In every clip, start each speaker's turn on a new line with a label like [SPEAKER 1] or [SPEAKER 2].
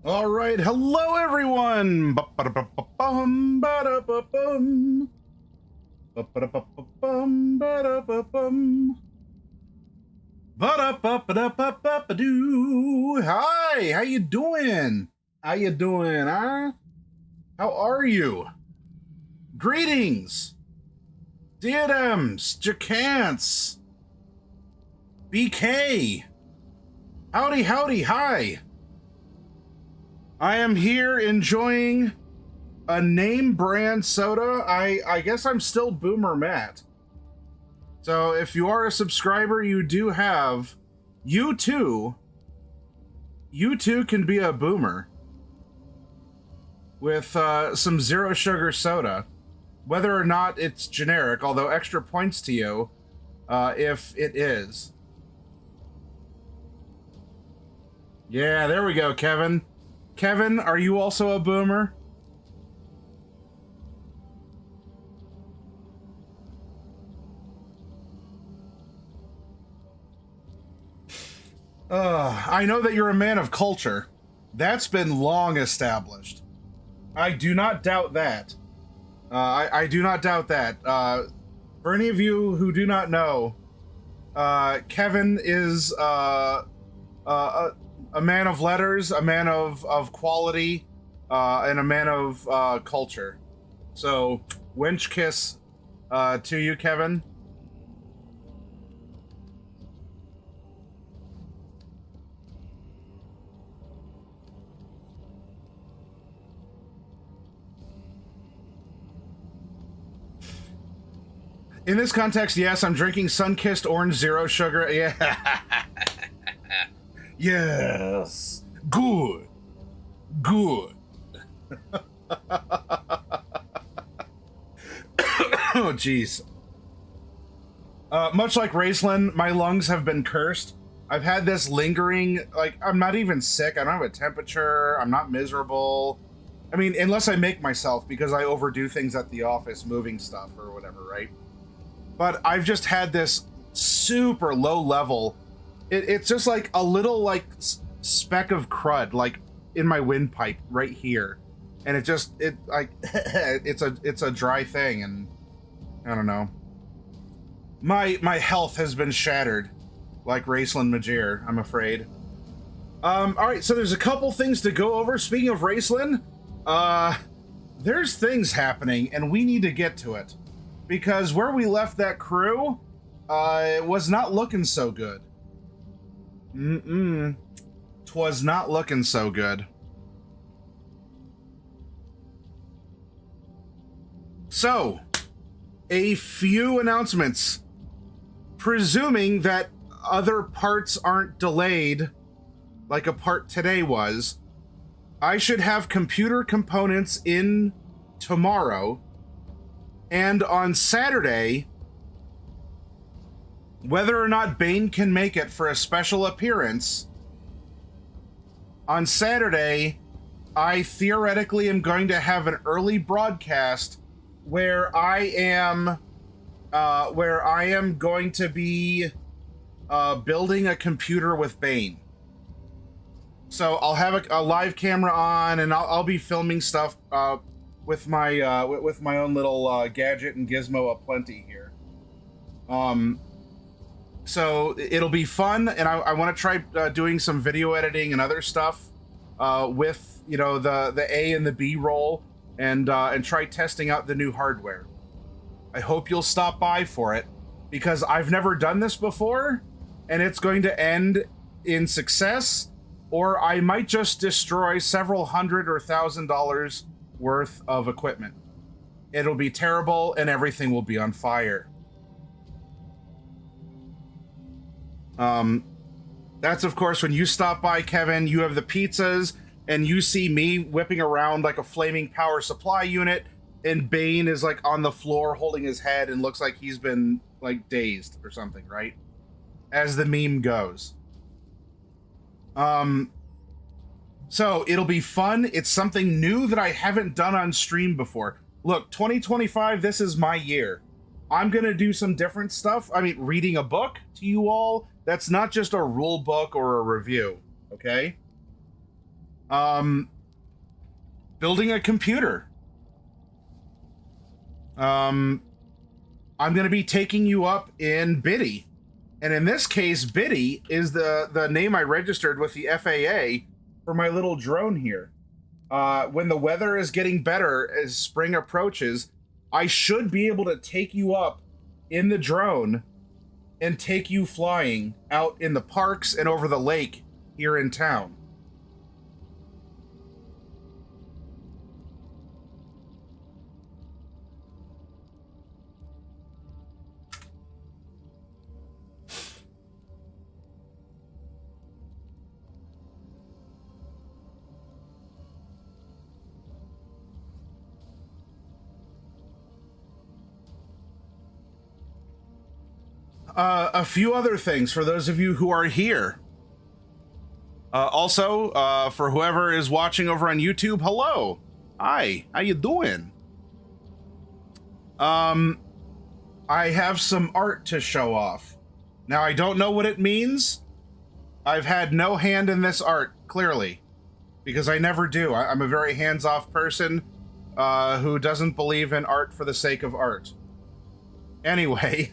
[SPEAKER 1] All right, hello everyone. Ba-ba-da-ba-ba-bum, ba-da-ba-bum. Ba-ba-da-ba-ba-bum, ba-da-ba-bum. Ba-da-ba-ba-da-ba-ba-doo. Hi, how you doing? How you doing, huh? How are you? Greetings, diadems, jacants, BK. Howdy, howdy, hi. I am here enjoying a name brand soda. I guess I'm still Boomer Matt. So if you are a subscriber, you too can be a boomer with some zero sugar soda, whether or not it's generic, although extra points to you if it is. Yeah, there we go, Kevin. Kevin, are you also a boomer? I know that you're a man of culture. That's been long established. I do not doubt that. I do not doubt that. For any of you who do not know, Kevin is a man of letters, a man of quality, and a man of culture. So, wench kiss to you, Kevin. In this context, yes, I'm drinking sun-kissed orange zero sugar. Yeah. Yes. Good. Good. Oh, jeez. Much like Raceland, my lungs have been cursed. I've had this lingering, like, I'm not even sick. I don't have a temperature. I'm not miserable. I mean, unless I make myself because I overdo things at the office, moving stuff or whatever, right? But I've just had this super low level. It's just like a little like speck of crud, like in my windpipe right here, and it's a dry thing, and I don't know. My health has been shattered, like Raceland Majir, I'm afraid. All right, so there's a couple things to go over. Speaking of Raceland, there's things happening, and we need to get to it. Because where we left that crew, it was not looking so good. Twas not looking so good. So, a few announcements. Presuming that other parts aren't delayed, like a part today was, I should have computer components in tomorrow. And on Saturday, whether or not Bane can make it for a special appearance, on Saturday, I theoretically am going to have an early broadcast where I am going to be building a computer with Bane. So I'll have a live camera on, and I'll be filming stuff with my own little gadget and gizmo aplenty here. So it'll be fun, and I want to try doing some video editing and other stuff with the A and the B roll, and try testing out the new hardware. I hope you'll stop by for it, because I've never done this before, and it's going to end in success, or I might just destroy several $100 or $1,000 worth of equipment. It'll be terrible, and everything will be on fire. That's of course when you stop by, Kevin, you have the pizzas, and you see me whipping around like a flaming power supply unit, and Bane is like on the floor holding his head and looks like he's been like dazed or something, right? As the meme goes. So it'll be fun. It's something new that I haven't done on stream before. Look, 2025, this is my year. I'm going to do some different stuff. I mean, reading a book to you all, that's not just a rule book or a review, okay? Building a computer. I'm going to be taking you up in Biddy. And in this case, Biddy is the name I registered with the FAA for my little drone here. When the weather is getting better as spring approaches, I should be able to take you up in the drone and take you flying out in the parks and over the lake here in town. A few other things for those of you who are here. Also, for whoever is watching over on YouTube, hello. Hi, how you doing? I have some art to show off. Now, I don't know what it means. I've had no hand in this art, clearly, because I never do. I'm a very hands-off person who doesn't believe in art for the sake of art. Anyway...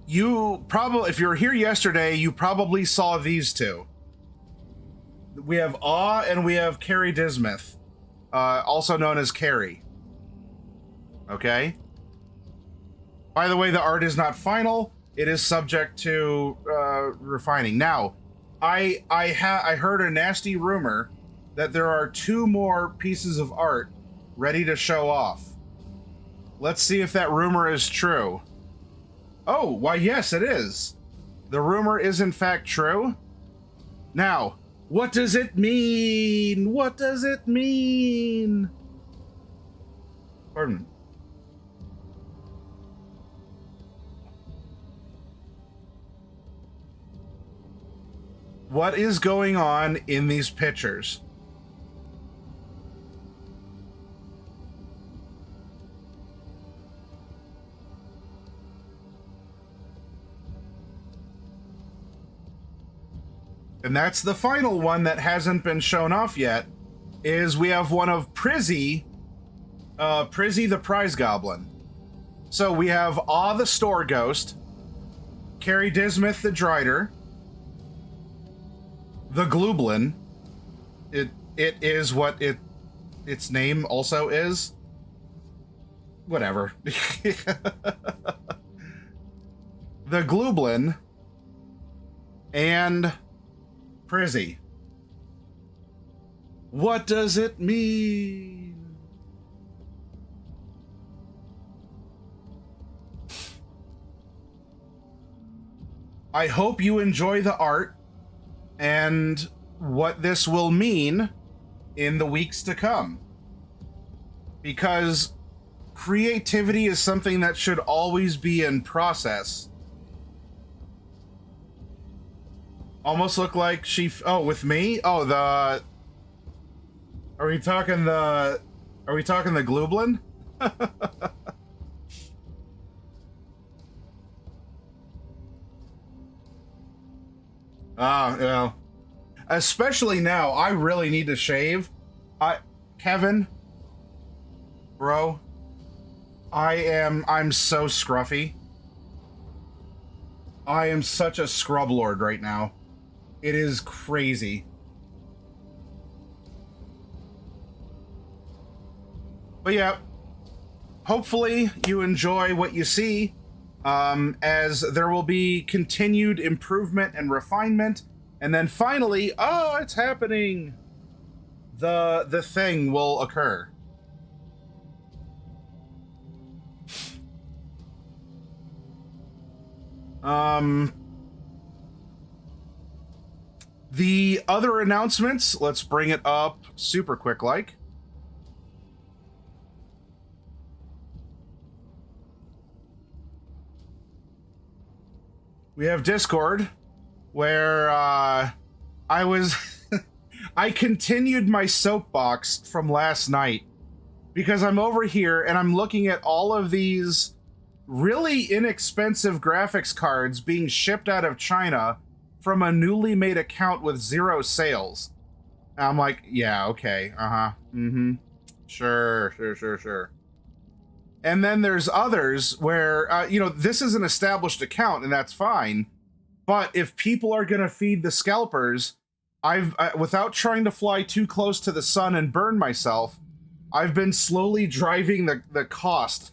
[SPEAKER 1] You probably, if you were here yesterday, you probably saw these two. We have Awe and we have Carrie Dismuth, also known as Carrie. Okay? By the way, the art is not final. It is subject to refining. Now, I heard a nasty rumor that there are 2 more pieces of art ready to show off. Let's see if that rumor is true. Oh, why yes, it is. The rumor is in fact true. Now, what does it mean? What does it mean? Pardon. What is going on in these pictures? And that's the final one that hasn't been shown off yet, is we have one of Prizzy the Prize Goblin. So we have Awe the Store Ghost, Carrie Dismuth the Drider, the Glooblin. It is what its name also is. Whatever. The Glooblin and Prizzy. What does it mean? I hope you enjoy the art and what this will mean in the weeks to come. Because creativity is something that should always be in process. Almost look like she... Oh, with me? Oh, the... Are we talking the Glooblin? Well. Especially now, I really need to shave. Kevin? Bro? I'm so scruffy. I am such a scrub lord right now. It is crazy. But yeah, hopefully you enjoy what you see, as there will be continued improvement and refinement, and then finally, oh, it's happening! The thing will occur. The other announcements, let's bring it up super quick like. We have Discord, where I was... I continued my soapbox from last night, because I'm over here and I'm looking at all of these really inexpensive graphics cards being shipped out of China from a newly made account with 0 sales. And I'm like, yeah, okay, sure. And then there's others where, this is an established account, and that's fine. But if people are going to feed the scalpers, without trying to fly too close to the sun and burn myself, I've been slowly driving the cost.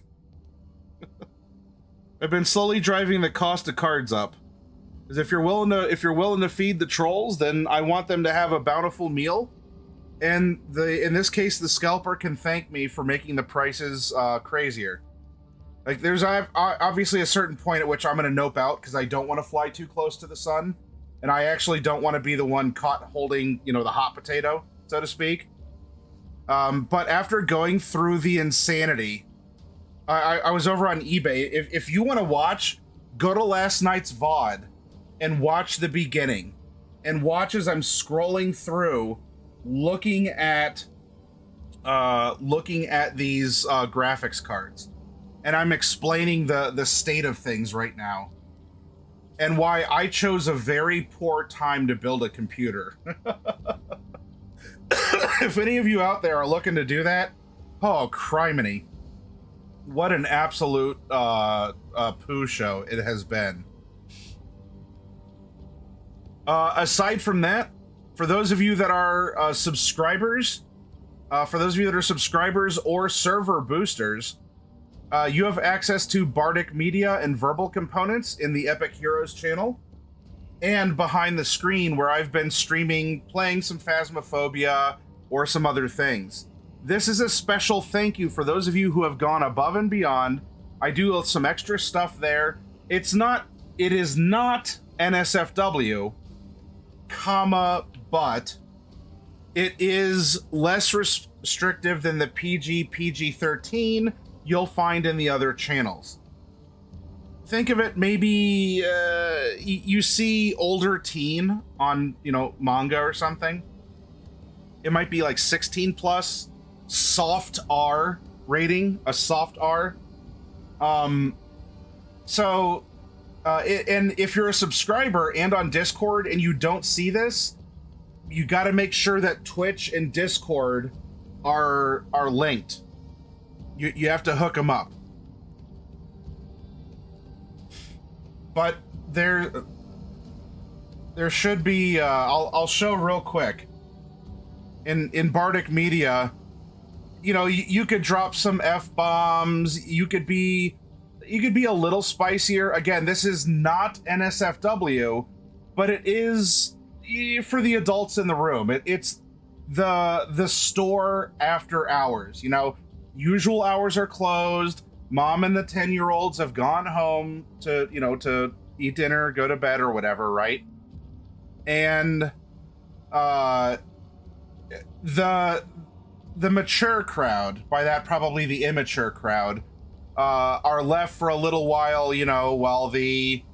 [SPEAKER 1] I've been slowly driving the cost of cards up. Because if you're willing to feed the trolls, then I want them to have a bountiful meal. And in this case, the scalper can thank me for making the prices crazier. Like, there's obviously a certain point at which I'm going to nope out because I don't want to fly too close to the sun. And I actually don't want to be the one caught holding, the hot potato, so to speak. But after going through the insanity, I was over on eBay. If you want to watch, go to last night's VOD and watch the beginning. And watch as I'm scrolling through, looking at these graphics cards. And I'm explaining the state of things right now. And why I chose a very poor time to build a computer. If any of you out there are looking to do that, oh, criminy. What an absolute poo show it has been. Aside from that, for those of you that are subscribers, or server boosters, you have access to Bardic Media and Verbal Components in the Epic Heroes channel, and behind the screen where I've been streaming, playing some Phasmophobia or some other things. This is a special thank you for those of you who have gone above and beyond. I do some extra stuff there. It is not NSFW, but it is less restrictive than the PG-13 you'll find in the other channels. Think of it, maybe you see older teen on, manga or something. It might be like 16 plus, soft R rating, a soft R. And if you're a subscriber and on Discord and you don't see this, you got to make sure that Twitch and Discord are linked. You have to hook them up. But there should be, I'll show real quick. In Bardic Media, you could drop some F-bombs, you could be a little spicier. Again, this is not NSFW, but it is for the adults in the room. It's the store after hours, Usual hours are closed. Mom and the 10-year-olds have gone home to eat dinner, go to bed, or whatever, right? And the mature crowd, by that probably the immature crowd, are left for a little while, while the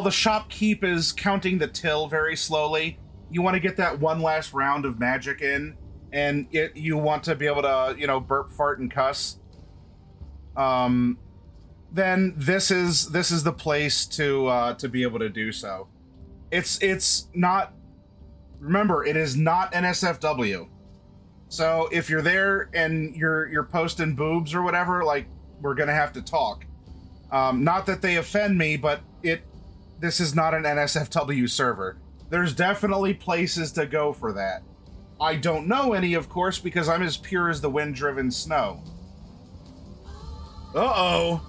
[SPEAKER 1] shopkeep is counting the till very slowly. You want to get that one last round of magic in. And you want to be able to, burp, fart, and cuss. Then this is the place to be able to do so. It's not. Remember, it is not NSFW. So if you're there and you're posting boobs or whatever, like, we're gonna have to talk. Not that they offend me, but this is not an NSFW server. There's definitely places to go for that. I don't know any, of course, because I'm as pure as the wind-driven snow. Uh-oh.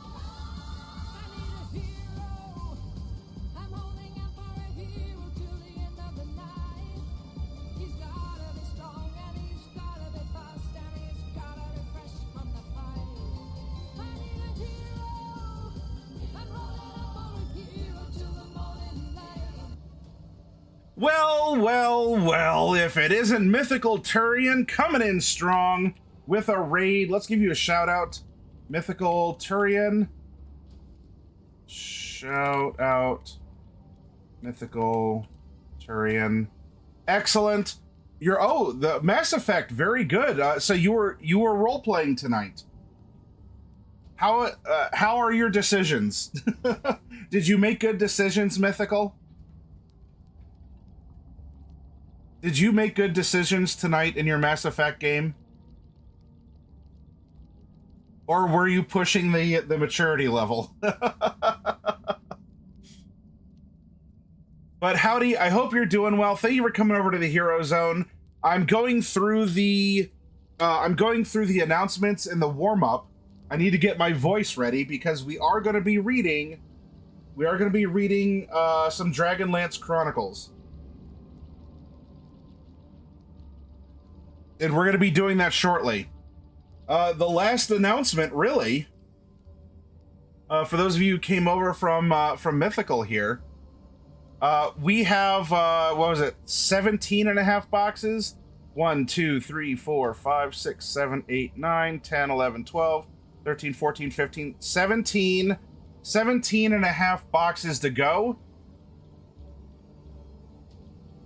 [SPEAKER 1] Well, if it isn't Mythical Turian coming in strong with a raid. Let's give you a shout out. Mythical Turian. Shout out. Mythical Turian. Excellent. The Mass Effect, very good. So you were role playing tonight. How are your decisions? Did you make good decisions, Mythical? Did you make good decisions tonight in your Mass Effect game? Or were you pushing the maturity level? But howdy, I hope you're doing well. Thank you for coming over to the Hero Zone. I'm going through the announcements and the warm-up. I need to get my voice ready because we are going to be reading some Dragonlance Chronicles. And we're going to be doing that shortly. The last announcement, really, for those of you who came over from Mythical here, we have, what was it, 17 and a half boxes? 1, 2, 3, 4, 5, 6, 7, 8, 9, 10, 11, 12, 13, 14, 15, 17 and a half boxes to go.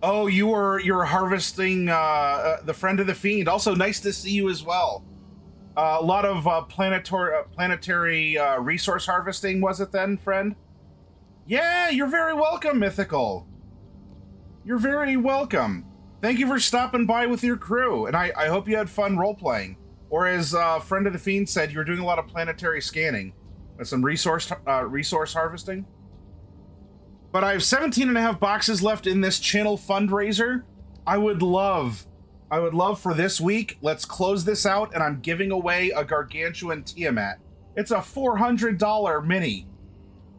[SPEAKER 1] Oh, you're harvesting the Friend of the Fiend. Also, nice to see you as well. A lot of planetary resource harvesting, was it then, friend? Yeah, you're very welcome, Mythical. You're very welcome. Thank you for stopping by with your crew, and I hope you had fun role-playing. Or as Friend of the Fiend said, you were doing a lot of planetary scanning and some resource harvesting. But I have 17 and a half boxes left in this channel fundraiser. I would love for this week, let's close this out, and I'm giving away a Gargantuan Tiamat. It's a $400 mini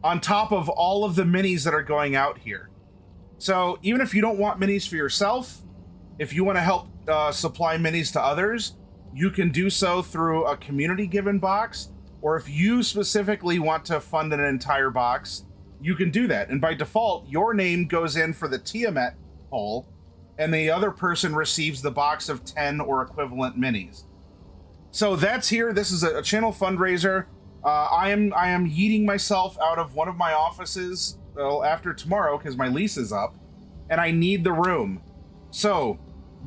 [SPEAKER 1] on top of all of the minis that are going out here. So even if you don't want minis for yourself, if you want to help supply minis to others, you can do so through a community given box, or if you specifically want to fund an entire box, you can do that. And by default, your name goes in for the Tiamat poll, and the other person receives the box of 10 or equivalent minis. So that's here. This is a channel fundraiser. I am yeeting myself out of one of my offices after tomorrow because my lease is up, and I need the room. So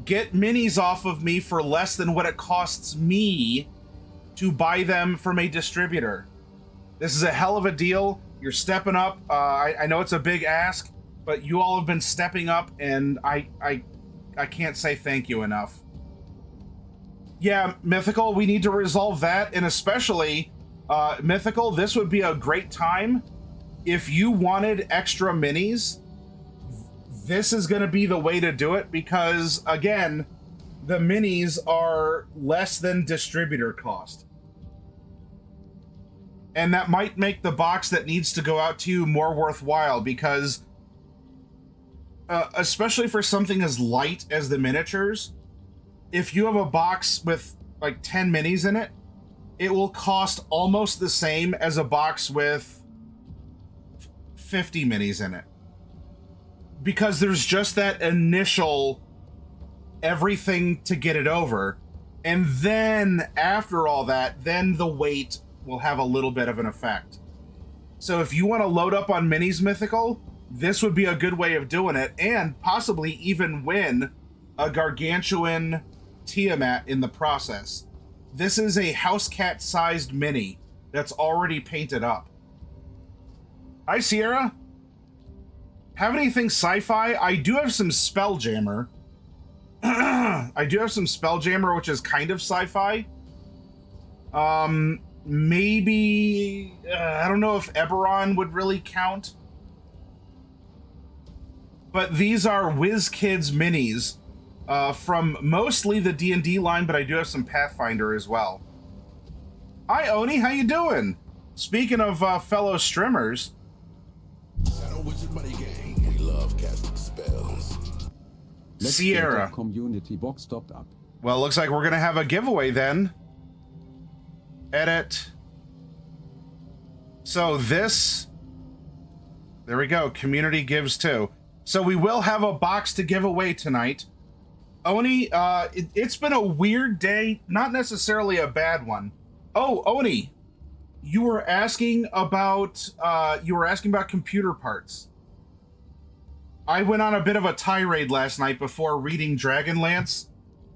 [SPEAKER 1] get minis off of me for less than what it costs me to buy them from a distributor. This is a hell of a deal. You're stepping up. I know it's a big ask, but you all have been stepping up, and I can't say thank you enough. Yeah, Mythical, we need to resolve that, and especially, Mythical, this would be a great time if you wanted extra minis. This is going to be the way to do it because, again, the minis are less than distributor cost. And that might make the box that needs to go out to you more worthwhile because, especially for something as light as the miniatures, if you have a box with like 10 minis in it, it will cost almost the same as a box with 50 minis in it. Because there's just that initial everything to get it over. And then after all that, then the weight will have a little bit of an effect. So if you want to load up on minis, Mythical, this would be a good way of doing it, and possibly even win a Gargantuan Tiamat in the process. This is a house cat sized mini that's already painted up. Hi, Sierra. Have anything sci-fi? I do have some Spelljammer. I do have some Spelljammer, which is kind of sci-fi. Maybe, I don't know if Eberron would really count. But these are WizKids minis from mostly the D&D line, but I do have some Pathfinder as well. Hi, Oni, how you doing? Speaking of fellow streamers. Sierra.
[SPEAKER 2] Community box stopped up.
[SPEAKER 1] Well, it looks like we're going to have a giveaway then. Edit. So this, there we go. Community gives too. So we will have a box to give away tonight. Oni, it's been a weird day, not necessarily a bad one. Oh, Oni, you were asking about computer parts. I went on a bit of a tirade last night before reading Dragonlance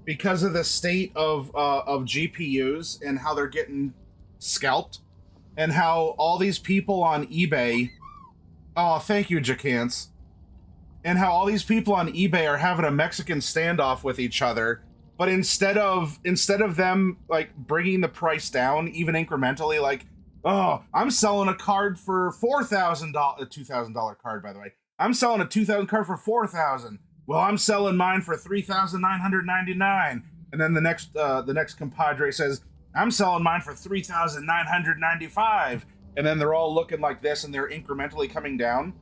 [SPEAKER 1] because of the state of GPUs and how they're getting scalped, and how all these people on eBay Oh, thank you, Jacance. And how all these people on eBay are having a Mexican standoff with each other, but instead of them like bringing the price down even incrementally, like, oh, I'm selling a card for $4,000, a $2,000 card, by the way. I'm selling a 2,000 card for 4,000. Well, I'm selling mine for 3,999. And then the next compadre says, I'm selling mine for 3,995. And then they're all looking like this, and they're incrementally coming down.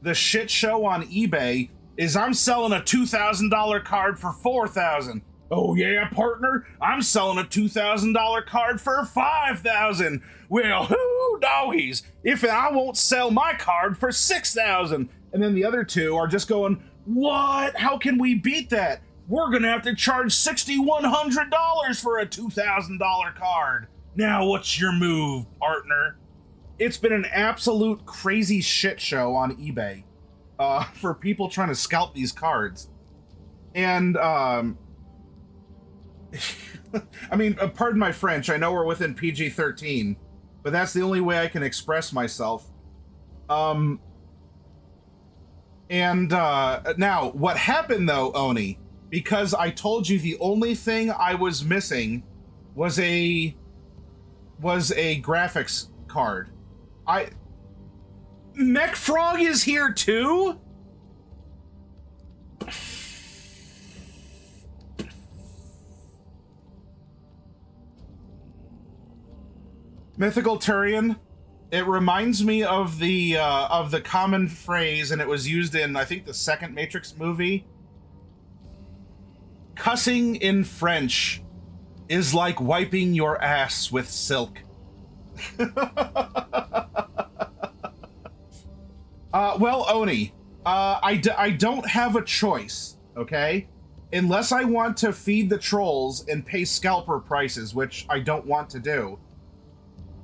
[SPEAKER 1] The shit show on eBay is I'm selling a $2,000 card for 4,000. Oh yeah, partner, I'm selling a $2,000 card for 5,000. Well, whoo doggies, if I won't sell my card for 6,000. And then the other two are just going, what? How can we beat that? We're gonna have to charge $6,100 for a $2,000 card. Now what's your move, partner? It's been an absolute crazy shit show on eBay for people trying to scalp these cards. And, I mean, pardon my French, I know we're within PG-13, but that's the only way I can express myself. Now, what happened though, Oni, because I told you the only thing I was missing was a graphics card. Mech Frog is here too? Mythical Turian, it reminds me of the common phrase, and it was used in, I think, the second Matrix movie. Cussing in French is like wiping your ass with silk. Well, Oni, I don't have a choice, okay? Unless I want to feed the trolls and pay scalper prices, which I don't want to do.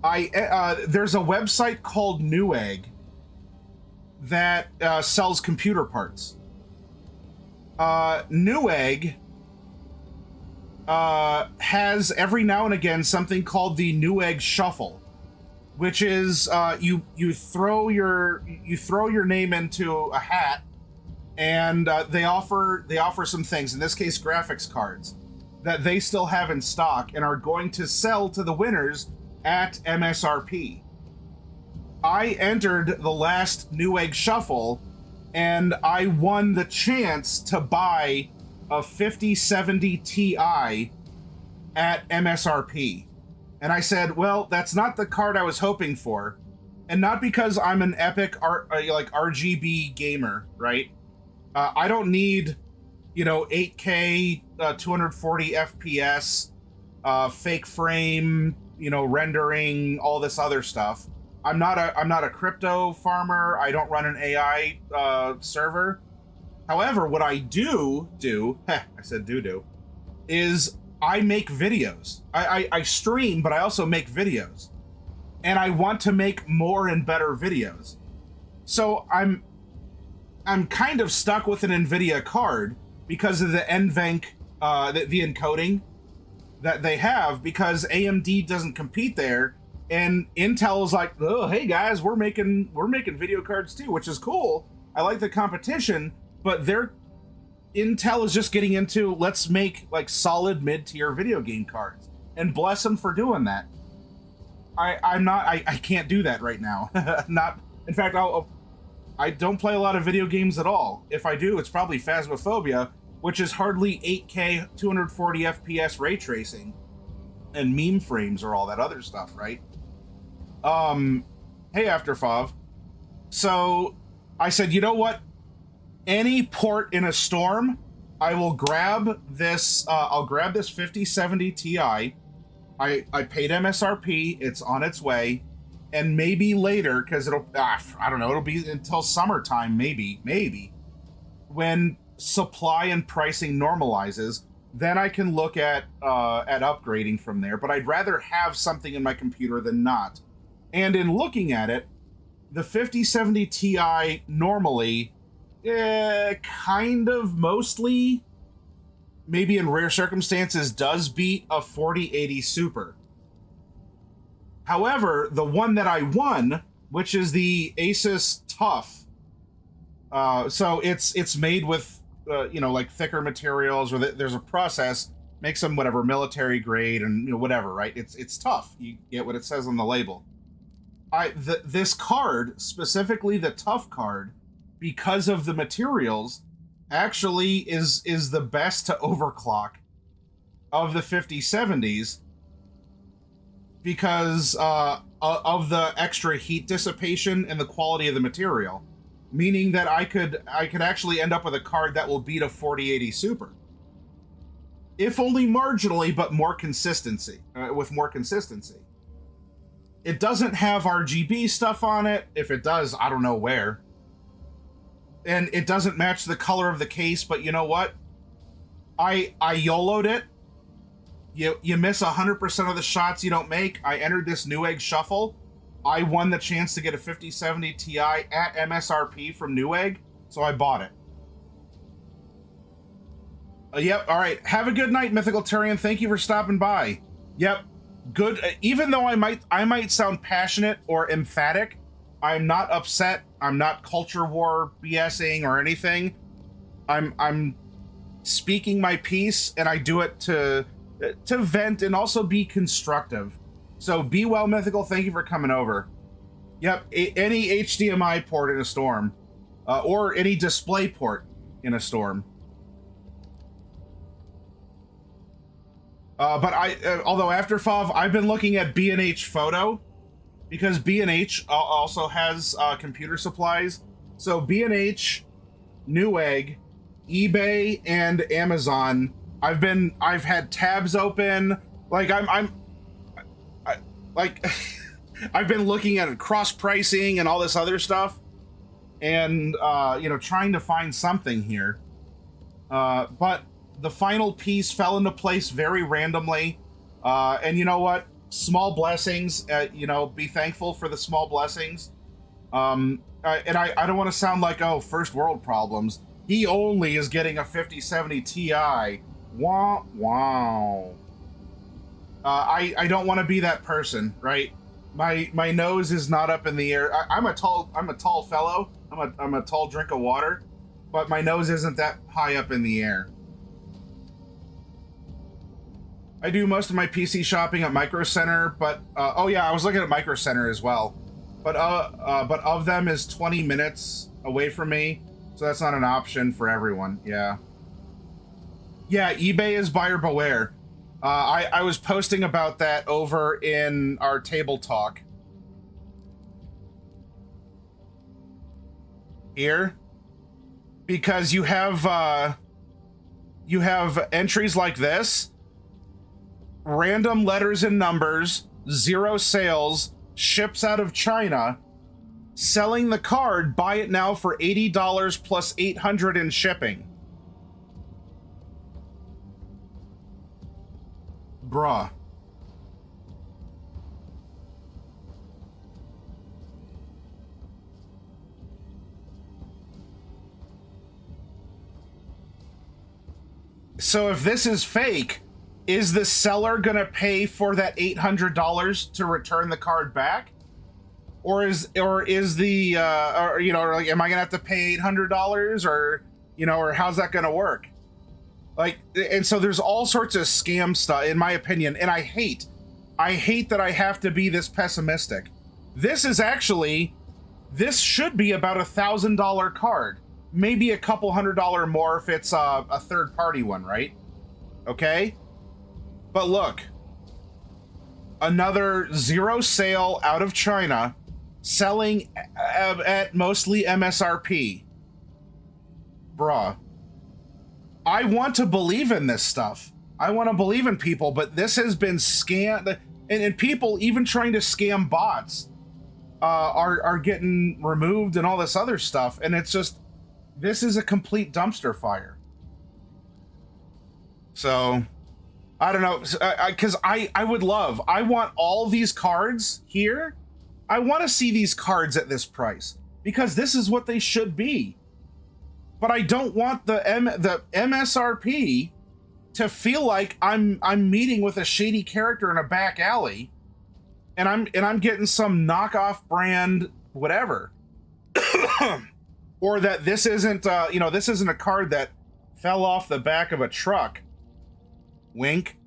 [SPEAKER 1] There's a website called Newegg that sells computer parts. Newegg has every now and again something called the Newegg Shuffle, which is you throw your name into a hat, and they offer some things. In this case, graphics cards that they still have in stock and are going to sell to the winners at MSRP. I entered the last Newegg Shuffle, and I won the chance to buy a 5070 Ti at MSRP. And I said, well, that's not the card I was hoping for. And not because I'm an epic RGB gamer, right? I don't need, 8K, 240 FPS, fake frame, rendering, all this other stuff. I'm not a crypto farmer. I don't run an AI server. However, what I do, I said do, is I make videos. I stream, but I also make videos. And I want to make more and better videos. So I'm kind of stuck with an NVIDIA card because of the NVENC, the encoding that they have, because AMD doesn't compete there, and Intel is like, oh, hey guys, we're making video cards too, which is cool. I like the competition, but Intel is just getting into, let's make like solid mid-tier video game cards, and bless them for doing that. I can't do that right now. In fact, I don't play a lot of video games at all. If I do, it's probably Phasmophobia, which is hardly 8K 240 FPS ray tracing and meme frames or all that other stuff, right? Hey, Afterfov. So I said, you know what? Any port in a storm, I will grab this. I'll grab this 5070 Ti. I paid MSRP. It's on its way, and maybe later, because I don't know. It'll be until summertime, maybe when supply and pricing normalizes. Then I can look at upgrading from there. But I'd rather have something in my computer than not. And in looking at it, the 5070 Ti normally, kind of mostly, maybe in rare circumstances, does beat a 4080 Super. However, the one that I won which is the Asus Tough. So it's made with like thicker materials, or there's a process makes them whatever military grade and whatever, right? It's tough. You get what it says on the label. This card, specifically the Tough card, because of the materials, actually is the best to overclock of the 5070s because of the extra heat dissipation and the quality of the material, meaning that I could actually end up with a card that will beat a 4080 Super, if only marginally, but more consistency. With more consistency, it doesn't have RGB stuff on it. If it does, I don't know where. And it doesn't match the color of the case, but you know what? I YOLO'd it. You miss 100% of the shots you don't make. I entered this Newegg shuffle. I won the chance to get a 5070 Ti at MSRP from Newegg, so I bought it. Yep, all right. Have a good night, Mythical Turian. Thank you for stopping by. Yep, good. Even though I might sound passionate or emphatic, I'm not upset. I'm not culture war BSing or anything. I'm speaking my piece, and I do it to vent and also be constructive. So be well, Mythical. Thank you for coming over. Yep, any HDMI port in a storm, or any display port in a storm. But although after FOV, I've been looking at B&H Photo, because B&H also has computer supplies. So B&H, Newegg, eBay, and Amazon. I've had tabs open. Like I've been looking at cross pricing and all this other stuff, and trying to find something here. But the final piece fell into place very randomly, and you know what? Small blessings. Be thankful for the small blessings. And I don't want to sound like, oh, first world problems. He only is getting a 5070 Ti. Wah, wow. I don't want to be that person, right? My nose is not up in the air. I'm a tall fellow. I'm a tall drink of water, but my nose isn't that high up in the air. I do most of my PC shopping at Micro Center, but oh yeah, I was looking at Micro Center as well. But of them is 20 minutes away from me, so that's not an option for everyone. Yeah. Yeah, eBay is buyer beware. I was posting about that over in our table talk. Here. Because you have entries like this. Random letters and numbers, 0 sales, ships out of China, selling the card, buy it now for $80 plus $800 in shipping. Bruh. So if this is fake, is the seller gonna pay for that $800 to return the card back, or is the like, am I gonna have to pay $800, or or how's that gonna work? Like, and so there's all sorts of scam stuff, in my opinion, and I hate that I have to be this pessimistic. This should be about $1,000 card, maybe a couple $100 more if it's a third-party one, right? Okay. But look, another 0 sale out of China, selling at mostly MSRP. Bruh. I want to believe in this stuff. I want to believe in people, but this has been scammed, and people even trying to scam bots are getting removed and all this other stuff, and it's just, this is a complete dumpster fire. So I don't know, because I want all these cards here. I want to see these cards at this price, because this is what they should be. But I don't want the MSRP to feel like I'm meeting with a shady character in a back alley, and I'm getting some knockoff brand whatever. Or that this isn't, this isn't a card that fell off the back of a truck. Wink.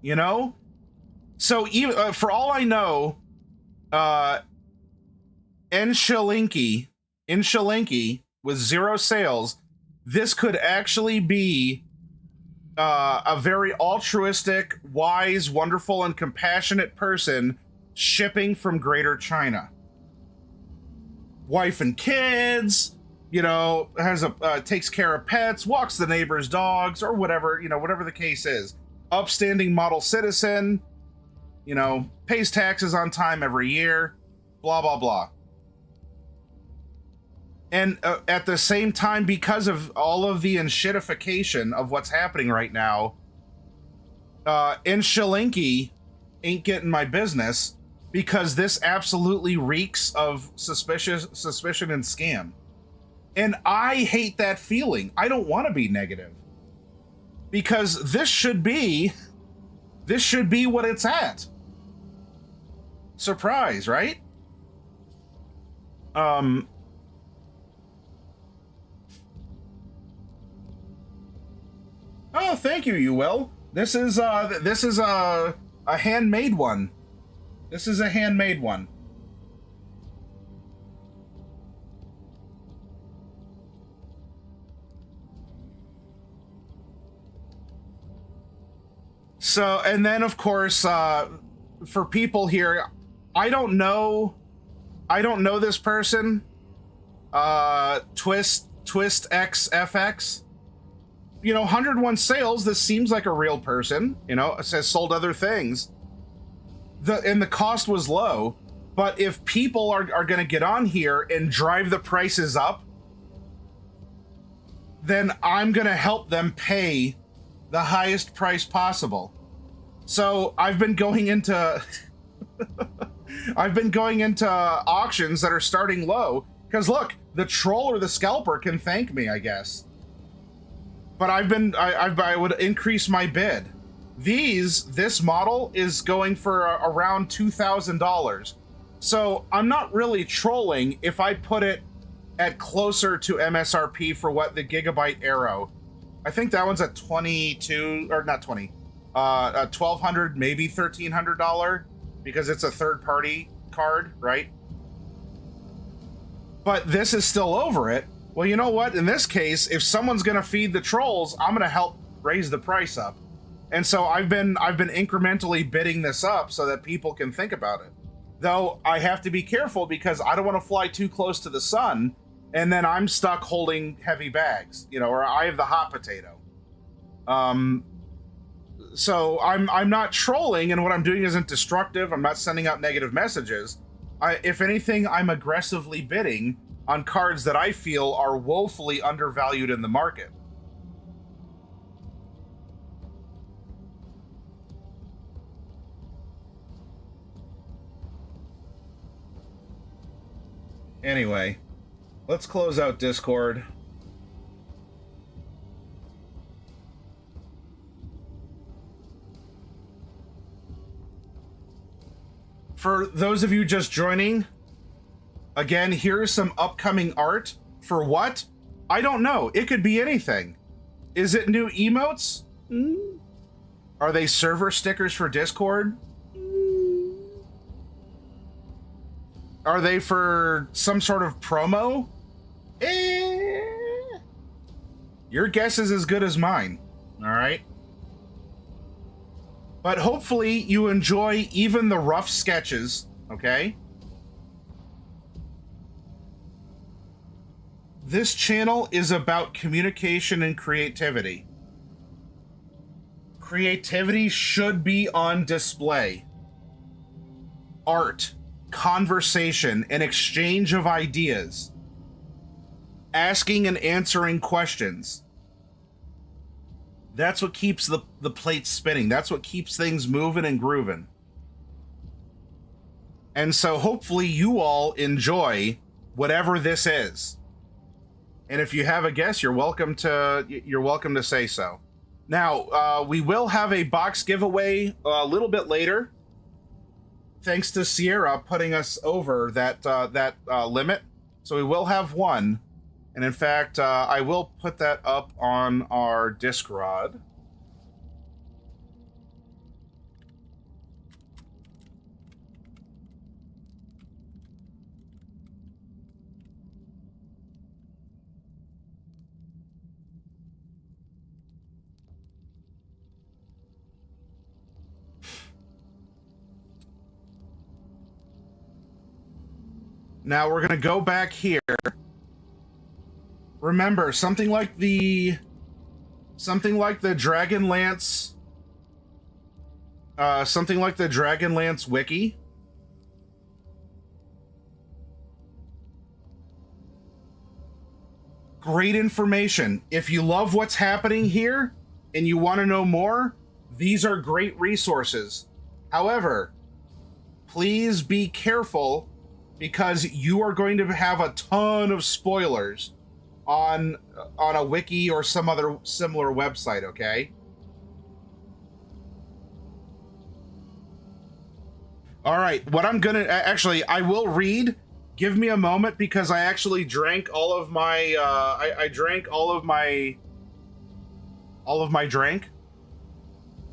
[SPEAKER 1] You know? So even for all I know, in Shalinki with 0 sales, this could actually be a very altruistic, wise, wonderful, and compassionate person shipping from Greater China. Wife and kids, takes care of pets, walks the neighbor's dogs, or whatever, whatever the case is. Upstanding model citizen, pays taxes on time every year, blah, blah, blah. And at the same time, because of all of the enshittification of what's happening right now, in Shalinki ain't getting my business, because this absolutely reeks of suspicion and scam. And I hate that feeling. I don't want to be negative. Because this should be what it's at. Surprise, right? Oh, thank you, you will. This is a handmade one. This is a handmade one. So, and then of course, for people here, I don't know this person. Twist XFX. 101 sales. This seems like a real person. It says sold other things. And the cost was low. But if people are going to get on here and drive the prices up, then I'm going to help them pay the highest price possible. So I've been going into auctions that are starting low, because look, the troll or the scalper can thank me, I guess. But I would increase my bid. This model is going for around $2,000. So I'm not really trolling if I put it at closer to MSRP for what the Gigabyte Arrow. I think that one's at 22, or not 20, $1,200, maybe $1,300, because it's a third-party card, right? But this is still over it. Well, you know what? In this case, if someone's going to feed the trolls, I'm going to help raise the price up. And so I've been incrementally bidding this up so that people can think about it. Though I have to be careful, because I don't want to fly too close to the sun, and then I'm stuck holding heavy bags, or I have the hot potato. So I'm not trolling, and what I'm doing isn't destructive. I'm not sending out negative messages. If anything, I'm aggressively bidding on cards that I feel are woefully undervalued in the market. Anyway, let's close out Discord. For those of you just joining, again, here's some upcoming art. For what? I don't know. It could be anything. Is it new emotes? Are they server stickers for Discord? Are they for some sort of promo? Your guess is as good as mine. All right. But hopefully you enjoy even the rough sketches, okay? This channel is about communication and creativity. Creativity should be on display. Art, conversation, and exchange of ideas. Asking and answering questions. That's what keeps the plate spinning. That's what keeps things moving and grooving. And so hopefully you all enjoy whatever this is. And if you have a guess, you're welcome to say so. Now, we will have a box giveaway a little bit later thanks to Sierra putting us over that limit. So we will have one. And in fact, I will put that up on our Discord. Now we're gonna go back here. Remember, something like the Dragonlance, something like the Dragonlance wiki. Great information. If you love what's happening here and you want to know more, these are great resources. However, please be careful because you are going to have a ton of spoilers on a wiki or some other similar website, okay? All right, what I'm gonna actually, I will read. Give me a moment because I actually drank all of my I drank all of my drink.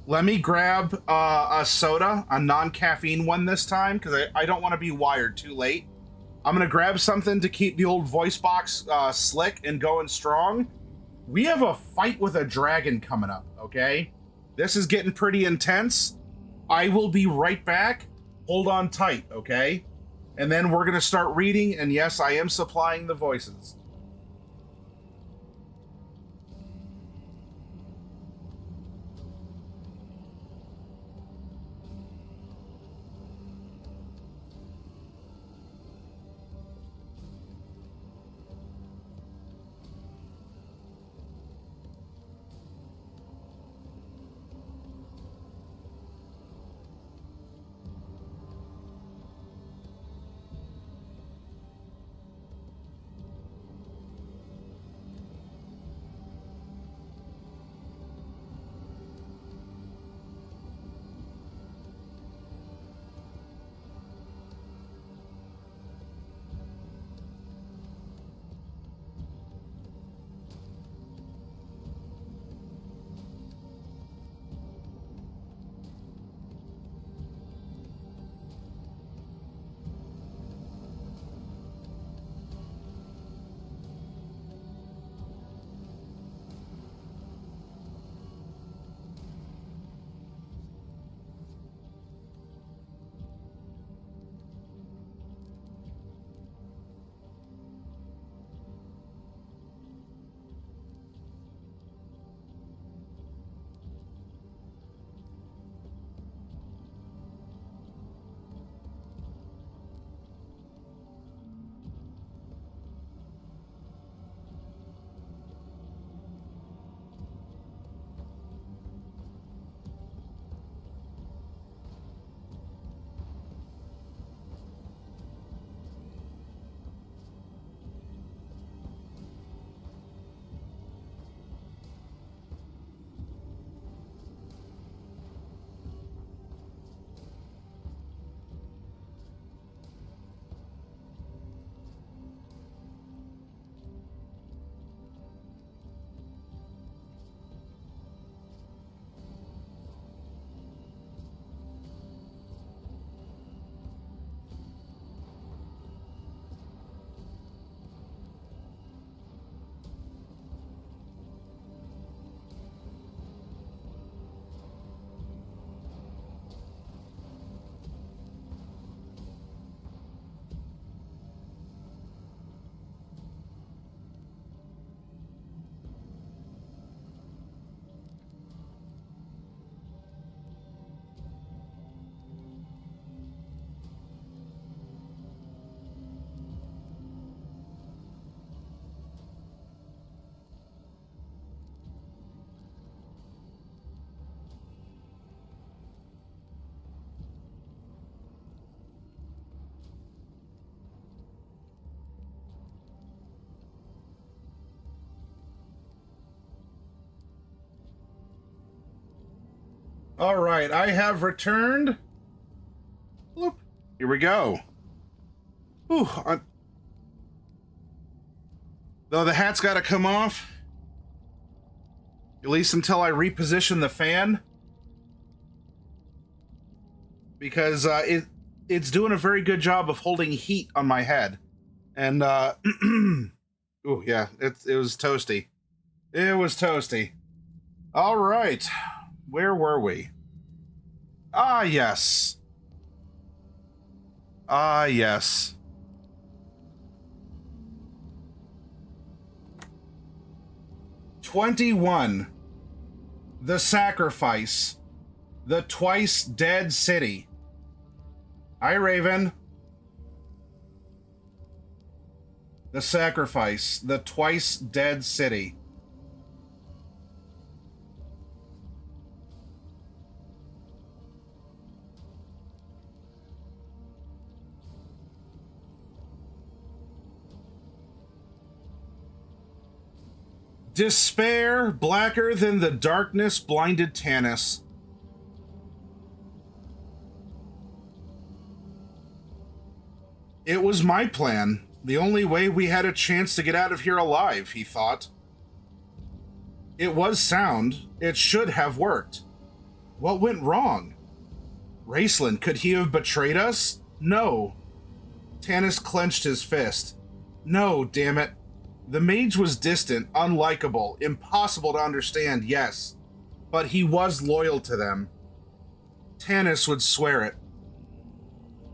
[SPEAKER 1] Let me grab a soda, a non-caffeine one this time, because I don't want to be wired too late. I'm going to grab something to keep the old voice box slick and going strong. We have a fight with a dragon coming up, okay? This is getting pretty intense. I will be right back. Hold on tight, okay? And then we're going to start reading, and yes, I am supplying the voices. All right, I have returned. Bloop. Here we go. Whew, though the hat's got to come off, at least until I reposition the fan, because it's doing a very good job of holding heat on my head. And ooh, yeah, it was toasty. It was toasty. All right, where were we? Ah, yes. Ah, yes. "21. The Sacrifice. The Twice Dead City." Hi, Raven. The Sacrifice. The Twice Dead City. "Despair blacker than the darkness blinded Tanis. It was my plan. The only way we had a chance to get out of here alive," he thought. It was sound. It should have worked. What went wrong? Raceland, could he have betrayed us? No. Tanis clenched his fist. No, damn it. The mage was distant, unlikable, impossible to understand, yes. But he was loyal to them. Tanis would swear it.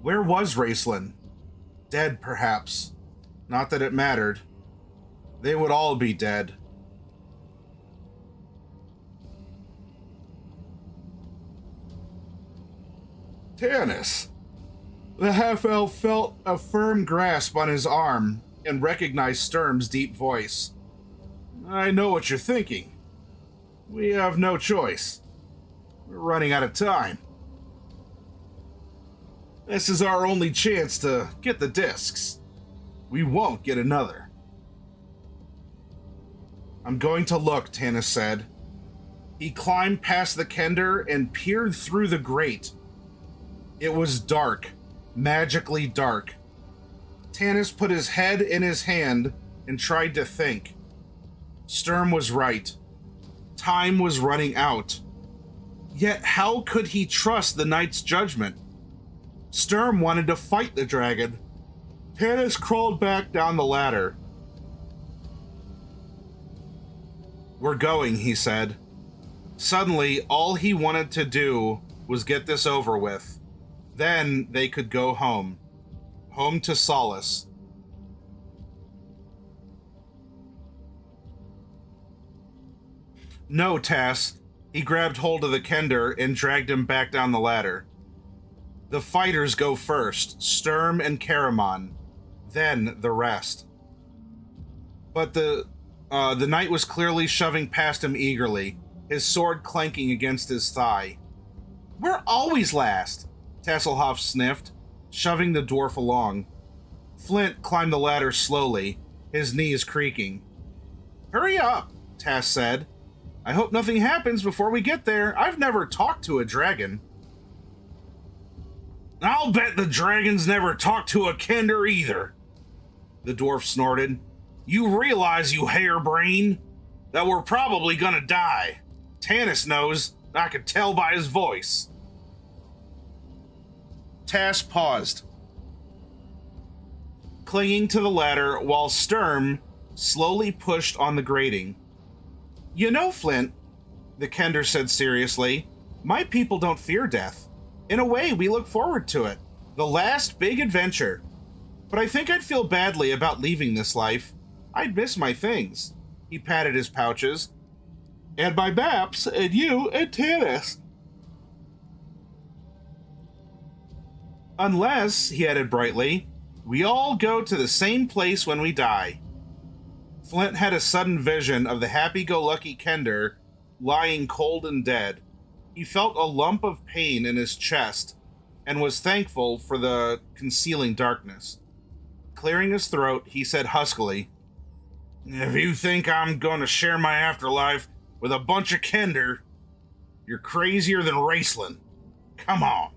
[SPEAKER 1] Where was Raceland? Dead, perhaps. Not that it mattered. They would all be dead. Tanis! The half-elf felt a firm grasp on his arm and recognized Sturm's deep voice. I know what you're thinking. We have no choice. We're running out of time. This is our only chance to get the discs. We won't get another. I'm going to look, Tanis said. He climbed past the kender and peered through the grate. It was dark, magically dark. Tanis put his head in his hand and tried to think. Sturm was right. Time was running out. Yet how could he trust the knight's judgment? Sturm wanted to fight the dragon. Tanis crawled back down the ladder. We're going, he said. Suddenly, all he wanted to do was get this over with. Then they could go home. Home to solace. No, Tass. He grabbed hold of the kender and dragged him back down the ladder. The fighters go first, Sturm and Karamon. Then the rest. But the knight was clearly shoving past him eagerly, his sword clanking against his thigh. We're always last, Tasselhoff sniffed, shoving the dwarf along. Flint climbed the ladder slowly, his knees creaking. Hurry up, Tass said. I hope nothing happens before we get there. I've never talked to a dragon. I'll bet the dragons never talked to a kender either, the dwarf snorted. You realize, you harebrain, that we're probably gonna die. Tanis knows. I could tell by his voice. Tass paused, clinging to the ladder while Sturm slowly pushed on the grating. You know, Flint, the kender said seriously, my people don't fear death. In a way, we look forward to it. The last big adventure. But I think I'd feel badly about leaving this life. I'd miss my things. He patted his pouches. And my maps, and you, and Tanis. Unless, he added brightly, we all go to the same place when we die. Flint had a sudden vision of the happy-go-lucky kender lying cold and dead. He felt a lump of pain in his chest and was thankful for the concealing darkness. Clearing his throat, he said huskily, If you think I'm going to share my afterlife with a bunch of kender, you're crazier than Raceland. Come on.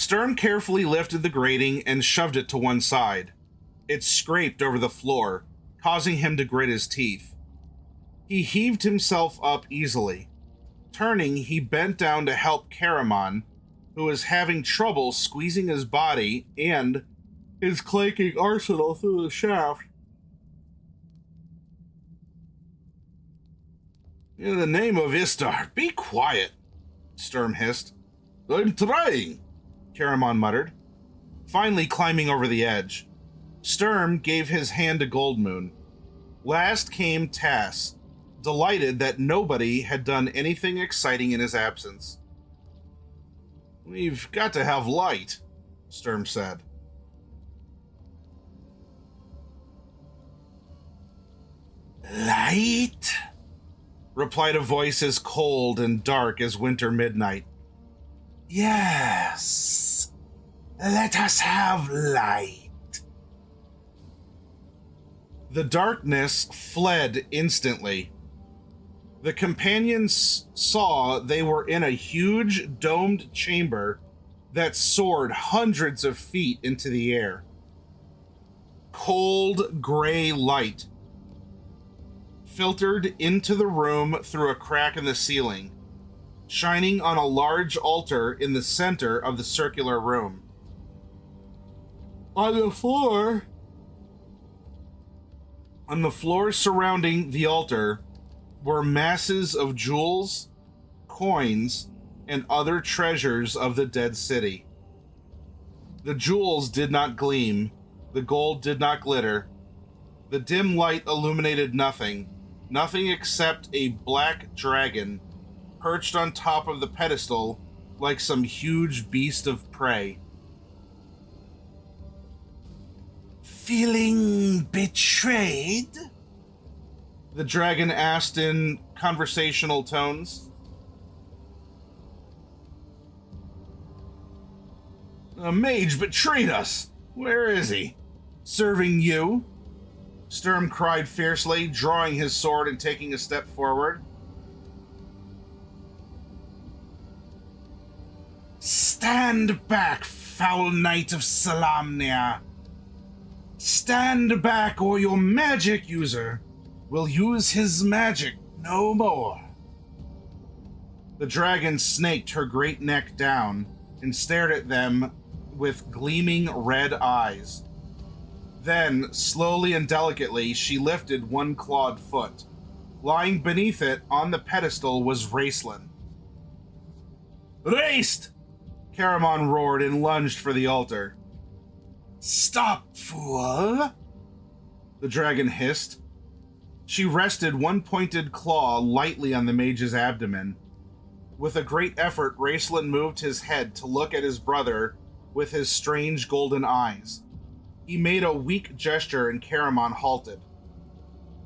[SPEAKER 1] Sturm carefully lifted the grating and shoved it to one side. It scraped over the floor, causing him to grit his teeth. He heaved himself up easily. Turning, he bent down to help Caramon, who was having trouble squeezing his body and his clanking arsenal through the shaft. In the name of Istar, be quiet, Sturm hissed. I'm trying, Caramon muttered, finally climbing over the edge. Sturm gave his hand to Goldmoon. Last came Tass, delighted that nobody had done anything exciting in his absence. We've got to have light, Sturm said. Light? Replied a voice as cold and dark as winter midnight. Yes, let us have light. The darkness fled instantly. The companions saw they were in a huge domed chamber that soared hundreds of feet into the air. Cold gray light filtered into the room through a crack in the ceiling, shining on a large altar in the center of the circular room. On the floor surrounding the altar were masses of jewels, coins, and other treasures of the dead city. The jewels did not gleam, the gold did not glitter. The dim light illuminated nothing except a black dragon perched on top of the pedestal like some huge beast of prey. Feeling betrayed? The dragon asked in conversational tones. A mage betrayed us. Where is he? Serving you? Sturm cried fiercely, drawing his sword and taking a step forward. Stand back, foul knight of Salamnia. Stand back, or your magic user will use his magic no more. The dragon snaked her great neck down and stared at them with gleaming red eyes. Then, slowly and delicately, she lifted one clawed foot. Lying beneath it on the pedestal was Raceland. Raced! Caramon roared and lunged for the altar. Stop, fool! The dragon hissed. She rested one pointed claw lightly on the mage's abdomen. With a great effort, Raceland moved his head to look at his brother with his strange golden eyes. He made a weak gesture and Caramon halted.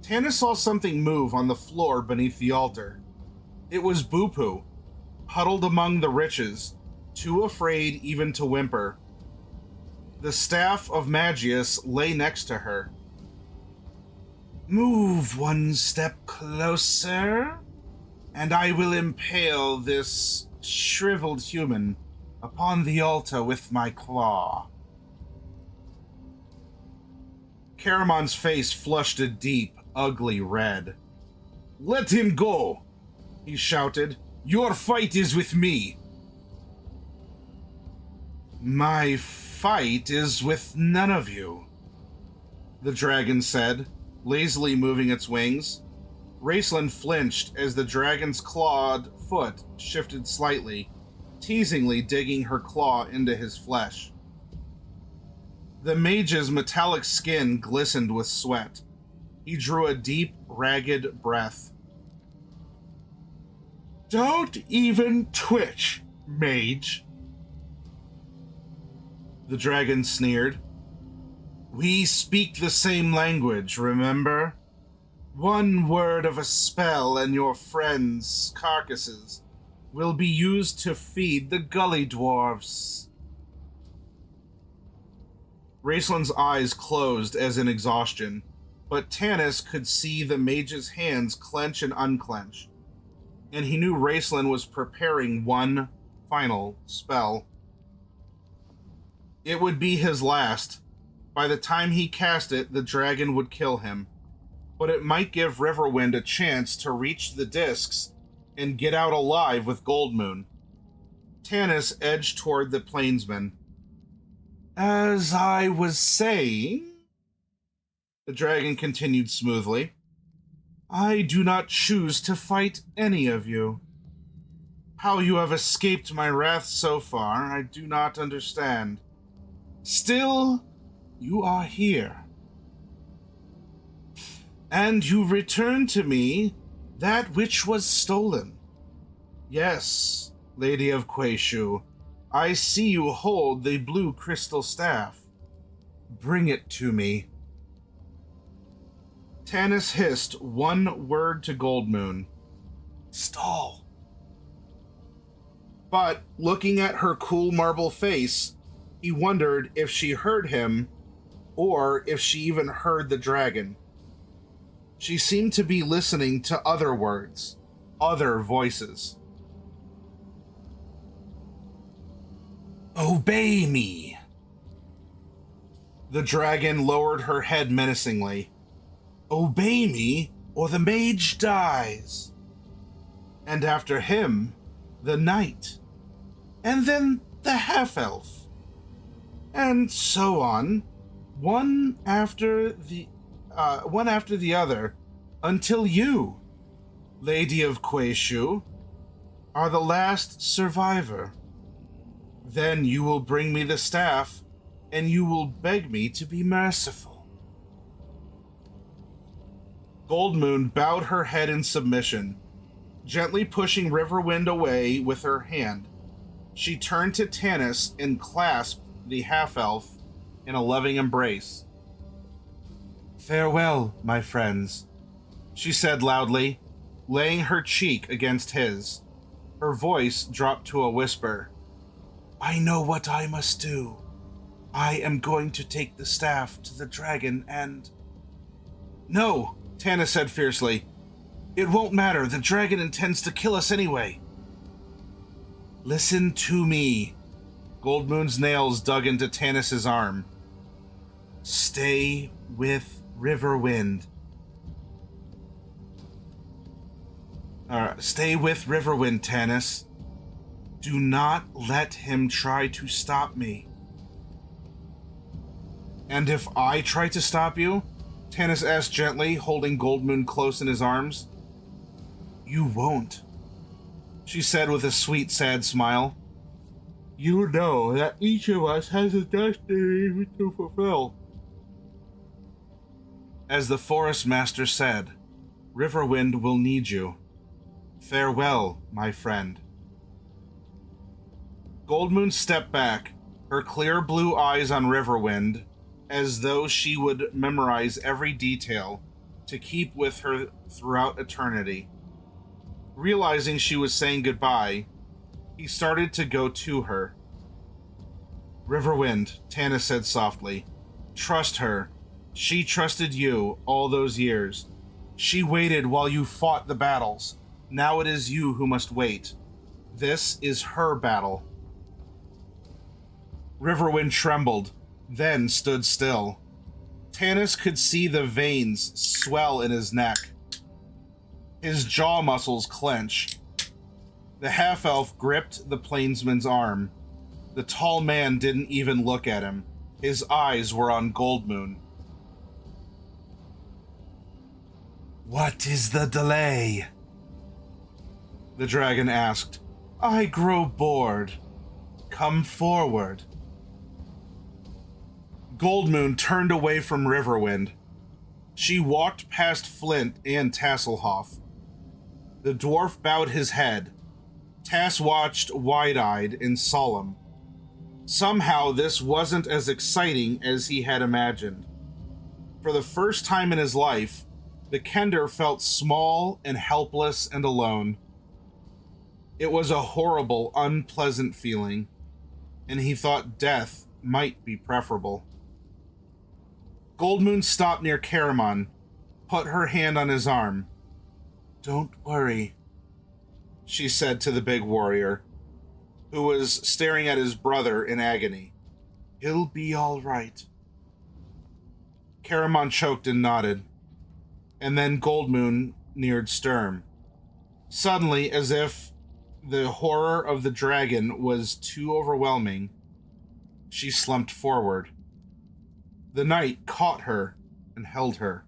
[SPEAKER 1] Tannis saw something move on the floor beneath the altar. It was Bupu, huddled among the riches, too afraid even to whimper. The staff of Magius lay next to her. Move one step closer, and I will impale this shriveled human upon the altar with my claw. Caramon's face flushed a deep, ugly red. Let him go, he shouted. Your fight is with me. My fight is with none of you, the dragon said, lazily moving its wings. Raceland flinched as the dragon's clawed foot shifted slightly, teasingly digging her claw into his flesh. The mage's metallic skin glistened with sweat. He drew a deep, ragged breath. Don't even twitch, mage, the dragon sneered. We speak the same language, remember? One word of a spell and your friends' carcasses will be used to feed the gully dwarves. Raceland's eyes closed as in exhaustion, but Tannis could see the mage's hands clench and unclench, and he knew Raceland was preparing one final spell. It would be his last. By the time he cast it, the dragon would kill him. But it might give Riverwind a chance to reach the discs and get out alive with Goldmoon. Tanis edged toward the plainsman. As I was saying, the dragon continued smoothly, I do not choose to fight any of you. How you have escaped my wrath so far, I do not understand. Still, you are here. And you return to me that which was stolen. Yes, Lady of Quayshu, I see you hold the blue crystal staff. Bring it to me. Tanis hissed one word to Goldmoon. Stall. But, looking at her cool marble face, he wondered if she heard him, or if she even heard the dragon. She seemed to be listening to other words, other voices. Obey me. The dragon lowered her head menacingly. Obey me, or the mage dies. And after him, the knight. And then the half-elf. And so on, one after the other, until you, Lady of Quayshu, are the last survivor. Then you will bring me the staff, and you will beg me to be merciful. Goldmoon bowed her head in submission, gently pushing Riverwind away with her hand. She turned to Tanis and clasped the half-elf in a loving embrace. Farewell, my friends, she said loudly, laying her cheek against his. Her voice dropped to a whisper. I know what I must do. I am going to take the staff to the dragon and... No, Tanis said fiercely. It won't matter. The dragon intends to kill us anyway. Listen to me. Goldmoon's nails dug into Tanis's arm. Stay with Riverwind. Stay with Riverwind, Tanis. Do not let him try to stop me. And if I try to stop you? Tanis asked gently, holding Goldmoon close in his arms. You won't, she said with a sweet, sad smile. You know that each of us has a destiny to fulfill. As the Forest Master said, Riverwind will need you. Farewell, my friend. Goldmoon stepped back, her clear blue eyes on Riverwind, as though she would memorize every detail to keep with her throughout eternity. Realizing she was saying goodbye, he started to go to her. Riverwind, Tanis said softly. Trust her. She trusted you all those years. She waited while you fought the battles. Now it is you who must wait. This is her battle. Riverwind trembled, then stood still. Tanis could see the veins swell in his neck. His jaw muscles clench. The half-elf gripped the plainsman's arm. The tall man didn't even look at him. His eyes were on Goldmoon. What is the delay? The dragon asked. I grow bored. Come forward. Goldmoon turned away from Riverwind. She walked past Flint and Tasselhoff. The dwarf bowed his head. Tass watched wide-eyed and solemn. Somehow this wasn't as exciting as he had imagined. For the first time in his life, the Kender felt small and helpless and alone. It was a horrible, unpleasant feeling, and he thought death might be preferable. Goldmoon stopped near Caramon, put her hand on his arm. Don't worry, she said to the big warrior, who was staring at his brother in agony. He'll be all right. Caramon choked and nodded, and then Goldmoon neared Sturm. Suddenly, as if the horror of the dragon was too overwhelming, she slumped forward. The knight caught her and held her.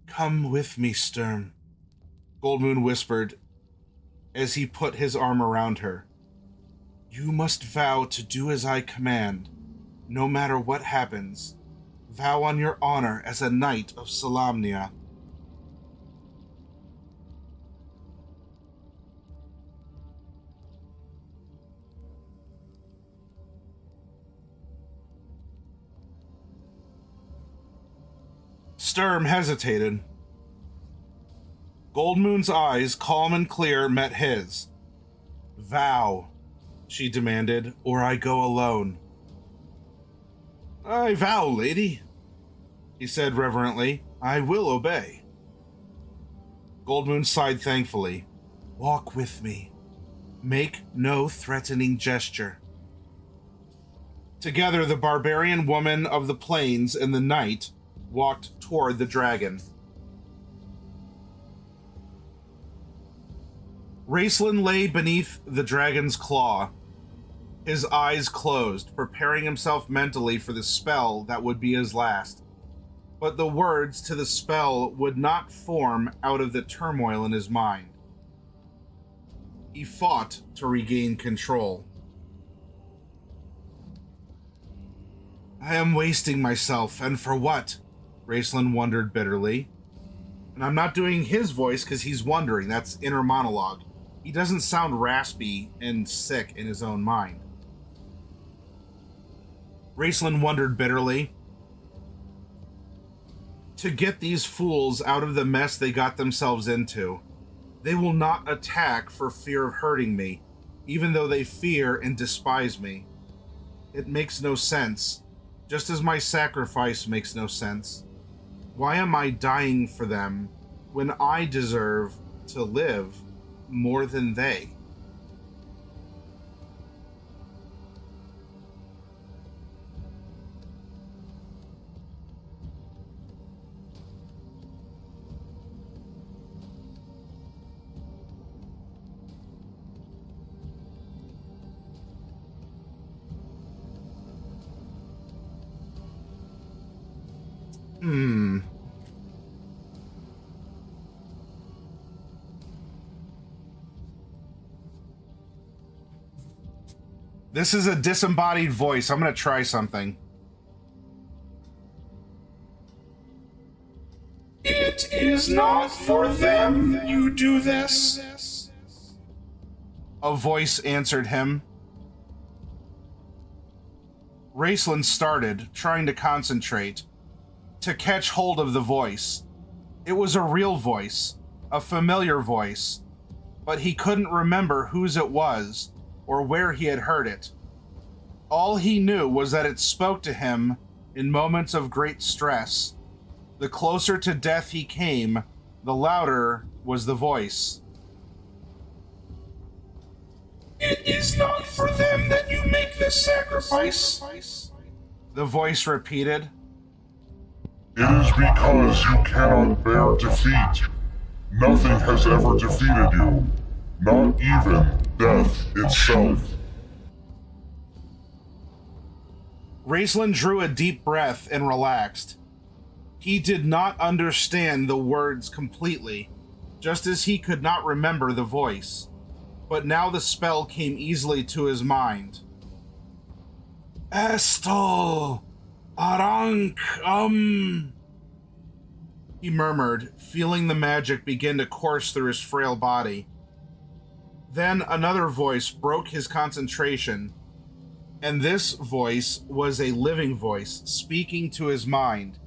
[SPEAKER 1] Come with me, Sturm, Goldmoon whispered as he put his arm around her. You must vow to do as I command, no matter what happens. Vow on your honor as a knight of Solamnia. Sturm hesitated. Goldmoon's eyes, calm and clear, met his. Vow, she demanded, or I go alone. I vow, lady, he said reverently. I will obey. Goldmoon sighed thankfully. Walk with me. Make no threatening gesture. Together, the barbarian woman of the plains and the knight walked toward the dragon. Raceland lay beneath the dragon's claw, his eyes closed, preparing himself mentally for the spell that would be his last. But the words to the spell would not form out of the turmoil in his mind. He fought to regain control. I am wasting myself, and for what? Raceland wondered bitterly. And I'm not doing his voice because he's wondering. That's inner monologue. He doesn't sound raspy and sick in his own mind. Raceland wondered bitterly. To get these fools out of the mess they got themselves into. They will not attack for fear of hurting me, even though they fear and despise me. It makes no sense, just as my sacrifice makes no sense. Why am I dying for them when I deserve to live more than they? This is a disembodied voice. I'm going to try something. It is not for them you do this. A voice answered him. Raceland started, trying to concentrate, to catch hold of the voice. It was a real voice, a familiar voice, but he couldn't remember whose it was or where he had heard it. All he knew was that it spoke to him in moments of great stress. The closer to death he came, the louder was the voice. It is not for them that you make this sacrifice, the voice repeated.
[SPEAKER 2] It is because you cannot bear defeat. Nothing has ever defeated you, not even death itself.
[SPEAKER 1] Raceland drew a deep breath and relaxed. He did not understand the words completely, just as he could not remember the voice. But now the spell came easily to his mind. Estel Arank, he murmured, feeling the magic begin to course through his frail body. Then another voice broke his concentration, and this voice was a living voice speaking to his mind.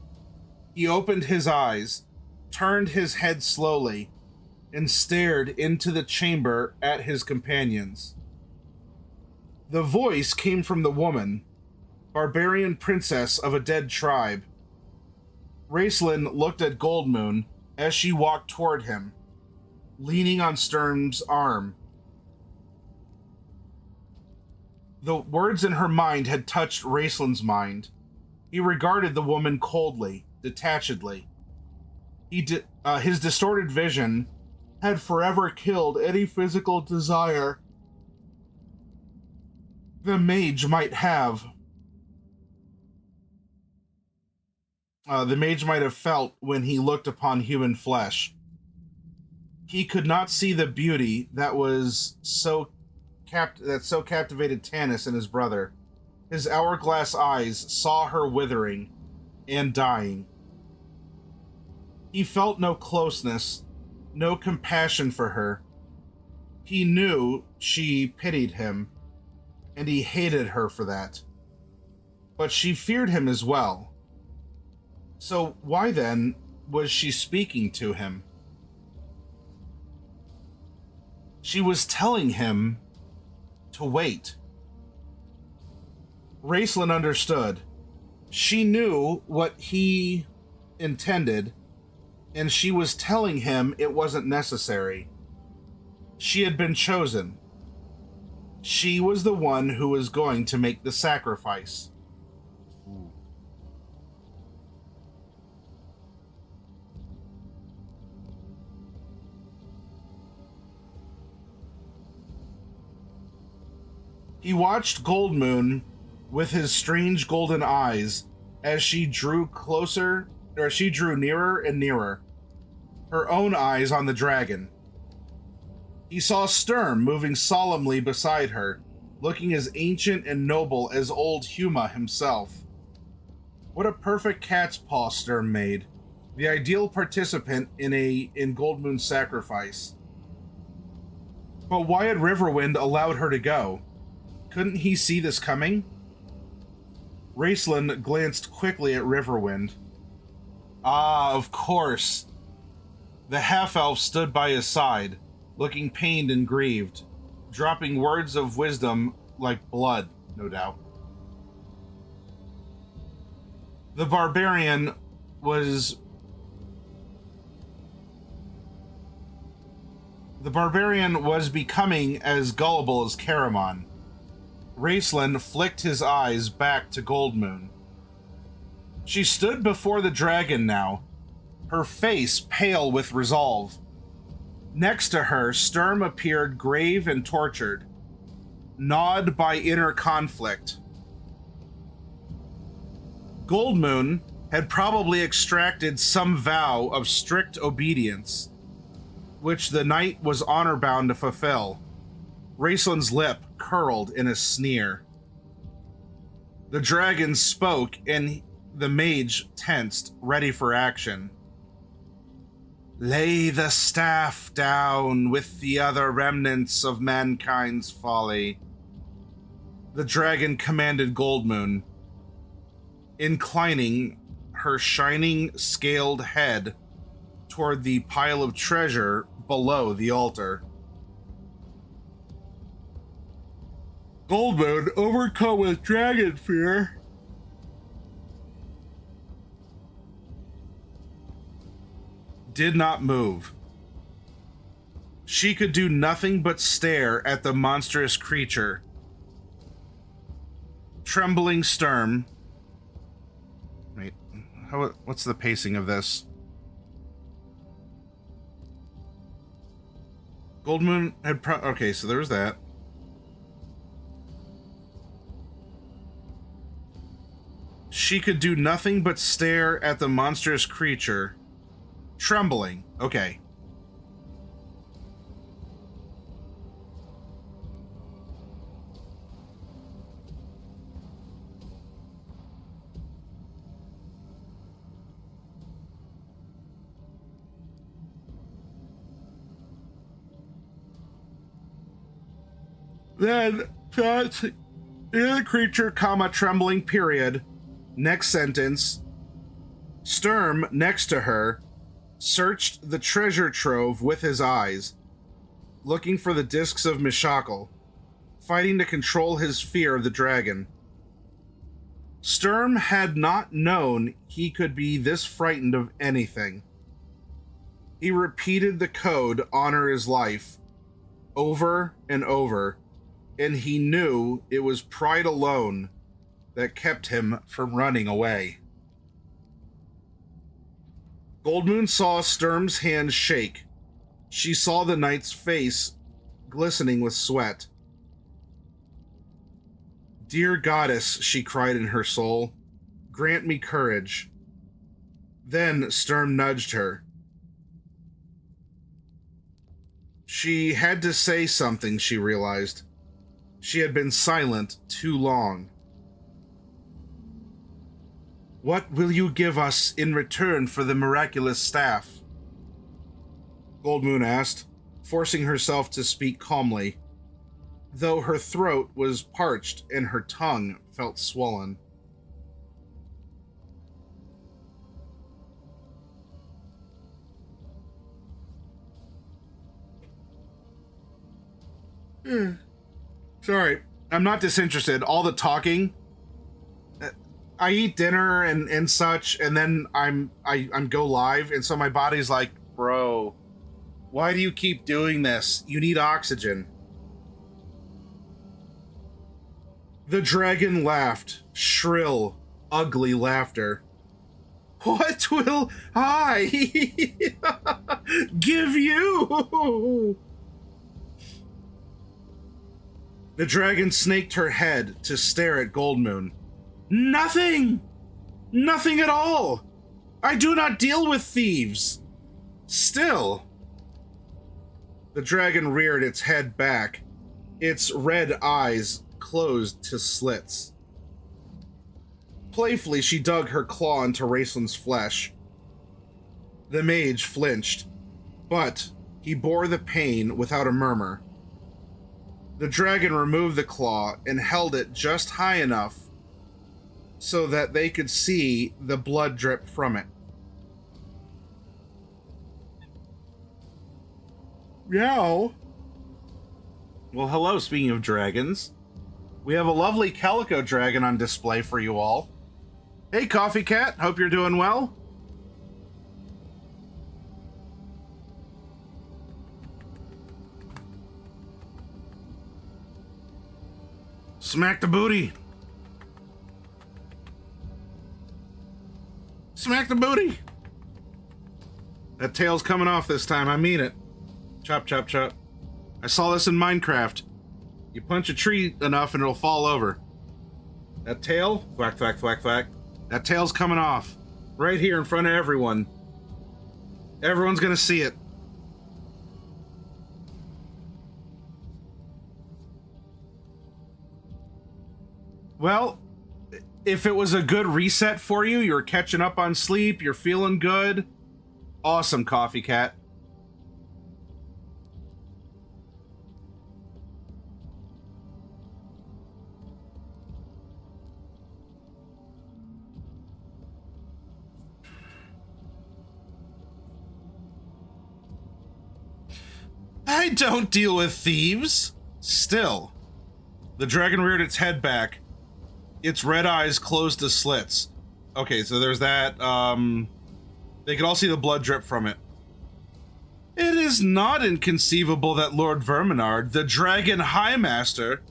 [SPEAKER 1] He opened his eyes, turned his head slowly, and stared into the chamber at his companions. The voice came from the woman, barbarian princess of a dead tribe. Raceland looked at Goldmoon as she walked toward him, leaning on Sturm's arm. The words in her mind had touched Raceland's mind. He regarded the woman coldly, detachedly. His distorted vision had forever killed any physical desire the mage might have. The mage might have felt when he looked upon human flesh. He could not see the beauty that so captivated Tanis and his brother. His hourglass eyes saw her withering and dying. He felt no closeness, no compassion for her. He knew she pitied him, and he hated her for that. But she feared him as well. So why then was she speaking to him? She was telling him to wait. Raceland understood. She knew what he intended, and she was telling him it wasn't necessary. She had been chosen. She was the one who was going to make the sacrifice. He watched Goldmoon with his strange golden eyes as she drew nearer and nearer, her own eyes on the dragon. He saw Sturm moving solemnly beside her, looking as ancient and noble as old Huma himself. What a perfect cat's paw Sturm made, the ideal participant in Goldmoon's sacrifice. But why had Riverwind allowed her to go? Couldn't he see this coming? Raceland glanced quickly at Riverwind. Ah, of course. The half-elf stood by his side, looking pained and grieved, dropping words of wisdom like blood, no doubt. The barbarian was becoming as gullible as Caramon. Raceland flicked his eyes back to Goldmoon. She stood before the dragon now, her face pale with resolve. Next to her, Sturm appeared grave and tortured, gnawed by inner conflict. Goldmoon had probably extracted some vow of strict obedience, which the knight was honor-bound to fulfill. Raceland's lip curled in a sneer. The dragon spoke, and the mage tensed, ready for action. Lay the staff down with the other remnants of mankind's folly, the dragon commanded Goldmoon, inclining her shining, scaled head toward the pile of treasure below the altar. Goldmoon, overcome with dragon fear, did not move. She could do nothing but stare at the monstrous creature. Trembling Sturm. Wait, what's the pacing of this? Goldmoon had okay, so there was that. She could do nothing but stare at the monstrous creature. Trembling. Okay. Then, the creature, comma, trembling, period. Next sentence. Sturm, next to her, searched the treasure trove with his eyes, looking for the discs of Mishakal, fighting to control his fear of the dragon. Sturm had not known he could be this frightened of anything. He repeated the code, honor his life, over and over, and he knew it was pride alone that kept him from running away. Goldmoon saw Sturm's hand shake. She saw the knight's face glistening with sweat. "Dear goddess," she cried in her soul, "grant me courage." Then Sturm nudged her. She had to say something, she realized. She had been silent too long. "What will you give us in return for the miraculous staff?" Goldmoon asked, forcing herself to speak calmly, though her throat was parched and her tongue felt swollen. Sorry, I'm not disinterested. All the talking. I eat dinner and such, and then I'm go live, and so my body's like, bro, why do you keep doing this? You need oxygen. The dragon laughed, shrill, ugly laughter. "What will I give you?" The dragon snaked her head to stare at Goldmoon. "Nothing! Nothing at all! I do not deal with thieves! Still..." The dragon reared its head back, its red eyes closed to slits. Playfully, she dug her claw into Raceland's flesh. The mage flinched, but he bore the pain without a murmur. The dragon removed the claw and held it just high enough so that they could see the blood drip from it. Meow. Well, hello, speaking of dragons. We have a lovely calico dragon on display for you all. Hey, Coffee Cat. Hope you're doing well. Smack the booty. Smack the booty. That tail's coming off this time. I mean it. Chop, chop, chop. I saw this in Minecraft. You punch a tree enough and it'll fall over. That tail, thwack, thwack, thwack, thwack. That tail's coming off. Right here in front of everyone. Everyone's gonna see it. Well, if it was a good reset for you, you're catching up on sleep, you're feeling good, awesome, Coffee Cat. I don't deal with thieves. Still. The dragon reared its head back. Its red eyes closed to slits. Okay, so there's that. They could all see the blood drip from it. It is not inconceivable that Lord Verminard, the Dragon High Master,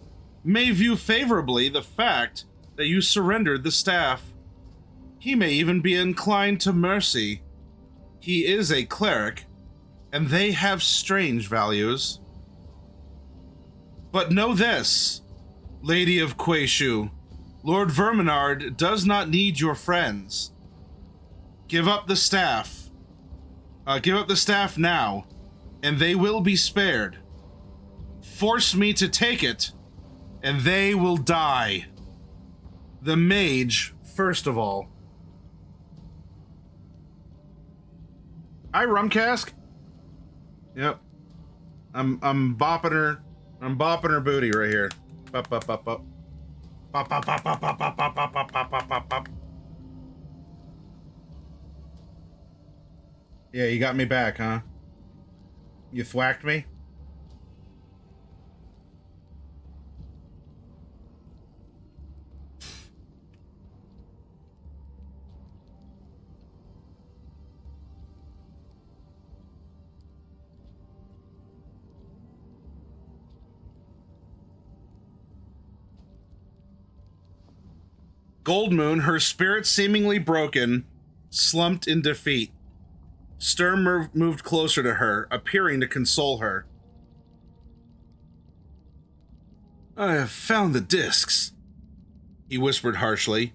[SPEAKER 1] may view favorably the fact that you surrendered the staff. He may even be inclined to mercy. He is a cleric, and they have strange values. But know this, Lady of Quayshu, Lord Verminard does not need your friends. Give up the staff. Give up the staff now, and they will be spared. Force me to take it, and they will die. The mage, first of all. Hi, Rum Cask. Yep. I'm bopping her. I'm bopping her booty right here. Bop, bop, bop, bop. Bop, bop, bop, bop, bop, bop, bop, bop, bop, bop, bop, bop. Yeah, you got me back, huh? You thwacked me? Goldmoon, her spirit seemingly broken, slumped in defeat. Sturm moved closer to her, appearing to console her. I have found the discs, he whispered harshly.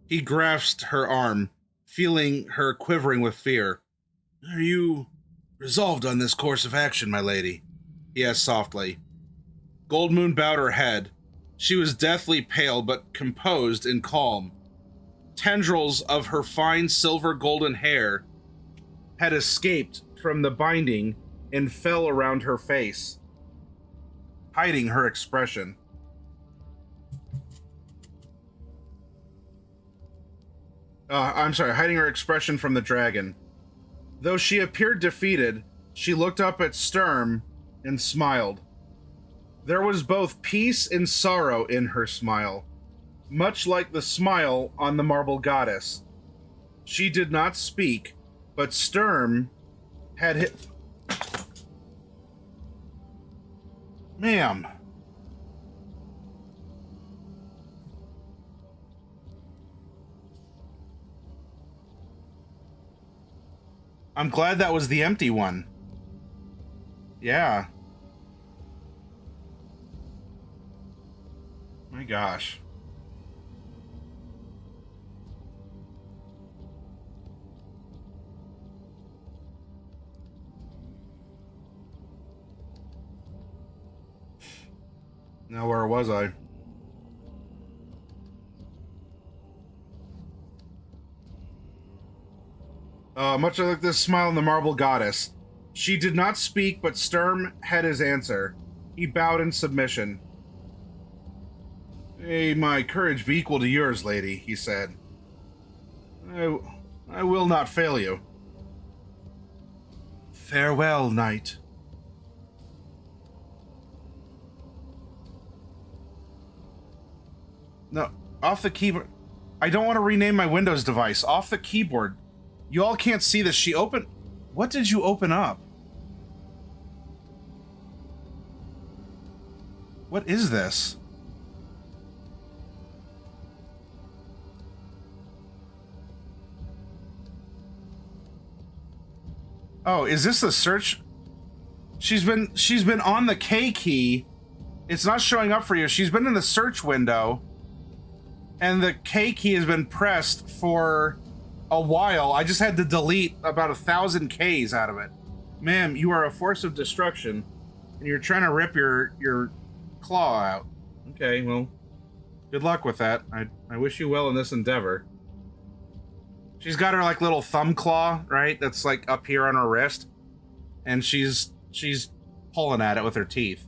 [SPEAKER 1] He grasped her arm, feeling her quivering with fear. Are you resolved on this course of action, my lady? He asked softly. Goldmoon bowed her head. She was deathly pale but composed and calm. Tendrils of her fine silver golden hair had escaped from the binding and fell around her face, hiding her expression. Hiding her expression from the dragon. Though she appeared defeated, she looked up at Sturm and smiled. There was both peace and sorrow in her smile, much like the smile on the marble goddess. She did not speak, but Sturm had hit... Ma'am. I'm glad that was the empty one. Yeah. My gosh. Now where was I? Much like this smile on the marble goddess. She did not speak, but Sturm had his answer. He bowed in submission. May my courage be equal to yours, lady, he said. I will not fail you. Farewell, knight. No, off the keyboard. I don't want to rename my Windows device. Off the keyboard. You all can't see this. She opened... What did you open up? What is this? Oh, is this the search? She's been on the K key. It's not showing up for you. She's been in the search window. And the K key has been pressed for a while. I just had to delete about 1,000 Ks out of it. Ma'am, you are a force of destruction, and you're trying to rip your claw out. Okay, well, good luck with that. I wish you well in this endeavor. She's got her like little thumb claw, right? That's like up here on her wrist, and she's pulling at it with her teeth.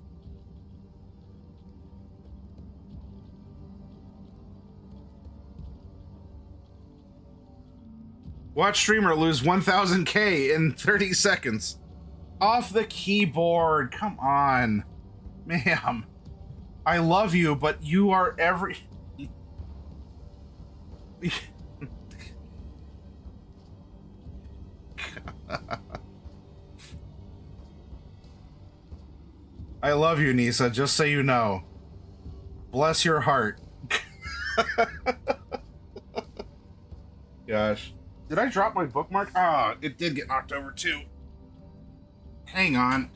[SPEAKER 1] Watch streamer lose 1,000K in 30 seconds. Off the keyboard. Come on. Ma'am. I love you, but you are every... I love you, Nisa, just so you know. Bless your heart. Gosh. Did I drop my bookmark? Ah, it did get knocked over too. Hang on.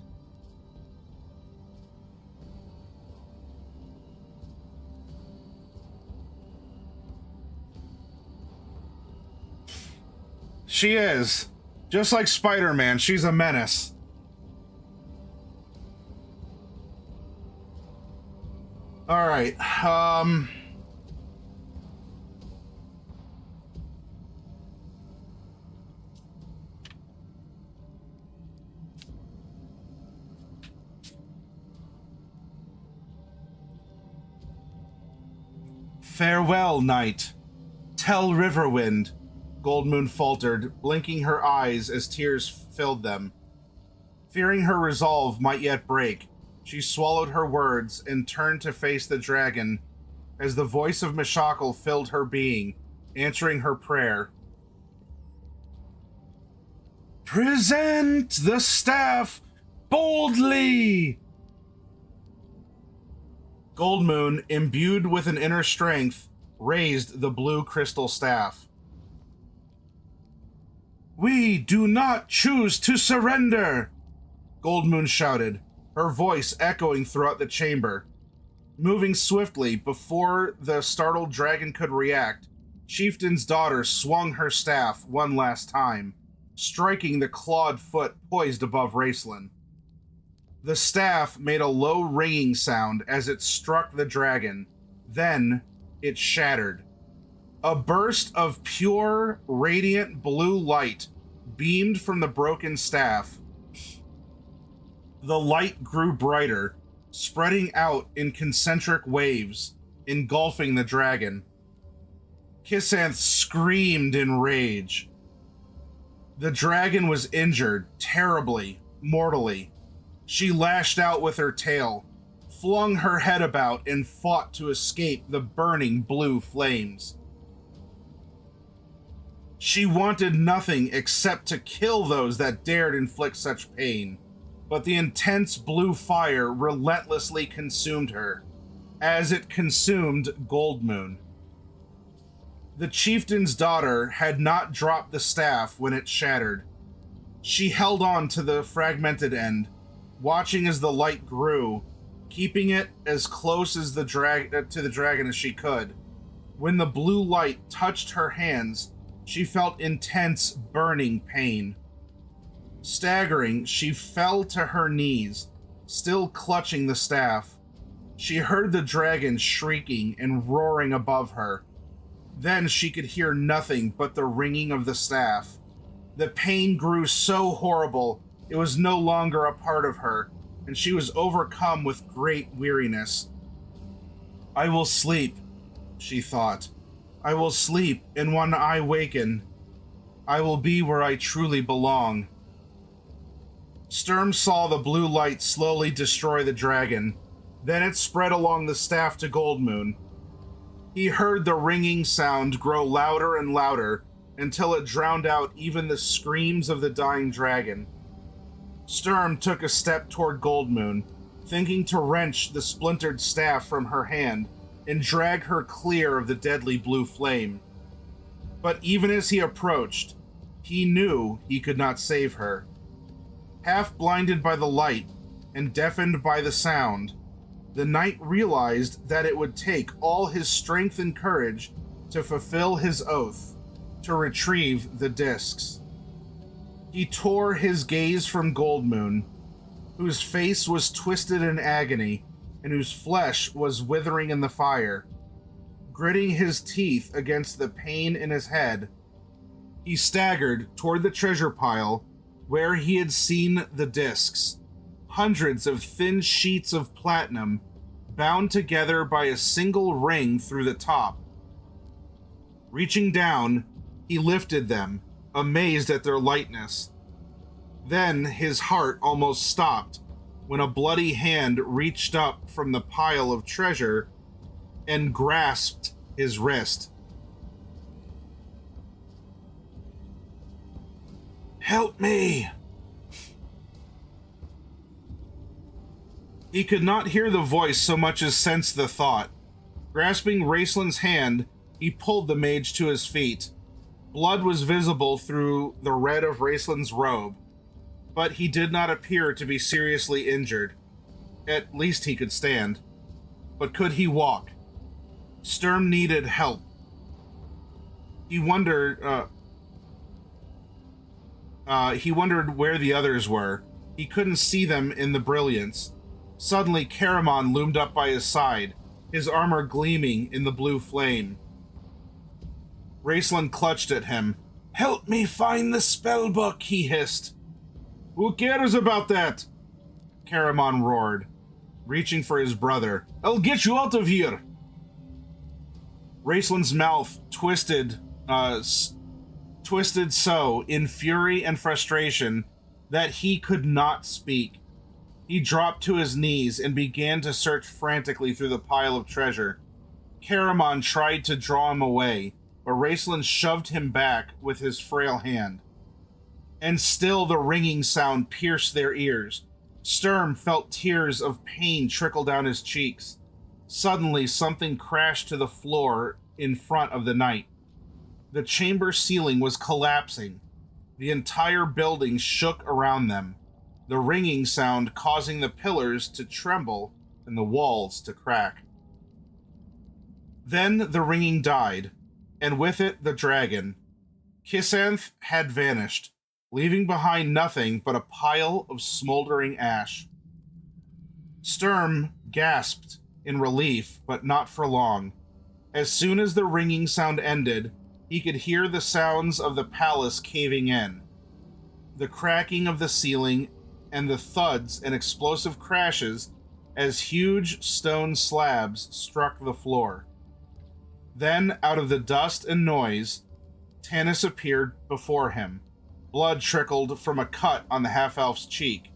[SPEAKER 1] She is. Just like Spider-Man, she's a menace. All right. Farewell, knight. Tell Riverwind, Goldmoon faltered, blinking her eyes as tears filled them. Fearing her resolve might yet break, she swallowed her words and turned to face the dragon as the voice of Mishakal filled her being, answering her prayer. Present the staff boldly! Goldmoon, imbued with an inner strength, raised the blue crystal staff. "We do not choose to surrender!" Goldmoon shouted, her voice echoing throughout the chamber. Moving swiftly before the startled dragon could react, Chieftain's daughter swung her staff one last time, striking the clawed foot poised above Raceland. The staff made a low ringing sound as it struck the dragon. Then it shattered. A burst of pure, radiant blue light beamed from the broken staff. The light grew brighter, spreading out in concentric waves, engulfing the dragon. Kisanth screamed in rage. The dragon was injured, terribly, mortally. She lashed out with her tail, flung her head about, and fought to escape the burning blue flames. She wanted nothing except to kill those that dared inflict such pain, but the intense blue fire relentlessly consumed her, as it consumed Goldmoon. The chieftain's daughter had not dropped the staff when it shattered. She held on to the fragmented end, watching as the light grew, keeping it as close as to the dragon as she could. When the blue light touched her hands, she felt intense, burning pain. Staggering, she fell to her knees, still clutching the staff. She heard the dragon shrieking and roaring above her. Then she could hear nothing but the ringing of the staff. The pain grew so horrible, it was no longer a part of her, and she was overcome with great weariness. "I will sleep," she thought. "I will sleep, and when I waken, I will be where I truly belong." Sturm saw the blue light slowly destroy the dragon. Then it spread along the staff to Goldmoon. He heard the ringing sound grow louder and louder until it drowned out even the screams of the dying dragon. Sturm took a step toward Goldmoon, thinking to wrench the splintered staff from her hand and drag her clear of the deadly blue flame. But even as he approached, he knew he could not save her. Half blinded by the light and deafened by the sound, the knight realized that it would take all his strength and courage to fulfill his oath, to retrieve the discs. He tore his gaze from Goldmoon, whose face was twisted in agony and whose flesh was withering in the fire. Gritting his teeth against the pain in his head, he staggered toward the treasure pile where he had seen the discs. Hundreds of thin sheets of platinum bound together by a single ring through the top. Reaching down, he lifted them, amazed at their lightness. Then his heart almost stopped when a bloody hand reached up from the pile of treasure and grasped his wrist. "Help me!" He could not hear the voice so much as sense the thought. Grasping Raceland's hand, he pulled the mage to his feet. Blood was visible through the red of Raceland's robe, but he did not appear to be seriously injured. At least he could stand. But could he walk? Sturm needed help. He wondered where the others were. He couldn't see them in the brilliance. Suddenly, Caramon loomed up by his side, his armor gleaming in the blue flame. Raceland clutched at him. "Help me find the spellbook," he hissed. "Who cares about that?" Caramon roared, reaching for his brother. "I'll get you out of here!" Raceland's mouth twisted so in fury and frustration that he could not speak. He dropped to his knees and began to search frantically through the pile of treasure. Caramon tried to draw him away, but Raceland shoved him back with his frail hand. And still the ringing sound pierced their ears. Sturm felt tears of pain trickle down his cheeks. Suddenly, something crashed to the floor in front of the knight. The chamber ceiling was collapsing. The entire building shook around them, the ringing sound causing the pillars to tremble and the walls to crack. Then the ringing died, and with it the dragon. Kisanth had vanished, leaving behind nothing but a pile of smoldering ash. Sturm gasped in relief, but not for long. As soon as the ringing sound ended, he could hear the sounds of the palace caving in, the cracking of the ceiling, and the thuds and explosive crashes as huge stone slabs struck the floor. Then, out of the dust and noise, Tanis appeared before him. Blood trickled from a cut on the half-elf's cheek.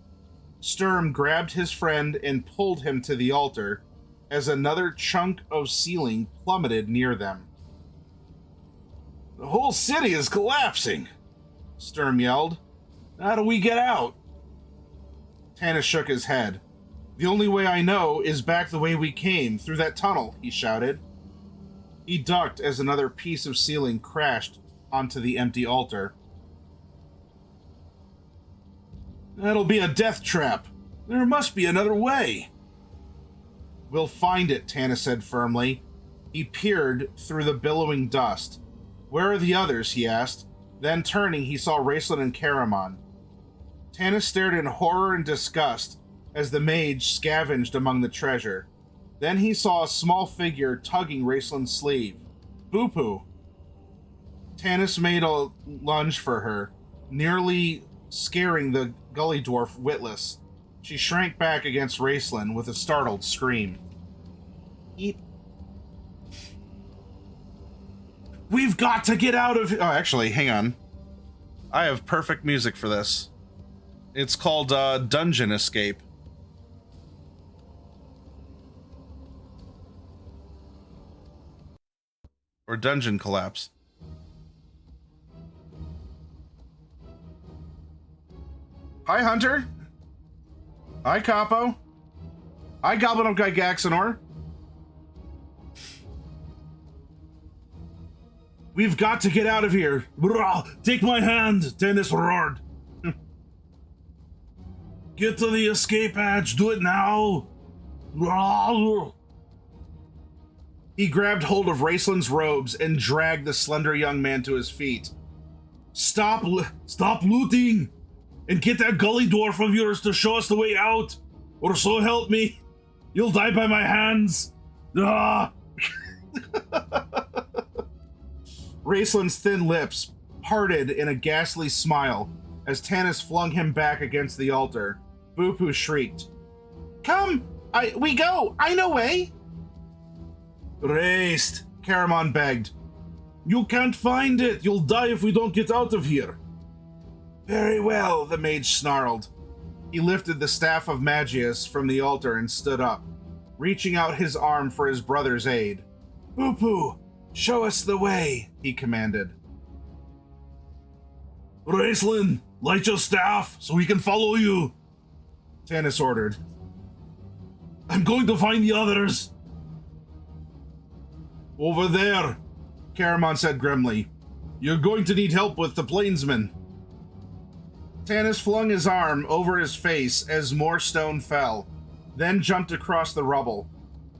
[SPEAKER 1] Sturm grabbed his friend and pulled him to the altar as another chunk of ceiling plummeted near them. "The whole city is collapsing!" Sturm yelled. "How do we get out?" Tanis shook his head. "The only way I know is back the way we came, through that tunnel," he shouted. He ducked as another piece of ceiling crashed onto the empty altar. "That'll be a death trap. There must be another way." "We'll find it," Tanis said firmly. He peered through the billowing dust. "Where are the others?" he asked. Then, turning, he saw Raistlin and Caramon. Tanis stared in horror and disgust as the mage scavenged among the treasure. Then he saw a small figure tugging Raistlin's sleeve. "Bupu." Tanis made a lunge for her, nearly scaring the gully dwarf witless. She shrank back against Raistlin with a startled scream. "Eat." "We've got to get out of here." Oh, actually, hang on. I have perfect music for this. It's called Dungeon Escape. Or Dungeon Collapse. Hi, Hunter. Hi, Capo. Hi, Goblin of Gygaxanor. "We've got to get out of here. Brah, take my hand," Tanis roared. "Get to the escape hatch. Do it now." Brah. He grabbed hold of Raistlin's robes and dragged the slender young man to his feet. Stop looting! And get that gully dwarf of yours to show us the way out! Or so help me! You'll die by my hands! Ah! Raistlin's thin lips parted in a ghastly smile as Tanis flung him back against the altar. Bupu shrieked. "Come! We go! I know way!" "Raist," Caramon begged. "You can't find it! You'll die if we don't get out of here!" "Very well," the mage snarled. He lifted the staff of Magius from the altar and stood up, reaching out his arm for his brother's aid. "Bupu, show us the way," he commanded. "Raistlin, light your staff so we can follow you," Tanis ordered. "I'm going to find the others." "Over there," Caramon said grimly. "You're going to need help with the plainsmen." Tanis flung his arm over his face as more stone fell, then jumped across the rubble.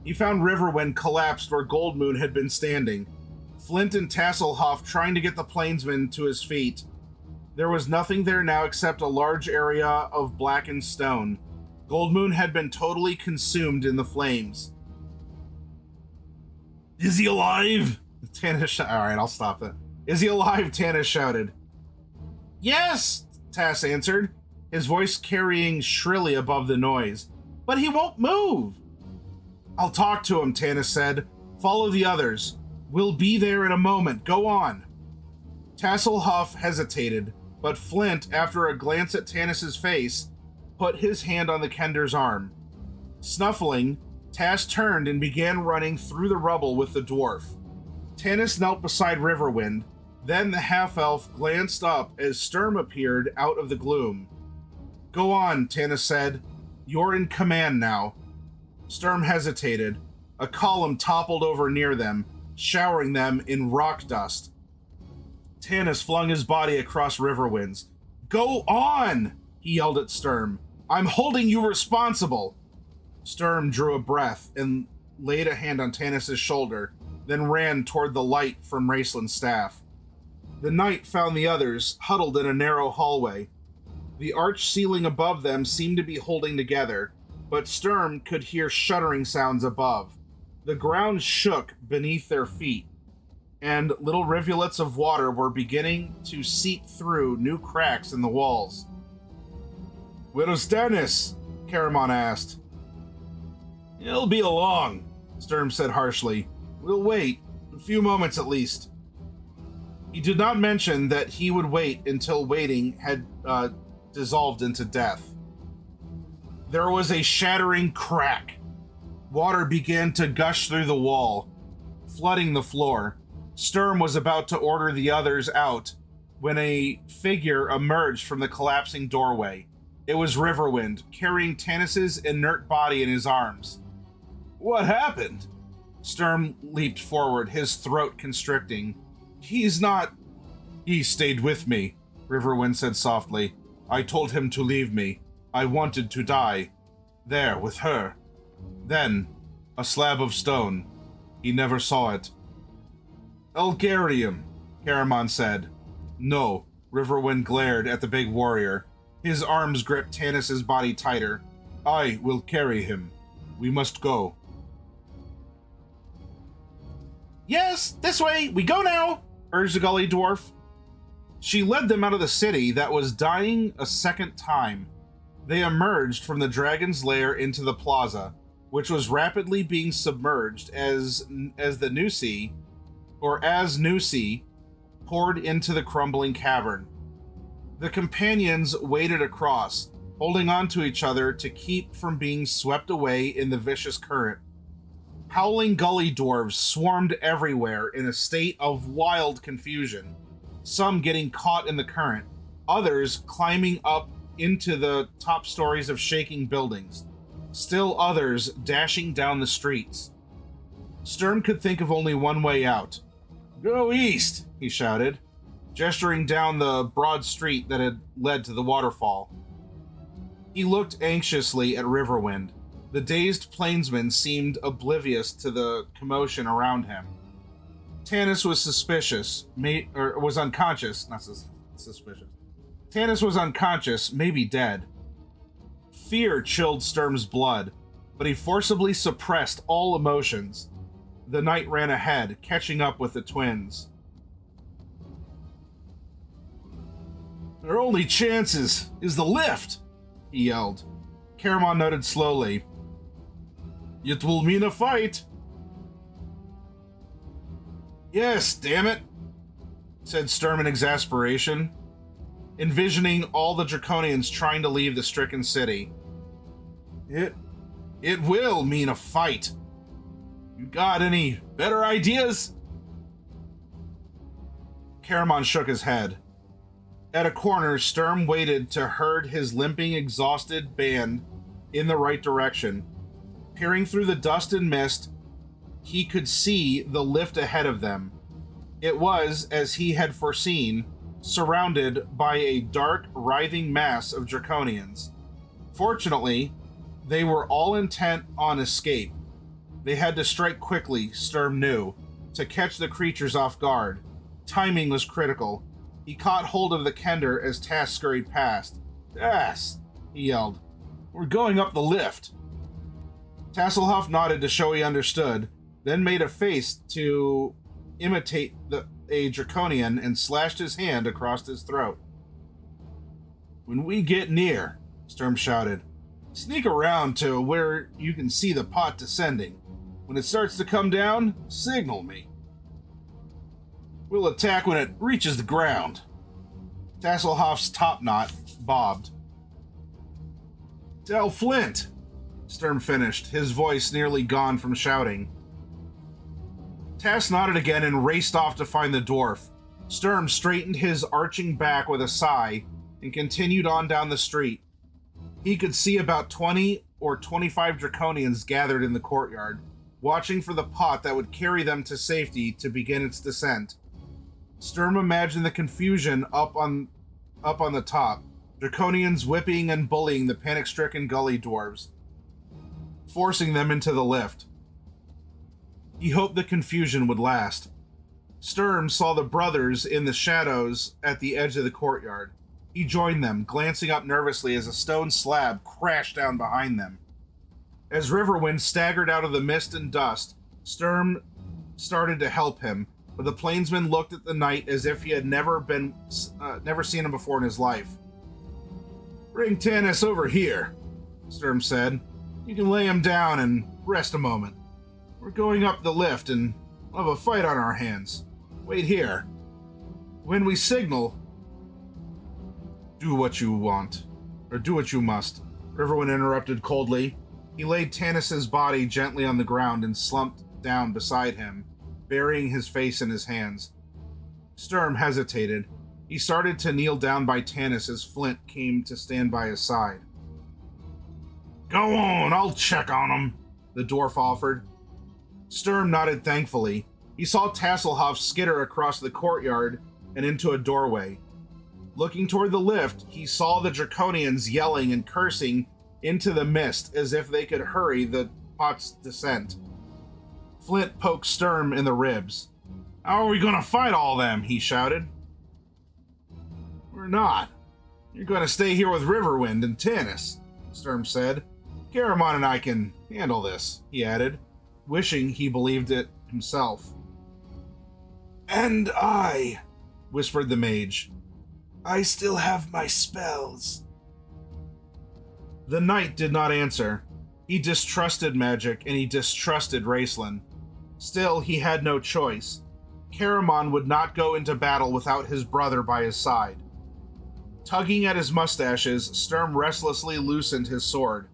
[SPEAKER 1] He found Riverwind collapsed where Goldmoon had been standing, Flint and Tasselhoff trying to get the plainsman to his feet. There was nothing there now except a large area of blackened stone. Goldmoon had been totally consumed in the flames. "Is he alive?" Tanis Alright, I'll stop that. "Is he alive?" Tanis shouted. "Yes!" Tass answered, his voice carrying shrilly above the noise. "But he won't move!" "I'll talk to him," Tanis said. "Follow the others. We'll be there in a moment. Go on." Tasselhoff hesitated, but Flint, after a glance at Tanis's face, put his hand on the Kender's arm. Snuffling, Tass turned and began running through the rubble with the dwarf. Tanis knelt beside Riverwind. Then the half-elf glanced up as Sturm appeared out of the gloom. "Go on," Tanis said. "You're in command now." Sturm hesitated. A column toppled over near them, showering them in rock dust. Tanis flung his body across Riverwind's. "Go on!" he yelled at Sturm. "I'm holding you responsible!" Sturm drew a breath and laid a hand on Tanis' shoulder, then ran toward the light from Raceland's staff. The knight found the others, huddled in a narrow hallway. The arched ceiling above them seemed to be holding together, but Sturm could hear shuddering sounds above. The ground shook beneath their feet, and little rivulets of water were beginning to seep through new cracks in the walls. "Where's Dennis?" Caramon asked. "He'll be along," Sturm said harshly. "We'll wait. A few moments at least." He did not mention that he would wait until waiting had dissolved into death. There was a shattering crack. Water began to gush through the wall, flooding the floor. Sturm was about to order the others out when a figure emerged from the collapsing doorway. It was Riverwind, carrying Tanis' inert body in his arms. "What happened?" Sturm leaped forward, his throat constricting. "He's not..." "He stayed with me," Riverwind said softly. "I told him to leave me. I wanted to die. There, with her. Then, a slab of stone. He never saw it." "Elgarium," Caramon said. "No," Riverwind glared at the big warrior. His arms gripped Tanis' body tighter. "I will carry him. We must go." "Yes, this way, we go now," urged the gully dwarf. She led them out of the city that was dying a second time. They emerged from the dragon's lair into the plaza, which was rapidly being submerged as Nusi poured into the crumbling cavern. The companions waded across, holding on to each other to keep from being swept away in the vicious current. Howling gully dwarves swarmed everywhere in a state of wild confusion, some getting caught in the current, others climbing up into the top stories of shaking buildings, still others dashing down the streets. Sturm could think of only one way out. "Go east," he shouted, gesturing down the broad street that had led to the waterfall. He looked anxiously at Riverwind. The dazed plainsman seemed oblivious to the commotion around him. Tanis was was unconscious, not suspicious. Tanis was unconscious, maybe dead. Fear chilled Sturm's blood, but he forcibly suppressed all emotions. The knight ran ahead, catching up with the twins. "Our only chance is the lift," he yelled. Caramon nodded slowly. "It will mean a fight." "Yes, damn it," said Sturm in exasperation, envisioning all the Draconians trying to leave the stricken city. It will mean a fight. You got any better ideas?" Caramon shook his head. At a corner, Sturm waited to herd his limping, exhausted band in the right direction. Peering through the dust and mist, he could see the lift ahead of them. It was, as he had foreseen, surrounded by a dark, writhing mass of Draconians. Fortunately, they were all intent on escape. They had to strike quickly, Sturm knew, to catch the creatures off guard. Timing was critical. He caught hold of the Kender as Tass scurried past. "Tass!" he yelled. "We're going up the lift." Tasselhoff nodded to show he understood, then made a face to imitate a Draconian and slashed his hand across his throat. "When we get near," Sturm shouted, "sneak around to where you can see the pot descending. When it starts to come down, signal me. We'll attack when it reaches the ground." Tasselhoff's topknot bobbed. "Tell Flint," Sturm finished, his voice nearly gone from shouting. Tass nodded again and raced off to find the dwarf. Sturm straightened his arching back with a sigh and continued on down the street. He could see about 20 or 25 Draconians gathered in the courtyard, watching for the pot that would carry them to safety to begin its descent. Sturm imagined the confusion up on the top, Draconians whipping and bullying the panic-stricken gully dwarves, forcing them into the lift. He hoped the confusion would last. Sturm saw the brothers in the shadows at the edge of the courtyard. He joined them, glancing up nervously as a stone slab crashed down behind them. As Riverwind staggered out of the mist and dust, Sturm started to help him, but the plainsman looked at the knight as if he had never seen him before in his life. "Bring Tanis over here," Sturm said. "You can lay him down and rest a moment. We're going up the lift and we'll have a fight on our hands. Wait here. When we signal, do what you want, or do what you must," Riverwind interrupted coldly. He laid Tanis's body gently on the ground and slumped down beside him, burying his face in his hands. Sturm hesitated. He started to kneel down by Tanis as Flint came to stand by his side. "Go on, I'll check on him," the dwarf offered. Sturm nodded thankfully. He saw Tasselhoff skitter across the courtyard and into a doorway. Looking toward the lift, he saw the Draconians yelling and cursing into the mist as if they could hurry the pot's descent. Flint poked Sturm in the ribs. "How are we gonna fight all them?" he shouted. "We're not. You're gonna stay here with Riverwind and Tanis," Sturm said. "Garamon and I can handle this," he added, wishing he believed it himself. "And I," whispered the mage. "I still have my spells." The knight did not answer. He distrusted magic, and he distrusted Raceland. Still, he had no choice. Caramon would not go into battle without his brother by his side. Tugging at his mustaches, Sturm restlessly loosened his sword.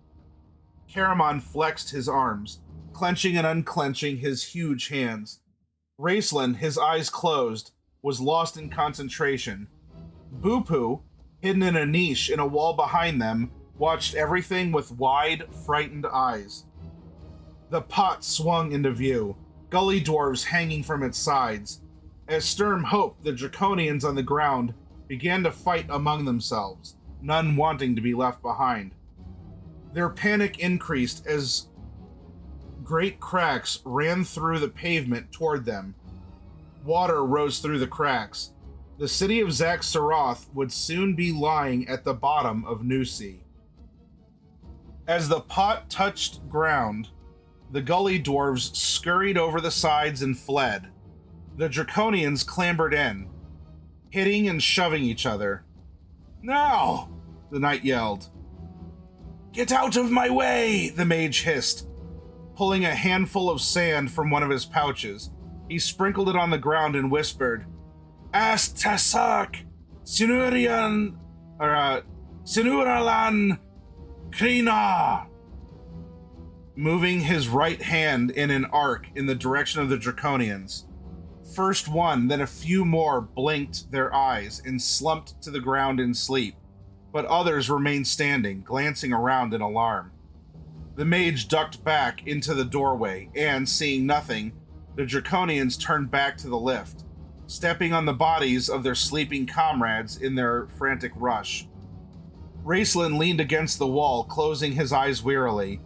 [SPEAKER 1] Caramon flexed his arms, clenching and unclenching his huge hands. Raceland, his eyes closed, was lost in concentration. Bupu, hidden in a niche in a wall behind them, watched everything with wide, frightened eyes. The pot swung into view, gully dwarves hanging from its sides. As Sturm hoped, the Draconians on the ground began to fight among themselves, none wanting to be left behind. Their panic increased as great cracks ran through the pavement toward them. Water rose through the cracks. The city of Zaxaroth would soon be lying at the bottom of Nusi. As the pot touched ground, the gully dwarves scurried over the sides and fled. The Draconians clambered in, hitting and shoving each other. "Now!" the knight yelled. "Get out of my way!" the mage hissed, pulling a handful of sand from one of his pouches. He sprinkled it on the ground and whispered, "Astasak, Sinuralan Krina!" moving his right hand in an arc in the direction of the Draconians. First one, then a few more blinked their eyes and slumped to the ground in sleep, but others remained standing, glancing around in alarm. The mage ducked back into the doorway, and, seeing nothing, the Draconians turned back to the lift, stepping on the bodies of their sleeping comrades in their frantic rush. Raceland leaned against the wall, closing his eyes wearily.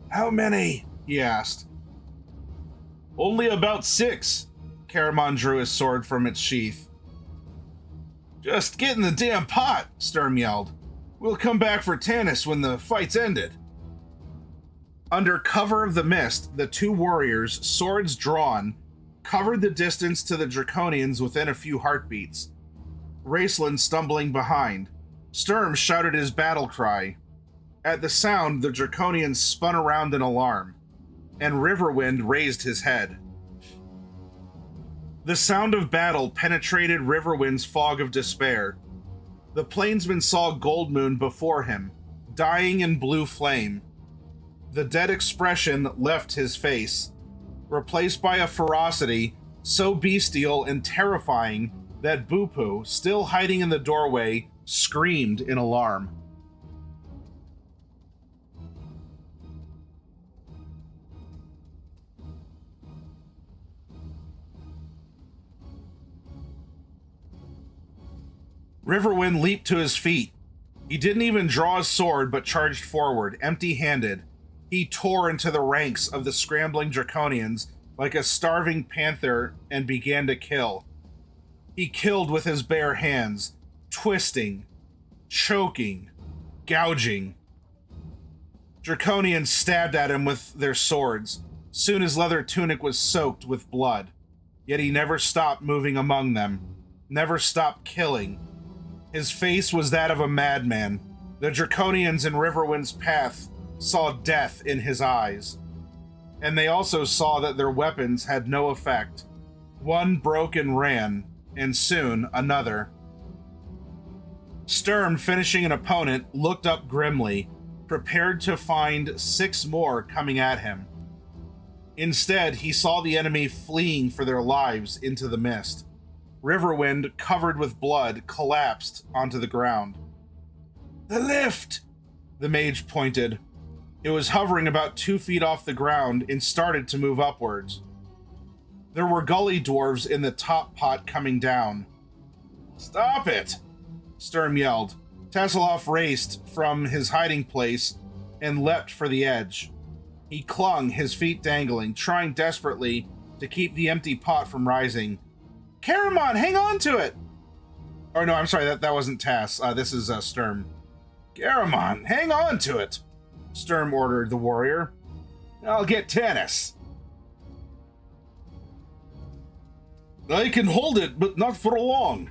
[SPEAKER 1] "How many?" he asked. "Only about 6. Caramon drew his sword from its sheath. "Just get in the damn pot," Sturm yelled. "We'll come back for Tanis when the fight's ended." Under cover of the mist, the two warriors, swords drawn, covered the distance to the Draconians within a few heartbeats. Raceland stumbling behind. Sturm shouted his battle cry. At the sound, the Draconians spun around in alarm, and Riverwind raised his head. The sound of battle penetrated Riverwind's fog of despair. The plainsman saw Goldmoon before him, dying in blue flame. The dead expression left his face, replaced by a ferocity so bestial and terrifying that Bupu, still hiding in the doorway, screamed in alarm. Riverwind leaped to his feet. He didn't even draw his sword, but charged forward, empty-handed. He tore into the ranks of the scrambling Draconians like a starving panther and began to kill. He killed with his bare hands, twisting, choking, gouging. Draconians stabbed at him with their swords. Soon his leather tunic was soaked with blood. Yet he never stopped moving among them, never stopped killing. His face was that of a madman. The Draconians in Riverwind's path saw death in his eyes. And they also saw that their weapons had no effect. One broke and ran, and soon another. Sturm, finishing an opponent, looked up grimly, prepared to find 6 more coming at him. Instead, he saw the enemy fleeing for their lives into the mist. Riverwind, covered with blood, collapsed onto the ground. "The lift!" The mage pointed. It was hovering about 2 feet off the ground and started to move upwards. There were gully dwarves in the top pot coming down. "Stop it!" Sturm yelled. Tasselhoff raced from his hiding place and leapt for the edge. He clung, his feet dangling, trying desperately to keep the empty pot from rising. "Caramon, hang on to it!" Oh no, I'm sorry, that wasn't Tass. This is Sturm. "Caramon, hang on to it!" Sturm ordered the warrior. "I'll get Tanis." "I can hold it, but not for long."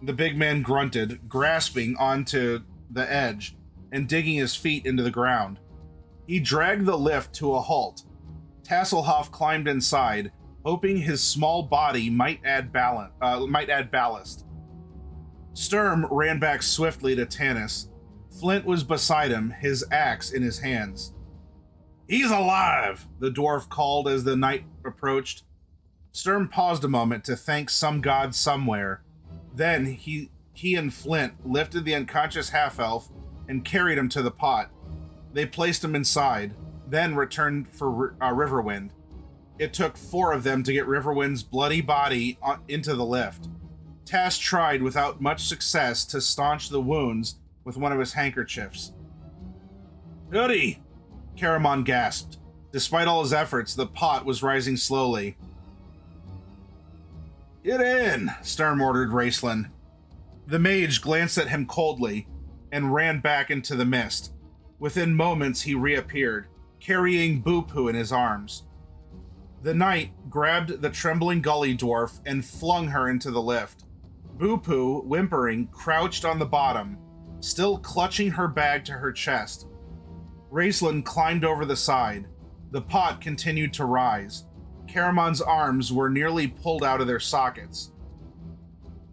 [SPEAKER 1] The big man grunted, grasping onto the edge and digging his feet into the ground. He dragged the lift to a halt. Tasselhoff climbed inside, hoping his small body might add ballast. Sturm ran back swiftly to Tanis. Flint was beside him, his axe in his hands. "He's alive!" the dwarf called as the knight approached. Sturm paused a moment to thank some god somewhere. Then he and Flint lifted the unconscious half-elf and carried him to the pot. They placed him inside, then returned for Riverwind. It took 4 of them to get Riverwind's bloody body into the lift. Tass tried without much success to staunch the wounds with one of his handkerchiefs. "Goody!" Caramon gasped. Despite all his efforts, the pot was rising slowly. "Get in!" Sturm ordered Raceland. The mage glanced at him coldly and ran back into the mist. Within moments, he reappeared, carrying Boo-Poo in his arms. The knight grabbed the trembling gully dwarf and flung her into the lift. Boo-Poo, whimpering, crouched on the bottom, still clutching her bag to her chest. Raceland climbed over the side. The pot continued to rise. Caramon's arms were nearly pulled out of their sockets.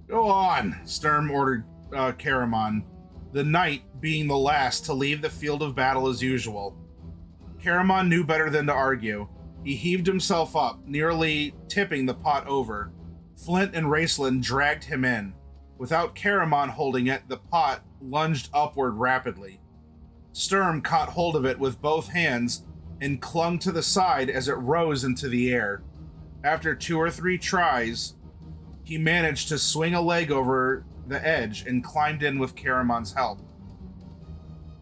[SPEAKER 1] "Go on," Sturm ordered Caramon, the knight being the last to leave the field of battle as usual. Caramon knew better than to argue. He heaved himself up, nearly tipping the pot over. Flint and Raceland dragged him in. Without Caramon holding it, the pot lunged upward rapidly. Sturm caught hold of it with both hands and clung to the side as it rose into the air. After 2 or 3 tries, he managed to swing a leg over the edge and climbed in with Caramon's help.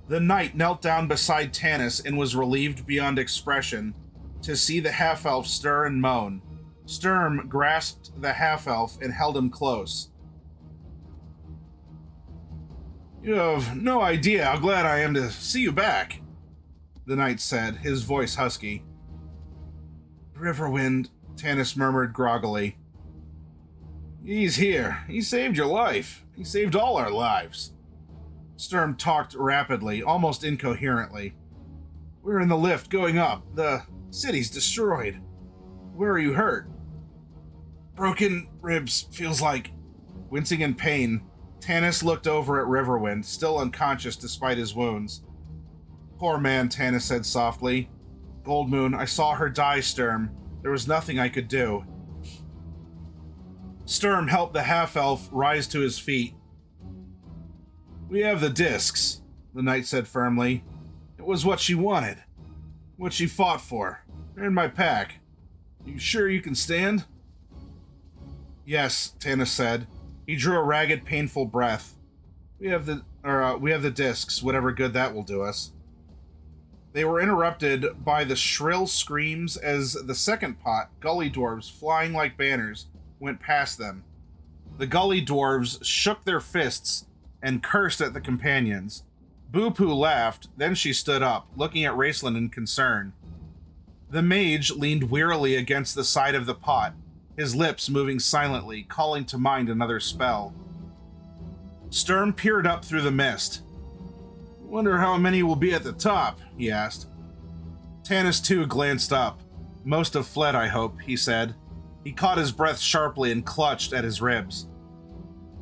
[SPEAKER 1] The knight knelt down beside Tanis and was relieved beyond expression to see the half-elf stir and moan. Sturm grasped the half-elf and held him close. "You have no idea how glad I am to see you back," the knight said, his voice husky. "Riverwind," Tanis murmured groggily. "He's here. He saved your life. He saved all our lives." Sturm talked rapidly, almost incoherently. "We're in the lift going up. The city's destroyed. Where are you hurt?" "Broken ribs, feels like." Wincing in pain, Tanis looked over at Riverwind, still unconscious despite his wounds. "Poor man," Tanis said softly. "Goldmoon, I saw her die, Sturm. There was nothing I could do." Sturm helped the half-elf rise to his feet. "We have the discs," the knight said firmly. "It was what she wanted. What she fought for. They're in my pack. You sure you can stand?" "Yes," Tanis said. He drew a ragged, painful breath. We have the discs, whatever good that will do us. They were interrupted by the shrill screams as the second pot, gully dwarves flying like banners, went past them. The gully dwarves shook their fists and cursed at the companions. Boo-Poo laughed, then she stood up, looking at Raceland in concern. The mage leaned wearily against the side of the pot, his lips moving silently, calling to mind another spell. Sturm peered up through the mist. Wonder how many will be at the top, he asked. Tanis too glanced up. Most have fled, I hope, he said. He caught his breath sharply and clutched at his ribs.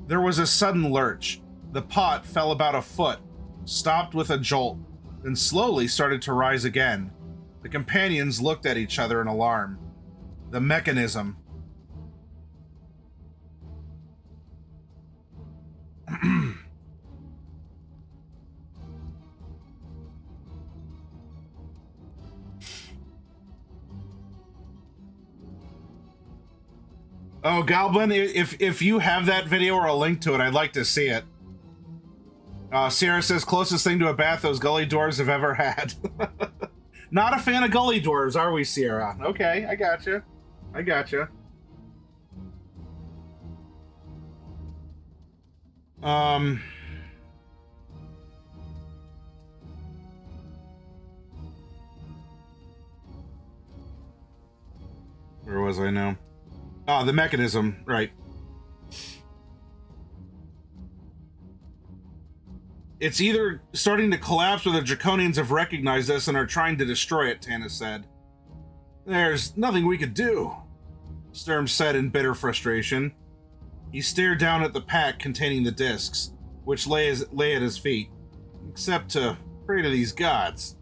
[SPEAKER 1] There was a sudden lurch. The pot fell about a foot, stopped with a jolt, then slowly started to rise again. The companions looked at each other in alarm. The mechanism. Oh, Goblin, if you have that video or a link to it, I'd like to see it. Sierra says, closest thing to a bath those gully dwarves have ever had. Not a fan of gully dwarves, are we, Sierra? Okay, I gotcha. I gotcha. Where was I now? Ah, the mechanism, right. It's either starting to collapse or the Draconians have recognized us and are trying to destroy it, Tanis said. There's nothing we could do, Sturm said in bitter frustration. He stared down at the pack containing the discs, which lay at his feet, except to pray to these gods.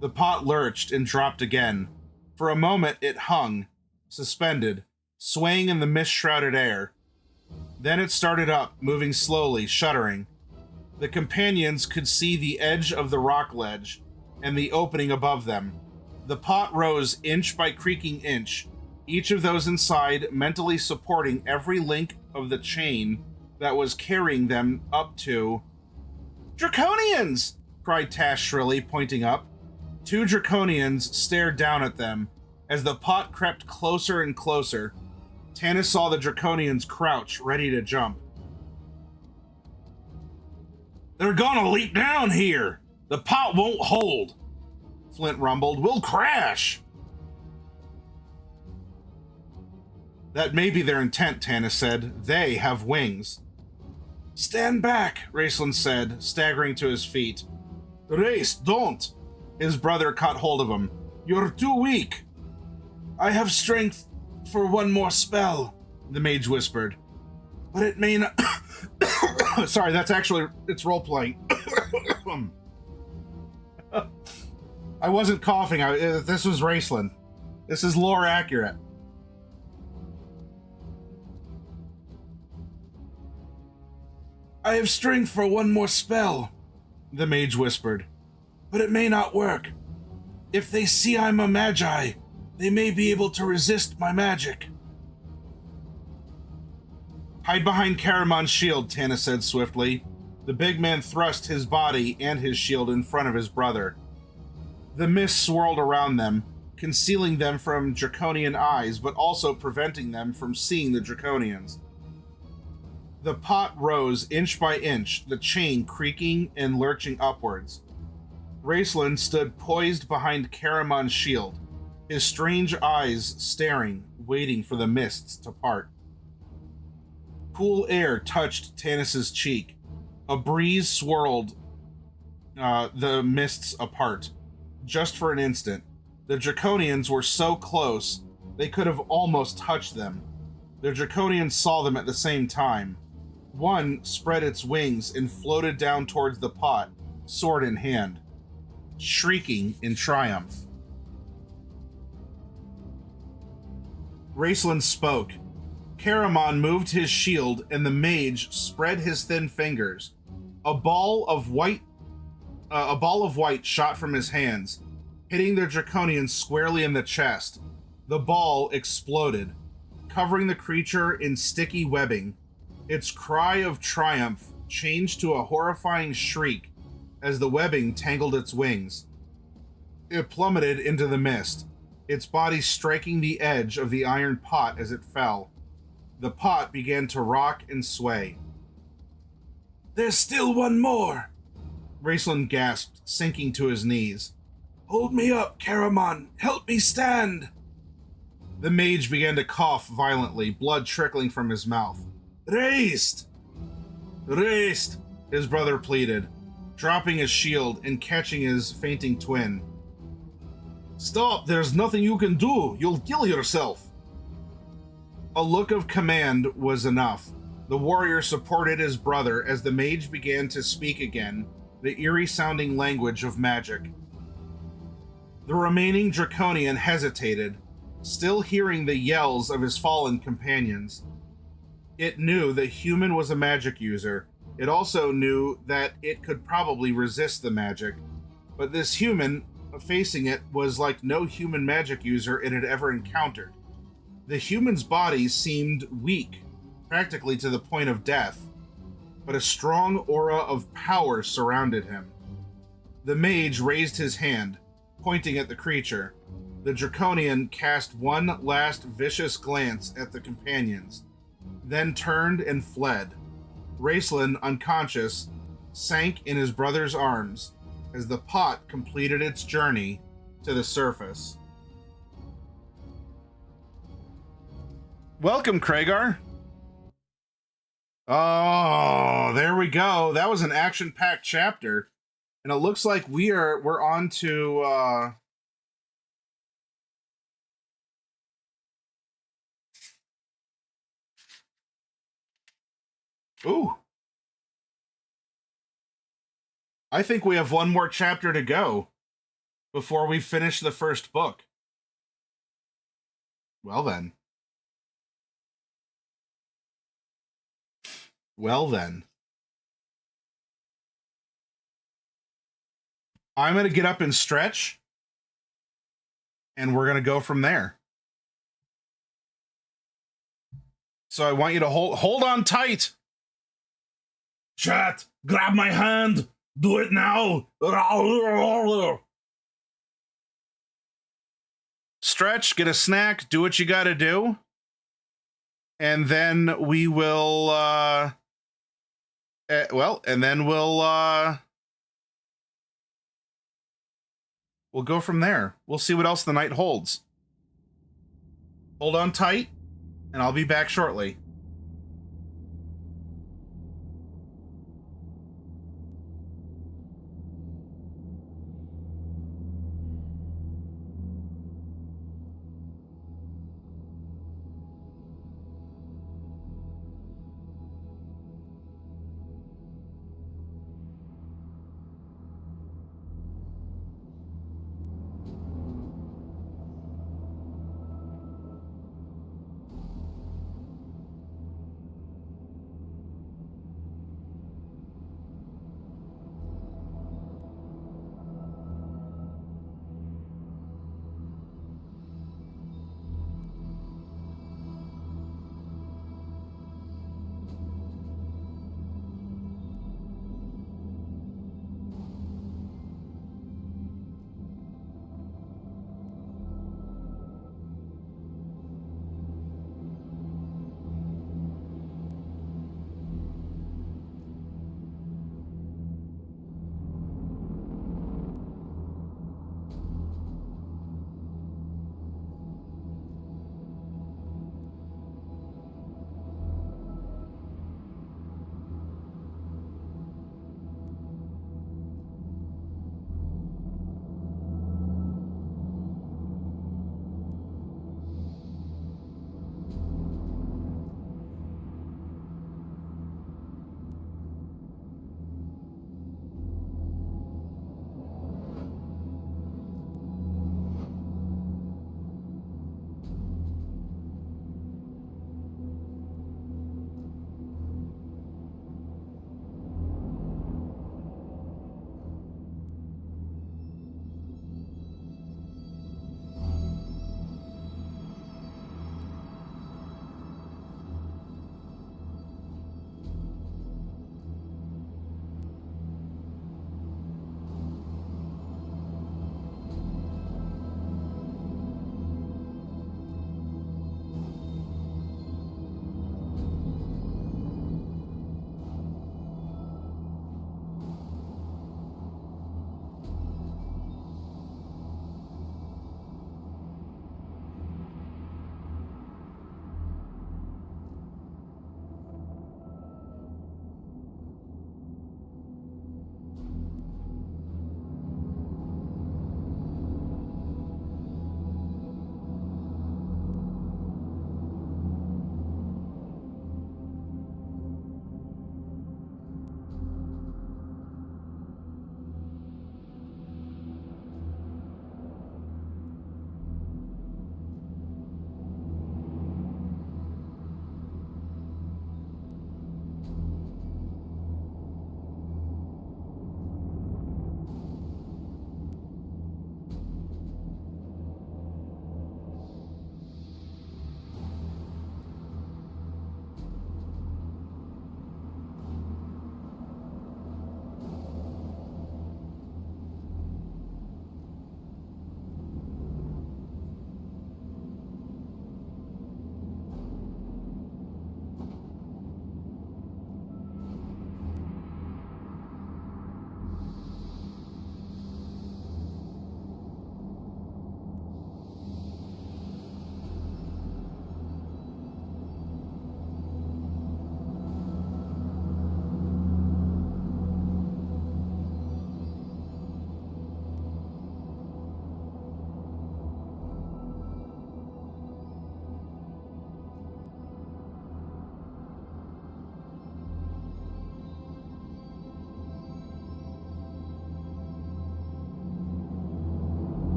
[SPEAKER 1] The pot lurched and dropped again. For a moment it hung, suspended, swaying in the mist-shrouded air. Then it started up, moving slowly, shuddering. The companions could see the edge of the rock ledge and the opening above them. The pot rose inch by creaking inch, each of those inside mentally supporting every link of the chain that was carrying them up to... Draconians! Cried Tash shrilly, pointing up. Two Draconians stared down at them as the pot crept closer and closer. Tanis saw the Draconians crouch, ready to jump. They're gonna leap down here! The pot won't hold! Flint rumbled. We'll crash! That may be their intent, Tanis said. They have wings. Stand back, Raceland said, staggering to his feet. Race, don't! His brother caught hold of him. You're too weak. I have strength for one more spell, the mage whispered. But it may not... Sorry, that's actually... It's role-playing. I wasn't coughing. This was Raceland. This is lore accurate. I have strength for one more spell, the mage whispered. But it may not work. If they see I'm a magi, they may be able to resist my magic. Hide behind Karamon's shield, Tanis said swiftly. The big man thrust his body and his shield in front of his brother. The mist swirled around them, concealing them from Draconian eyes, but also preventing them from seeing the Draconians. The pot rose inch by inch, the chain creaking and lurching upwards. Raceland stood poised behind Karamon's shield, his strange eyes staring, waiting for the mists to part. Cool air touched Tanis's cheek. A breeze swirled the mists apart. Just for an instant. The Draconians were so close, they could have almost touched them. The Draconians saw them at the same time. One spread its wings and floated down towards the pot, sword in hand, shrieking in triumph. Raceland spoke. Karamon moved his shield, and the mage spread his thin fingers. A ball of white shot from his hands, hitting the Draconian squarely in the chest. The ball exploded, covering the creature in sticky webbing. Its cry of triumph changed to a horrifying shriek as the webbing tangled its wings. It plummeted into the mist, its body striking the edge of the iron pot as it fell. The pot began to rock and sway. "There's still one more," Raceland gasped, sinking to his knees. "Hold me up, Caramon! Help me stand!" The mage began to cough violently, blood trickling from his mouth. "Raised! Raised!" his brother pleaded, dropping his shield and catching his fainting twin. "Stop! There's nothing you can do! You'll kill yourself!" A look of command was enough. The warrior supported his brother as the mage began to speak again, the eerie-sounding language of magic. The remaining Draconian hesitated, still hearing the yells of his fallen companions. It knew the human was a magic user. It also knew that it could probably resist the magic. But this human, facing it, was like no human magic user it had ever encountered. The human's body seemed weak, practically to the point of death, but a strong aura of power surrounded him. The mage raised his hand, pointing at the creature. The Draconian cast one last vicious glance at the companions, then turned and fled. Raceland, unconscious, sank in his brother's arms as the pot completed its journey to the surface. Welcome, Kragar. Oh, there we go. That was an action-packed chapter. And it looks like we're on to ooh. I think we have one more chapter to go before we finish the first book. Well then. Well then. I'm going to get up and stretch, and we're going to go from there. So I want you to hold on tight. Chat, grab my hand. Do it now. Stretch, get a snack, do what you got to do. And then we will, we'll go from there. We'll see what else the night holds. Hold on tight, and I'll be back shortly.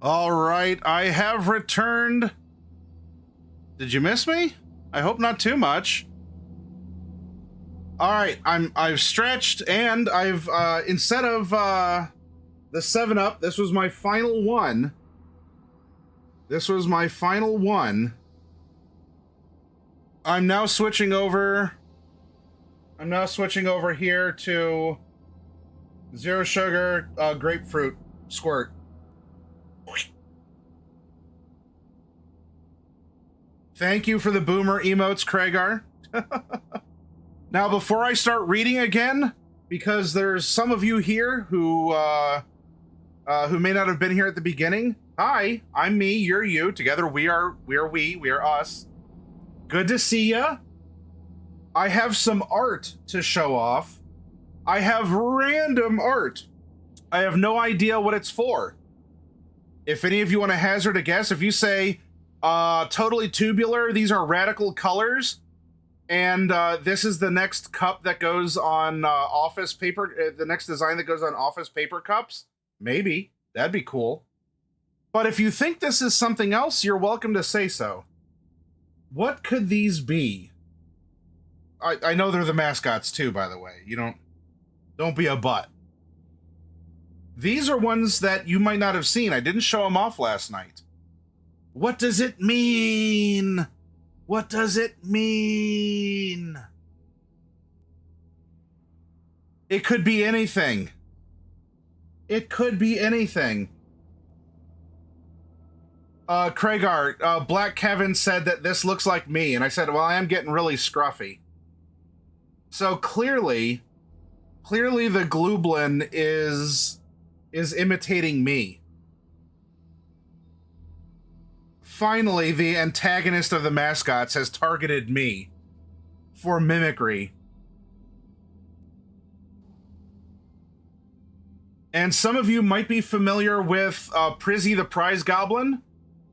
[SPEAKER 1] All right, I have returned. Did you miss me? I hope not too much. All right, I've stretched and I've instead of the 7-Up, this was my final one. This was my final one. I'm now switching over here to zero sugar grapefruit squirt. Thank you for the boomer emotes, Craigar. Now, before I start reading again, because there's some of you here who may not have been here at the beginning. Hi, I'm me, you're you. Together we are us. Good to see ya. I have some art to show off. I have random art. I have no idea what it's for. If any of you want to hazard a guess, if you say, totally tubular, these are radical colors, and this is the next cup that goes on office paper, the next design that goes on office paper cups, maybe. That'd be cool. But if you think this is something else, you're welcome to say so. What could these be? I know they're the mascots too, by the way. You don't be a butt. These are ones that you might not have seen. I didn't show them off last night. What does it mean? What does it mean? It could be anything. It could be anything. Craigar, Black Kevin said that this looks like me, and I said, well, I am getting really scruffy. So clearly the Glublin is imitating me. Finally, the antagonist of the mascots has targeted me for mimicry. And some of you might be familiar with Prizzy the Prize Goblin,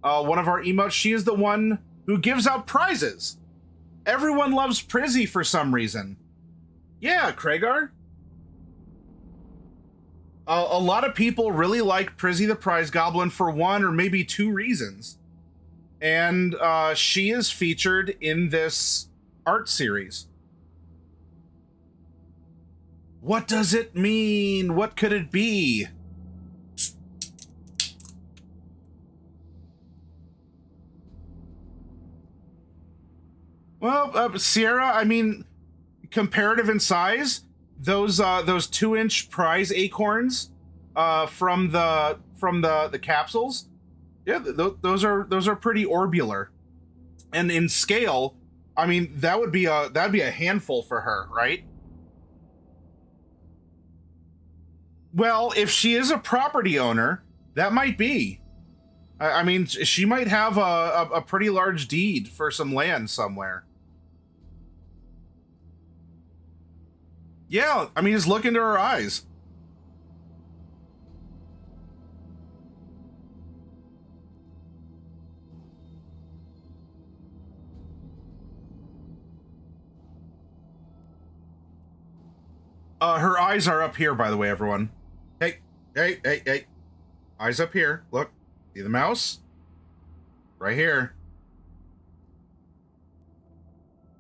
[SPEAKER 1] one of our emotes. She is the one who gives out prizes. Everyone loves Prizzy for some reason. Yeah, Craigar. A lot of people really like Prizzy the Prize Goblin for one or maybe two reasons. And she is featured in this art series. What does it mean? What could it be? Well, Sierra, I mean, comparative in size, those 2-inch prize acorns from the capsules, yeah, those are pretty orbular, and in scale, I mean, that'd be a handful for her, right? Well, if she is a property owner, that might be. I mean, she might have a pretty large deed for some land somewhere. Yeah, I mean, just look into her eyes. Her eyes are up here, by the way, everyone. Hey. Eyes up here. Look. See the mouse? Right here.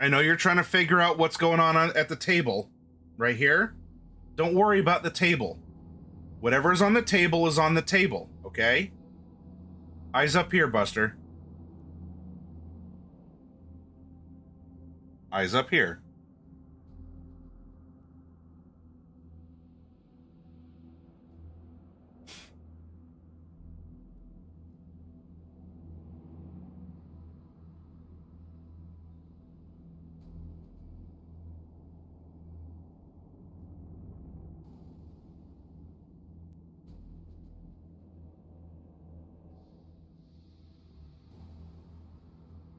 [SPEAKER 1] I know you're trying to figure out what's going on at the table. Right here. Don't worry about the table. Whatever's on the table is on the table, okay? Eyes up here, Buster. Eyes up here.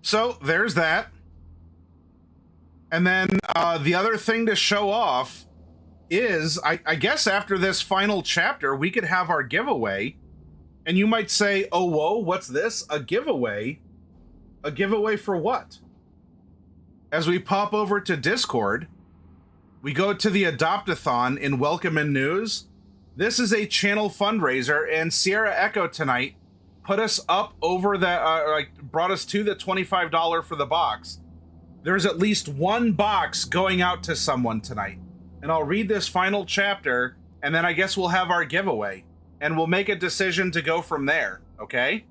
[SPEAKER 1] So there's that. And then the other thing to show off is, I guess after this final chapter, we could have our giveaway. And you might say, oh, whoa, what's this? A giveaway? A giveaway for what? As we pop over to Discord, we go to the Adopt-a-thon in Welcome and News. This is a channel fundraiser, and Sierra Echo tonight put us up over that, like brought us to the $25 for the box, there's at least one box going out to someone tonight. And I'll read this final chapter, and then I guess we'll have our giveaway. And we'll make a decision to go from there, okay?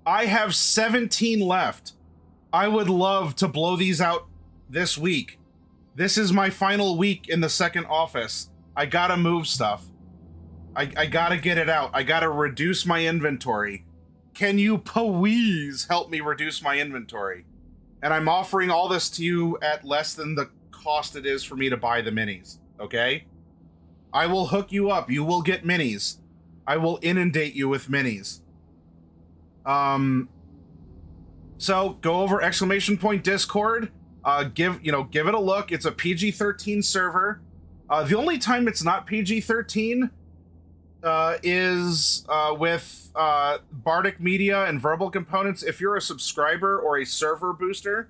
[SPEAKER 1] I have 17 left. I would love to blow these out this week. This is my final week in the second office. I gotta move stuff. I gotta get it out. I gotta reduce my inventory. Can you please help me reduce my inventory? And I'm offering all this to you at less than the cost it is for me to buy the minis, okay? I will hook you up. You will get minis. I will inundate you with minis. So go over !Discord. Give it a look. It's a PG-13 server. The only time it's not PG-13 is with Bardic Media and Verbal Components. If you're a subscriber or a server booster,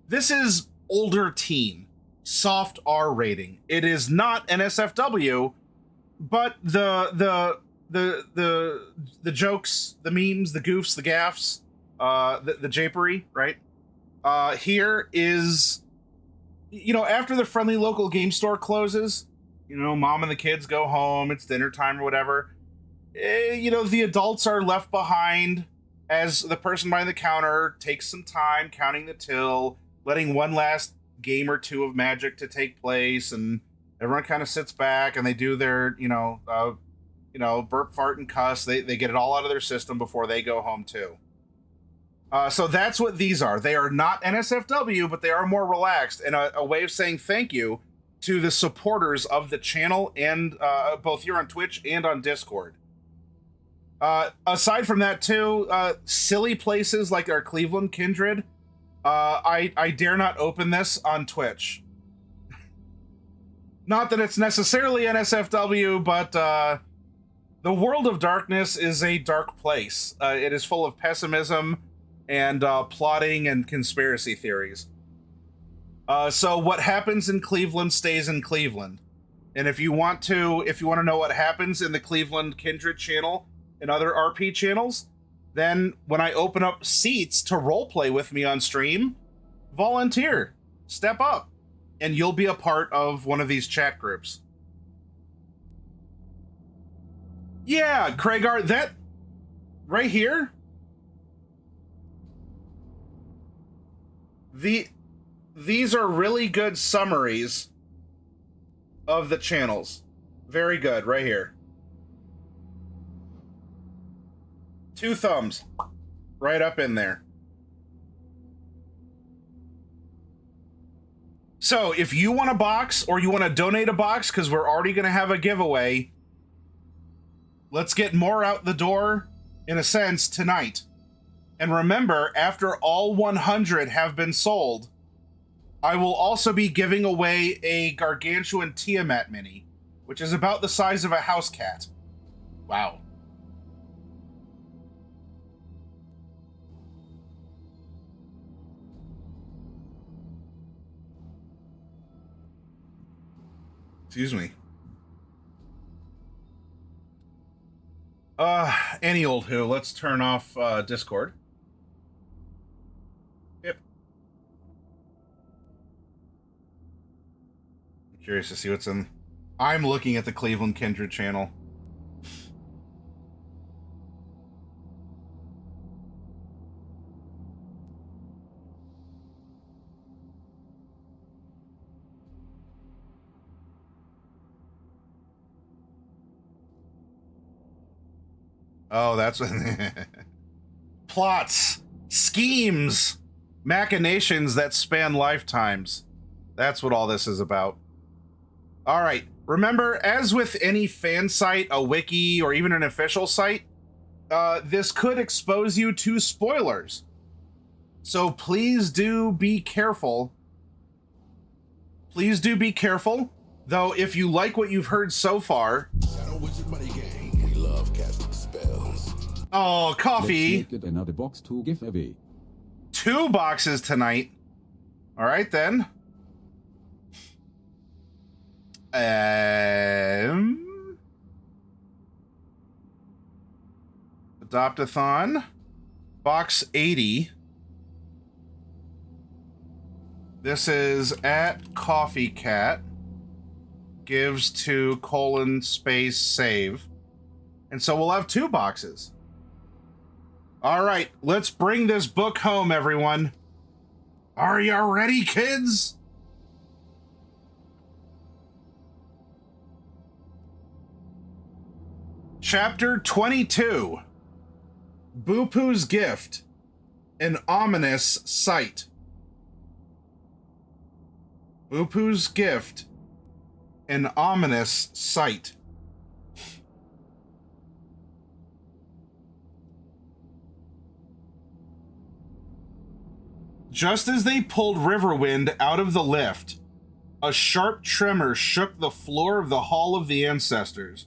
[SPEAKER 1] this is older teen, soft R rating. It is not NSFW, but the jokes, the memes, the goofs, the gaffs, the japery, right? Here is, after the friendly local game store closes, mom and the kids go home, it's dinner time or whatever. The adults are left behind as the person behind the counter takes some time counting the till, letting one last game or two of Magic to take place, and everyone kind of sits back and they do their, burp, fart, and cuss. They get it all out of their system before they go home too. So that's what these are. They are not NSFW, but they are more relaxed, and a way of saying thank you to the supporters of the channel, and both here on Twitch and on Discord. Aside from that too, silly places like our Cleveland kindred, I dare not open this on Twitch. Not that it's necessarily NSFW, but the world of darkness is a dark place. It is full of pessimism and plotting and conspiracy theories. So what happens in Cleveland stays in Cleveland. And if you want to know what happens in the Cleveland Kindred channel and other RP channels, then when I open up seats to roleplay with me on stream, volunteer, step up, and you'll be a part of one of these chat groups. Yeah, Craigar, that right here, these are really good summaries of the channels. Very good, right here. 2 thumbs, right up in there. So if you want a box or you want to donate a box, because we're already going to have a giveaway, let's get more out the door, in a sense, tonight. And remember, after all 100 have been sold, I will also be giving away a Gargantuan Tiamat mini, which is about the size of a house cat. Wow. Excuse me. Any old who. Let's turn off Discord. Yep. I'm curious to see what's in. I'm looking at the Cleveland Kindred channel. Oh, that's what... Plots, schemes, machinations that span lifetimes. That's what all this is about. All right. Remember, as with any fan site, a wiki, or even an official site, this could expose you to spoilers. So please do be careful. Please do be careful. Though, if you like what you've heard so far...
[SPEAKER 3] We love casting spells.
[SPEAKER 1] Oh, coffee.
[SPEAKER 4] Let's make it another box to give away.
[SPEAKER 1] 2 boxes tonight. All right, then. Adopt-a-thon. Box 80. This is at Coffee Cat. Gives to : save. And so we'll have 2 boxes. All right, let's bring this book home, everyone. Are you ready, kids? Chapter 22. Bupu's Gift. An Ominous Sight. Bupu's Gift. An Ominous Sight. Just as they pulled Riverwind out of the lift, a sharp tremor shook the floor of the Hall of the Ancestors.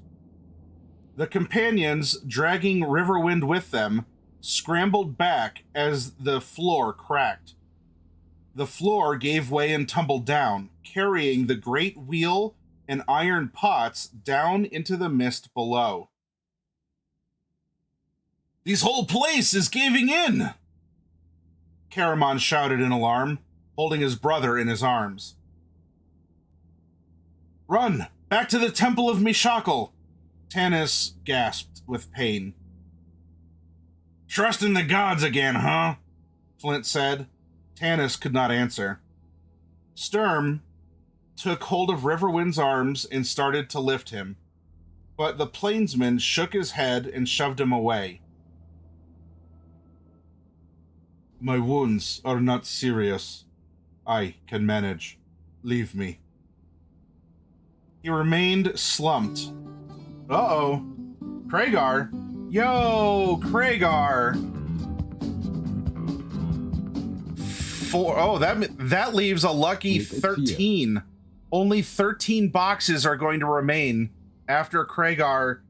[SPEAKER 1] The companions, dragging Riverwind with them, scrambled back as the floor cracked. The floor gave way and tumbled down, carrying the great wheel and iron pots down into the mist below. "This whole place is caving in!" Caramon shouted in alarm, holding his brother in his arms. "Run! Back to the Temple of Mishakal!" Tanis gasped with pain. "Trust in the gods again, huh?" Flint said. Tanis could not answer. Sturm took hold of Riverwind's arms and started to lift him, but the plainsman shook his head and shoved him away. "My wounds are not serious. I can manage. Leave me." He remained slumped. Uh-oh. Kragar? Yo, Kragar! That leaves a lucky 13. Only 13 boxes are going to remain after Kragar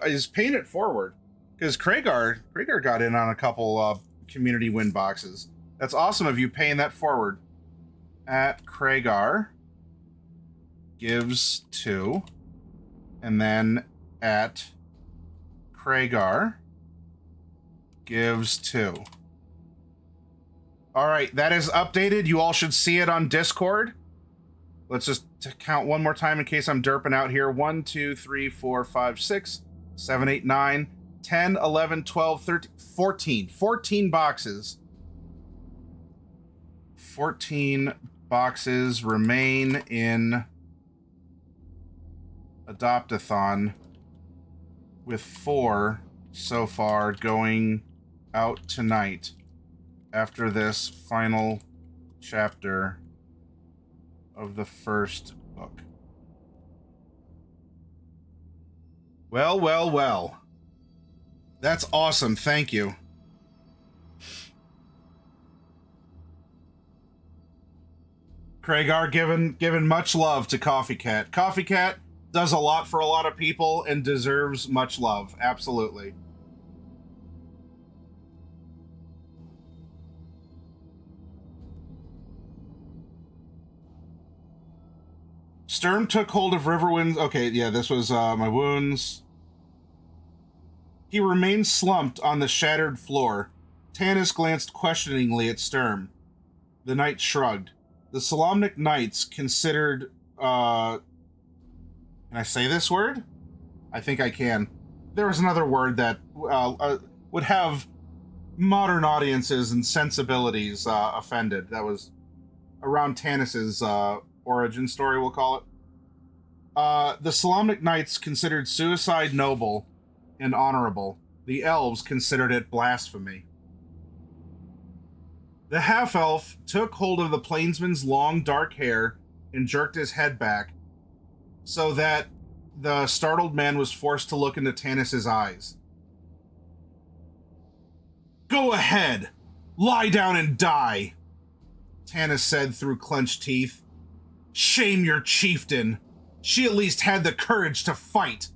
[SPEAKER 1] is paying it forward. Because Kragar got in on a couple community win boxes. That's awesome of you paying that forward. At Kragar gives 2. And then at Kragar gives 2. All right, that is updated. You all should see it on Discord. Let's just count one more time in case I'm derping out here. 1, 2, 3, 4, 5, 6, 7, 8, 9, 10, 11, 12, 13, 14. 14 boxes. 14 boxes remain in Adopt-a-thon, with 4 so far going out tonight after this final chapter of the first book. Well, well, well. That's awesome. Thank you. Kragar given much love to Coffee Cat. Coffee Cat does a lot for a lot of people and deserves much love. Absolutely. Sturm took hold of Riverwind's... Okay, yeah, this was my wounds. He remained slumped on the shattered floor. Tanis glanced questioningly at Sturm. The knight shrugged. The Solamnic Knights considered... Can I say this word? I think I can. There was another word that would have modern audiences and sensibilities offended. That was around Tanis's origin story, we'll call it. The Solamnic Knights considered suicide noble and honorable. The elves considered it blasphemy. The half-elf took hold of the plainsman's long, dark hair and jerked his head back, so that the startled man was forced to look into Tanis's eyes. "Go ahead! Lie down and die!" Tanis said through clenched teeth. "Shame your chieftain! She at least had the courage to fight!"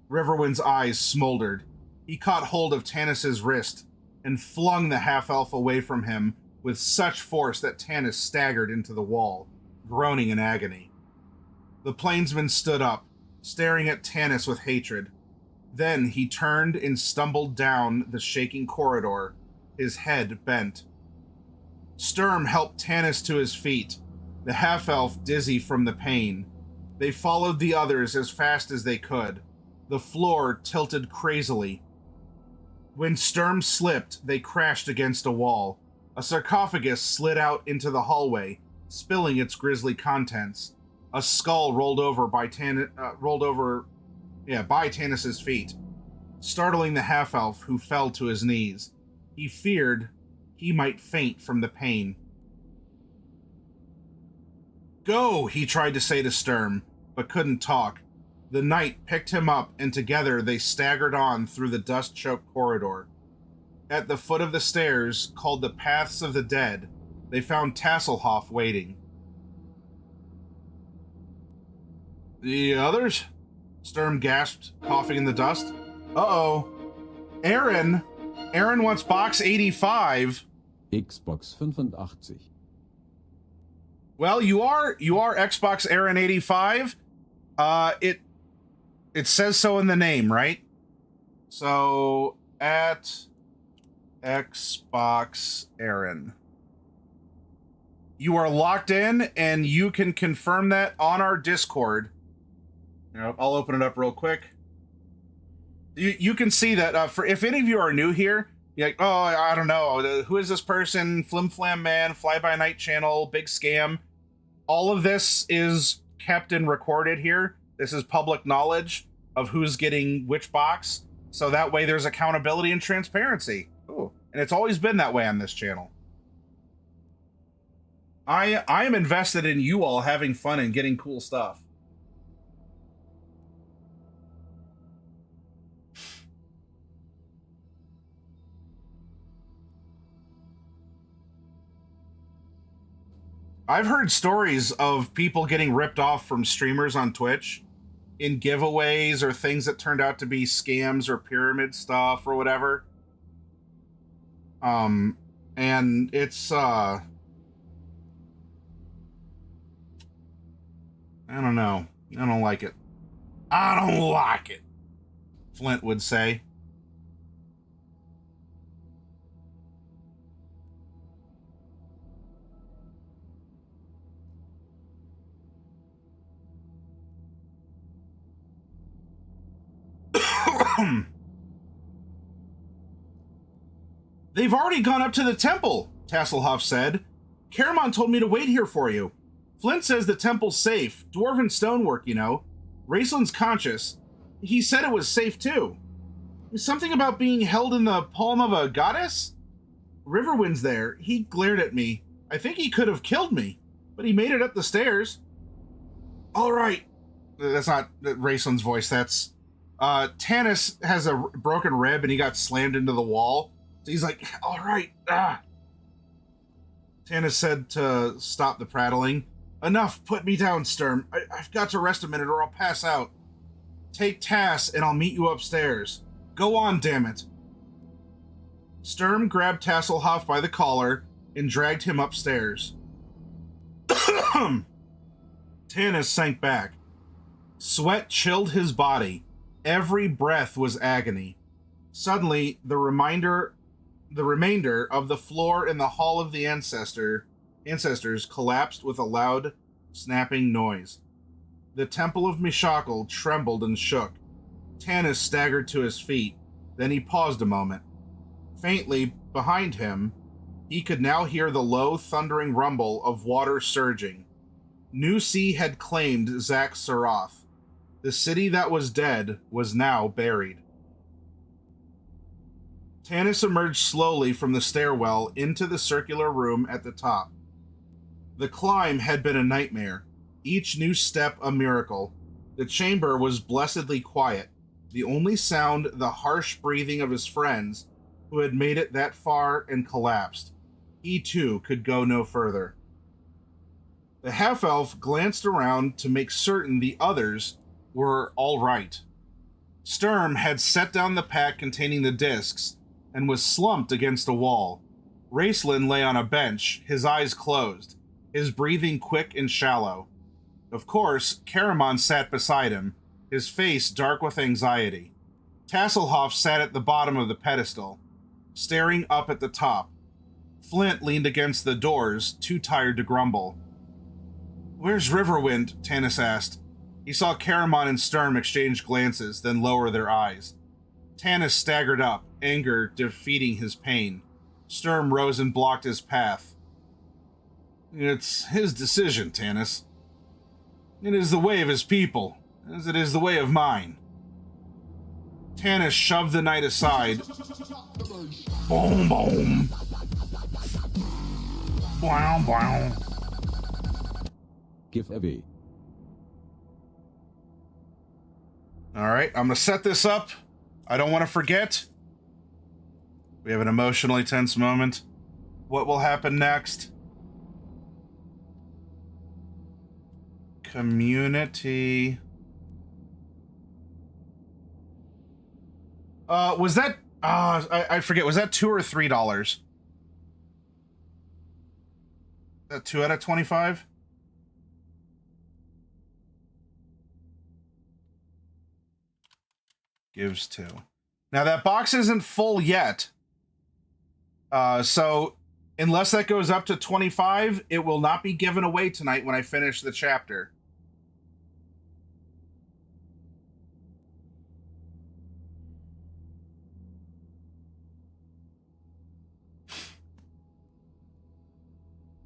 [SPEAKER 1] Riverwind's eyes smoldered. He caught hold of Tanis's wrist and flung the half-elf away from him with such force that Tanis staggered into the wall, groaning in agony. The plainsman stood up, staring at Tanis with hatred. Then he turned and stumbled down the shaking corridor, his head bent. Sturm helped Tanis to his feet, the half-elf dizzy from the pain. They followed the others as fast as they could. The floor tilted crazily. When Sturm slipped, they crashed against a wall. A sarcophagus slid out into the hallway, spilling its grisly contents. A skull rolled over by Tanis's feet, startling the half-elf, who fell to his knees. He feared he might faint from the pain. "Go," he tried to say to Sturm, but couldn't talk. The knight picked him up, and together they staggered on through the dust-choked corridor. At the foot of the stairs, called the Paths of the Dead, they found Tasselhoff waiting. "The others?" Sturm gasped, coughing in the dust. "Uh-oh. Aaron wants box 85.
[SPEAKER 4] Xbox 85.
[SPEAKER 1] Well, you are Xbox Aaron 85. It says so in the name, right? So at Xbox Aaron. You are locked in, and you can confirm that on our Discord. I'll open it up real quick. You can see that for if any of you are new here, you're like, oh, I don't know, who is this person? Flim Flam Man, Fly By Night channel, big scam. All of this is kept and recorded here. This is public knowledge of who's getting which box, so that way there's accountability and transparency. Ooh. And it's always been that way on this channel. I am invested in you all having fun and getting cool stuff. I've heard stories of people getting ripped off from streamers on Twitch in giveaways or things that turned out to be scams or pyramid stuff or whatever. And it's, I don't know. I don't like it. I don't like it, Flint would say. They've already gone up to the temple, Tasselhoff said. Caramon told me to wait here for you. Flint says the temple's safe. Dwarven stonework, you know. Raceland's conscious. He said it was safe, too. Something about being held in the palm of a goddess? Riverwind's there. He glared at me. I think he could have killed me, but he made it up the stairs. All right. That's not Raceland's voice. That's... Tanis has a broken rib and he got slammed into the wall. So he's like, all right. Tanis said to stop the prattling. Enough, put me down, Sturm. I've got to rest a minute or I'll pass out. Take Tass and I'll meet you upstairs. Go on, damn it. Sturm grabbed Tasselhoff by the collar and dragged him upstairs. Tanis sank back. Sweat chilled his body. Every breath was agony. Suddenly, the remainder of the floor in the Hall of the Ancestors collapsed with a loud, snapping noise. The Temple of Mishakal trembled and shook. Tanis staggered to his feet. Then he paused a moment. Faintly, behind him, he could now hear the low, thundering rumble of water surging. New Sea had claimed Zack Saroth. The city that was dead was now buried. Tanis emerged slowly from the stairwell into the circular room at the top. The climb had been a nightmare, each new step a miracle. The chamber was blessedly quiet, the only sound the harsh breathing of his friends who had made it that far and collapsed. He too could go no further. The half-elf glanced around to make certain the others were all right. Sturm had set down the pack containing the discs and was slumped against a wall. Raceland lay on a bench, his eyes closed, his breathing quick and shallow. Of course, Caramon sat beside him, his face dark with anxiety. Tasselhoff sat at the bottom of the pedestal, staring up at the top. Flint leaned against the doors, too tired to grumble. "Where's Riverwind?" Tanis asked. He saw Caramon and Sturm exchange glances, then lower their eyes. Tanis staggered up, anger defeating his pain. Sturm rose and blocked his path. "It's his decision, Tanis. It is the way of his people, as it is the way of mine." Tanis shoved the knight aside. Boom, boom. Wow, wow.
[SPEAKER 4] Give away.
[SPEAKER 1] All right, I'm going to set this up. I don't want to forget. We have an emotionally tense moment. What will happen next? Community. Was that... I forget. Was that $2 or $3? Is that 2 out of 25? Gives 2. Now that box isn't full yet. So unless that goes up to 25, it will not be given away tonight when I finish the chapter.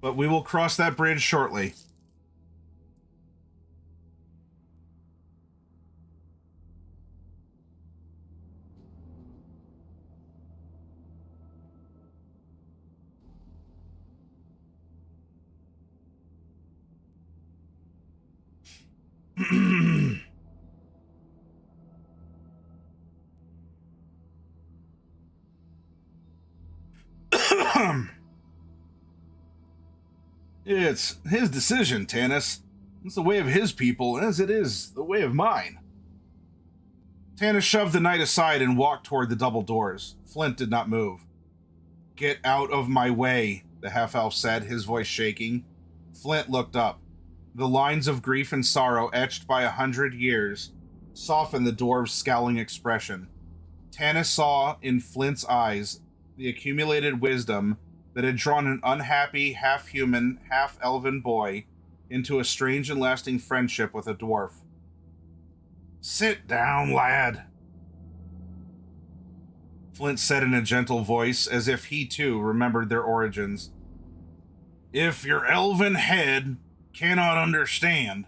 [SPEAKER 1] But we will cross that bridge shortly. It's his decision, Tanis. It's the way of his people, as it is the way of mine. Tanis shoved the knight aside and walked toward the double doors. Flint did not move. "Get out of my way," the half-elf said, his voice shaking. Flint looked up. The lines of grief and sorrow etched by 100 years softened the dwarf's scowling expression. Tanis saw in Flint's eyes the accumulated wisdom that had drawn an unhappy, half-human, half-elven boy into a strange and lasting friendship with a dwarf. "Sit down, lad," Flint said in a gentle voice, as if he too remembered their origins. "If your elven head cannot understand,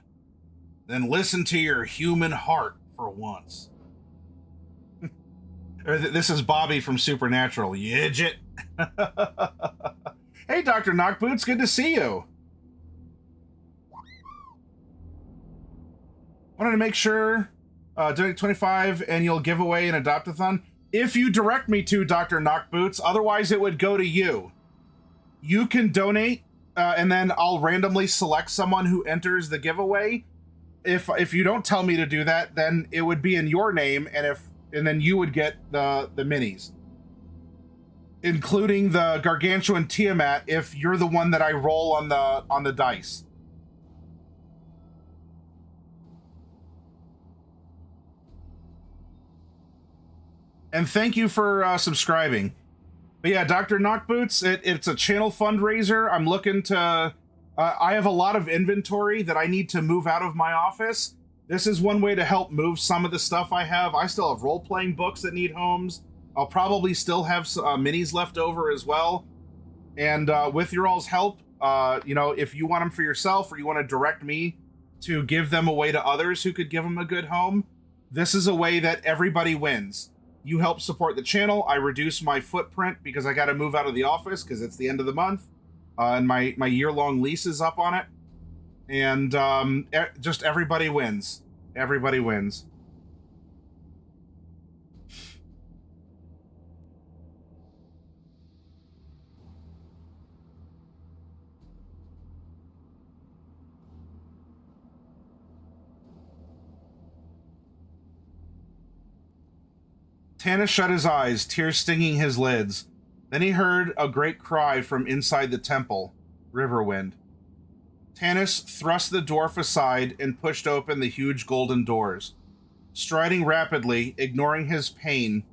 [SPEAKER 1] then listen to your human heart for once." This is Bobby from Supernatural. Yidget. Hey, Dr. Knockboots, good to see you. Wanted to make sure, donate 25 and you'll give away an adopt-a-thon. If you direct me to, Dr. Knockboots, otherwise it would go to you. You can donate, and then I'll randomly select someone who enters the giveaway. If you don't tell me to do that, then it would be in your name, and then you would get the minis, including the Gargantuan Tiamat if you're the one that I roll on the dice. And thank you for subscribing. But yeah, Dr. Knockboots, it's a channel fundraiser. I'm looking to... I have a lot of inventory that I need to move out of my office. This is one way to help move some of the stuff I have. I still have role-playing books that need homes. I'll probably still have minis left over as well. And with your all's help, if you want them for yourself or you want to direct me to give them away to others who could give them a good home, this is a way that everybody wins. You help support the channel. I reduce my footprint because I got to move out of the office because it's the end of the month. And my year-long lease is up on it. And just everybody wins. Everybody wins. Tanis shut his eyes, tears stinging his lids. Then he heard a great cry from inside the temple, Riverwind. Tanis thrust the dwarf aside and pushed open the huge golden doors. Striding rapidly, ignoring his pain,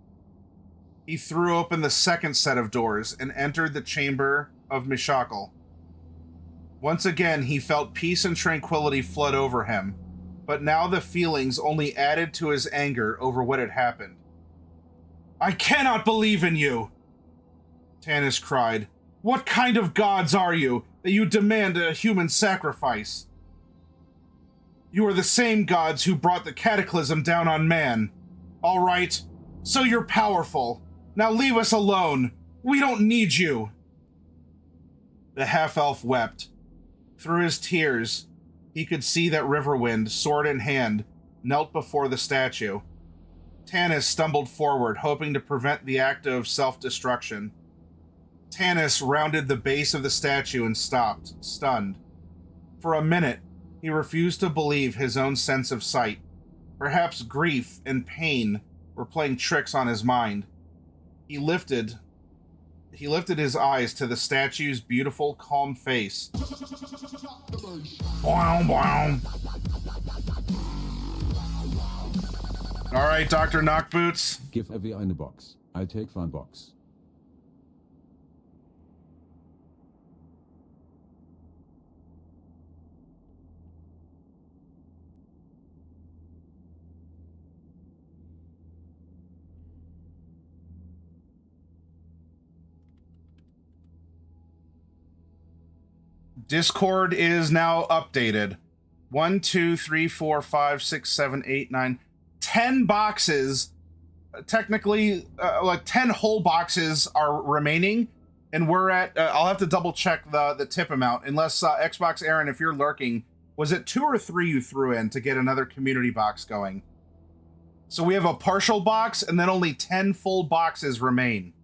[SPEAKER 1] he threw open the second set of doors and entered the chamber of Mishakal. Once again, he felt peace and tranquility flood over him, but now the feelings only added to his anger over what had happened. "I cannot believe in you!" Tanis cried. "What kind of gods are you that you demand a human sacrifice? You are the same gods who brought the cataclysm down on man. All right, so you're powerful. Now leave us alone. We don't need you." The half-elf wept. Through his tears, he could see that Riverwind, sword in hand, knelt before the statue. Tanis stumbled forward, hoping to prevent the act of self-destruction. Tanis rounded the base of the statue and stopped, stunned. For a minute, he refused to believe his own sense of sight. Perhaps grief and pain were playing tricks on his mind. He lifted his eyes to the statue's beautiful, calm face. Bow, bow. All right, Dr. Knockboots.
[SPEAKER 4] Give every eine Box. I take one box.
[SPEAKER 1] Discord is now updated. 1, 2, 3, 4, 5, 6, 7, 8, 9, 10 boxes. Technically, like 10 whole boxes are remaining, and we're at. I'll have to double check the tip amount. Unless Xbox Aaron, if you're lurking, was it 2 or 3 you threw in to get another community box going? So we have a partial box, and then only 10 full boxes remain.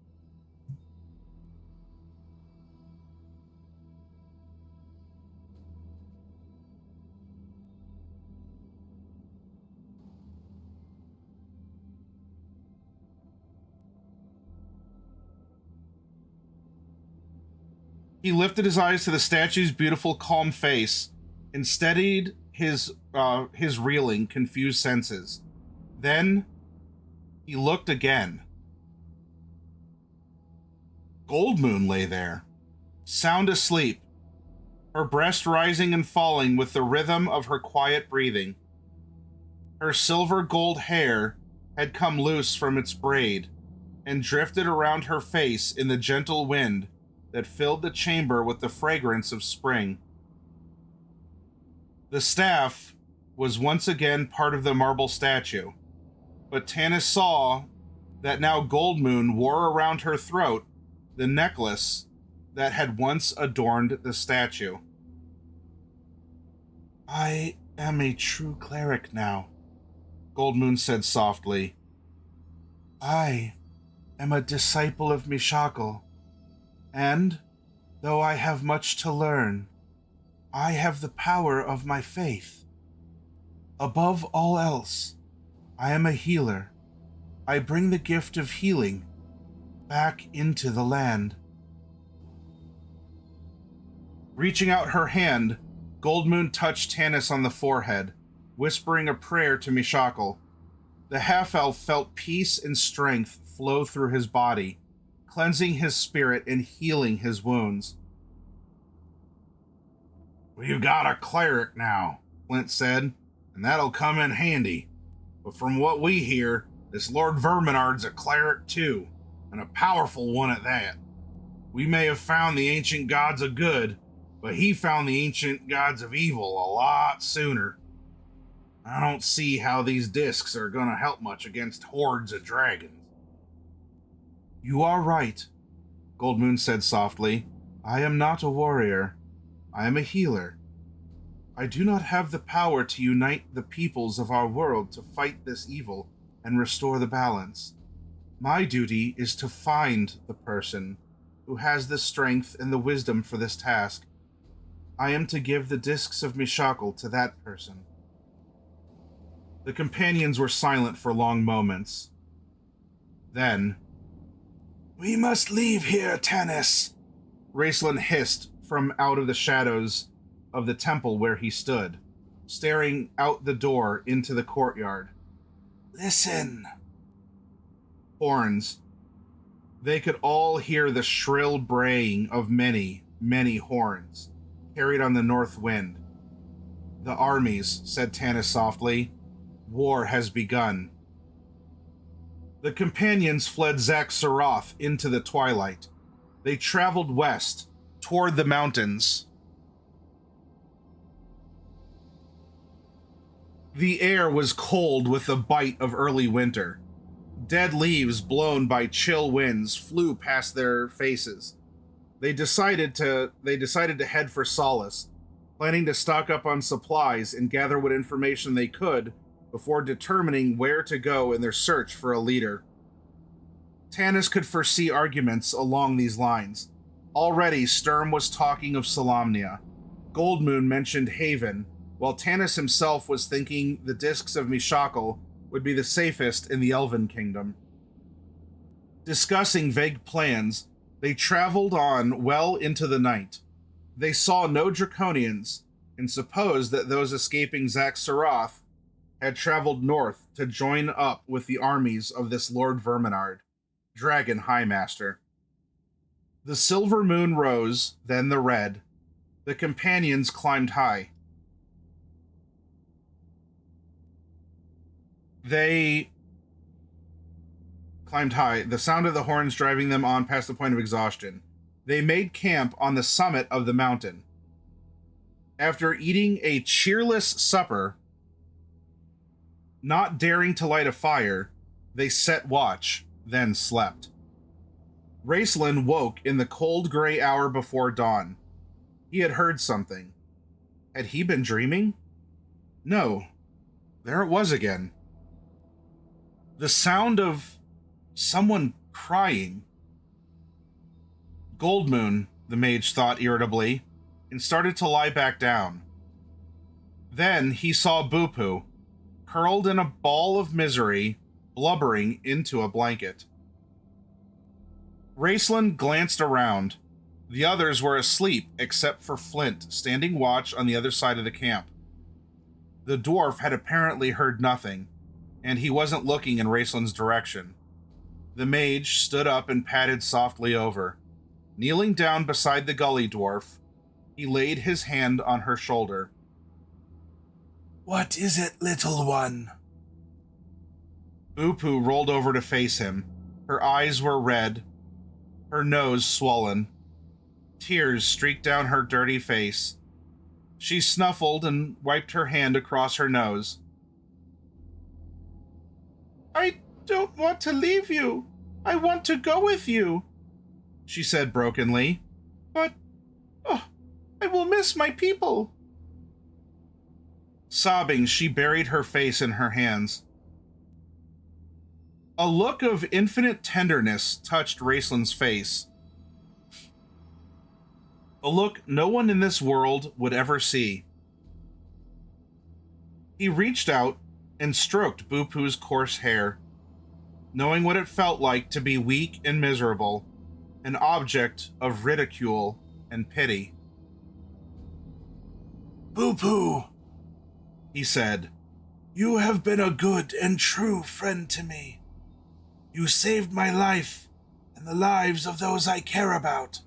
[SPEAKER 1] He lifted his eyes to the statue's beautiful, calm face and steadied his reeling, confused senses. Then he looked again. Goldmoon lay there, sound asleep, her breast rising and falling with the rhythm of her quiet breathing. Her silver gold hair had come loose from its braid and drifted around her face in the gentle wind that filled the chamber with the fragrance of spring. The staff was once again part of the marble statue, but Tanis saw that now Goldmoon wore around her throat the necklace that had once adorned the statue. "I am a true cleric now," Goldmoon said softly. "I am a disciple of Mishakal. And, though I have much to learn, I have the power of my faith. Above all else, I am a healer. I bring the gift of healing back into the land." Reaching out her hand, Goldmoon touched Tanis on the forehead, whispering a prayer to Mishakal. The half-elf felt peace and strength flow through his body, cleansing his spirit and healing his wounds. "We've got a cleric now," Flint said, "and that'll come in handy. But from what we hear, this Lord Verminard's a cleric too, and a powerful one at that. We may have found the ancient gods of good, but he found the ancient gods of evil a lot sooner. I don't see how these discs are gonna help much against hordes of dragons." "You are right," Goldmoon said softly. "I am not a warrior. I am a healer. I do not have the power to unite the peoples of our world to fight this evil and restore the balance. My duty is to find the person who has the strength and the wisdom for this task. I am to give the discs of Mishakal to that person." The companions were silent for long moments. Then, "We must leave here, Tanis," Raceland hissed from out of the shadows of the temple where he stood, staring out the door into the courtyard. Listen. Horns. They could all hear the shrill braying of many, many horns, carried on the north wind. The armies, said Tanis softly. War has begun. The companions fled Zaxxaroth into the twilight. They traveled west, toward the mountains. The air was cold with the bite of early winter. Dead leaves blown by chill winds flew past their faces. They decided to head for Solace, planning to stock up on supplies and gather what information they could before determining where to go in their search for a leader. Tanis could foresee arguments along these lines. Already, Sturm was talking of Solamnia. Goldmoon mentioned Haven, while Tanis himself was thinking the discs of Mishakal would be the safest in the Elven Kingdom. Discussing vague plans, they traveled on well into the night. They saw no Draconians, and supposed that those escaping Zaxxaroth had traveled north to join up with the armies of this Lord Verminard, Dragon High Master. The silver moon rose, then the red. The companions climbed high. They climbed high, the sound of the horns driving them on past the point of exhaustion. They made camp on the summit of the mountain. After eating a cheerless supper, not daring to light a fire, they set watch, then slept. Raceland woke in the cold gray hour before dawn. He had heard something. Had he been dreaming? No. There it was again. The sound of someone crying. Goldmoon, the mage thought irritably, and started to lie back down. Then he saw Bupu, curled in a ball of misery, blubbering into a blanket. Raceland glanced around. The others were asleep except for Flint, standing watch on the other side of the camp. The dwarf had apparently heard nothing, and he wasn't looking in Raceland's direction. The mage stood up and padded softly over. Kneeling down beside the gully dwarf, he laid his hand on her shoulder. "What is it, little one?" Upu rolled over to face him. Her eyes were red, her nose swollen. Tears streaked down her dirty face. She snuffled and wiped her hand across her nose. "I don't want to leave you. I want to go with you," she said brokenly. "But, I will miss my people." Sobbing, she buried her face in her hands. A look of infinite tenderness touched Raceland's face. A look no one in this world would ever see. He reached out and stroked Bupu's coarse hair, knowing what it felt like to be weak and miserable, an object of ridicule and pity. "Bupu," he said, "you have been a good and true friend to me. You saved my life and the lives of those I care about.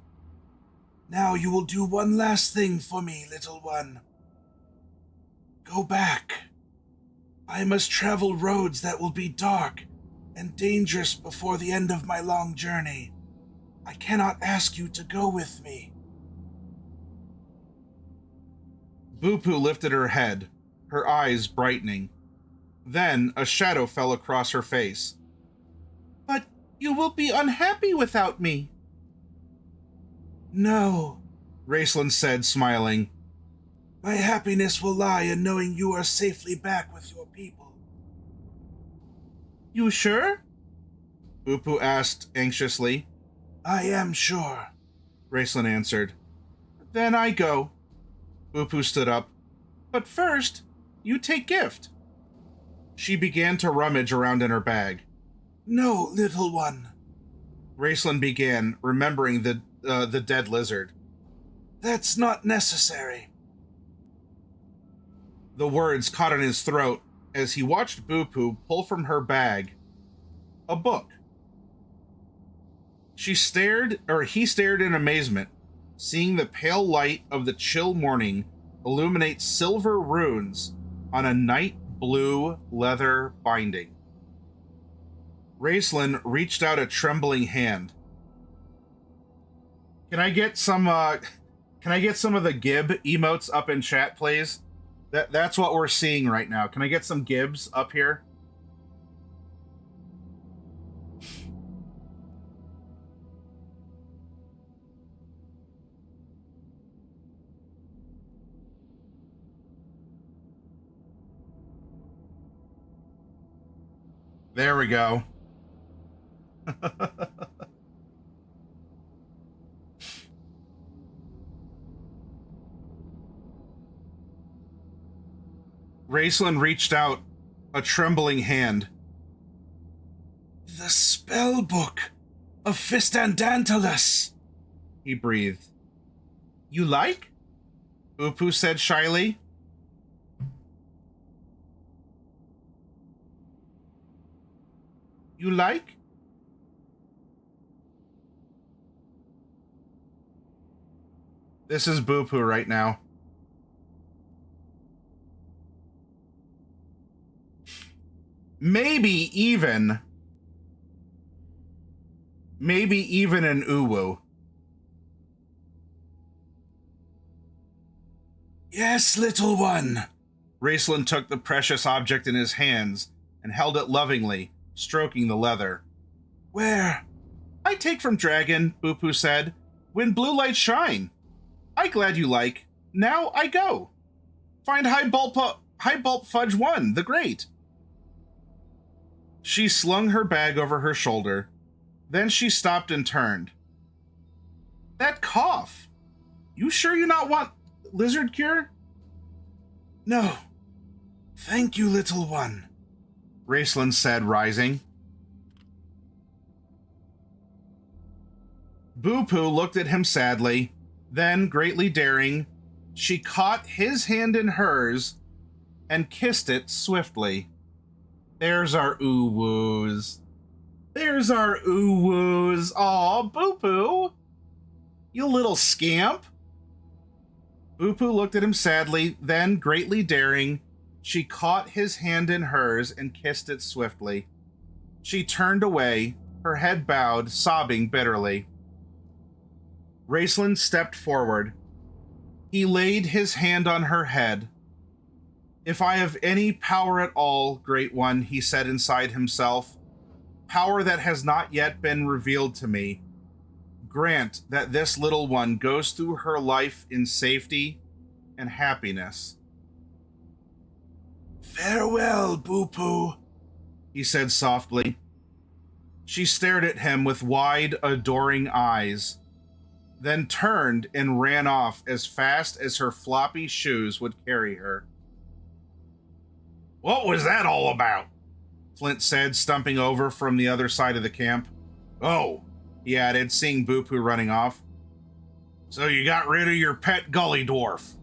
[SPEAKER 1] Now you will do one last thing for me, little one. Go back. I must travel roads that will be dark and dangerous before the end of my long journey. I cannot ask you to go with me." Bupu lifted her head, her eyes brightening. Then a shadow fell across her face. "But you will be unhappy without me." "No," Raceland said, smiling. "My happiness will lie in knowing you are safely back with your people." "You sure?" Bupu asked anxiously. "I am sure," Raceland answered. "Then I go." Bupu stood up. "But first, you take gift." She began to rummage around in her bag. "No, little one," Raceland began, remembering the dead lizard. "That's not necessary." The words caught in his throat, as he watched Bupu pull from her bag a book. He stared in amazement, seeing the pale light of the chill morning illuminate silver runes on a night blue leather binding. Raceland reached out a trembling hand. Can I get some of the Gib emotes up in chat, please? That's what we're seeing right now. Can I get some Gibs up here? There we go. Raceland reached out a trembling hand. The spell book of Fistandantalus, he breathed. You like? Upu said shyly. You like? This is Bupu right now. Maybe even an Uwu. Yes, little one. Raceland took the precious object in his hands and held it lovingly, stroking the leather. Where? I take from Dragon, Bupu said, when blue lights shine. I glad you like. Now I go. Find High Bulb Fudge 1, the Great. She slung her bag over her shoulder. Then she stopped and turned. That cough. You sure you not want lizard cure? No. Thank you, little one, Raceland said, rising. Bupu looked at him sadly. Then, greatly daring, she caught his hand in hers and kissed it swiftly. There's our Uwoos. There's our Uwoos. Aw, Bupu. You little scamp. Bupu looked at him sadly, then, greatly daring, she caught his hand in hers and kissed it swiftly. She turned away, her head bowed, sobbing bitterly. Raceland stepped forward. He laid his hand on her head. If I have any power at all, Great One, he said inside himself, power that has not yet been revealed to me, grant that this little one goes through her life in safety and happiness. Farewell, Bupu, he said softly. She stared at him with wide, adoring eyes, then turned and ran off as fast as her floppy shoes would carry her. What was that all about? Flint said, stumping over from the other side of the camp. Oh, he added, seeing Bupu running off. So you got rid of your pet gully dwarf.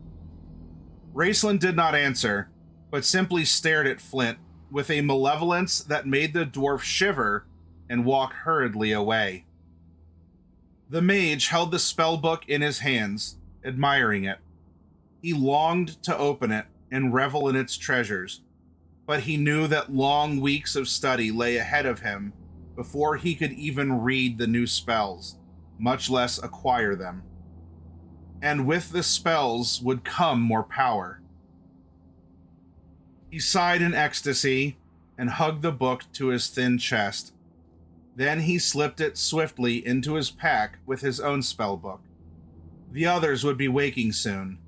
[SPEAKER 1] Raceland did not answer, but simply stared at Flint with a malevolence that made the dwarf shiver and walk hurriedly away. The mage held the spellbook in his hands, admiring it. He longed to open it and revel in its treasures, but he knew that long weeks of study lay ahead of him before he could even read the new spells, much less acquire them. And with the spells would come more power. He sighed in ecstasy and hugged the book to his thin chest. Then he slipped it swiftly into his pack with his own spellbook. The others would be waking soon.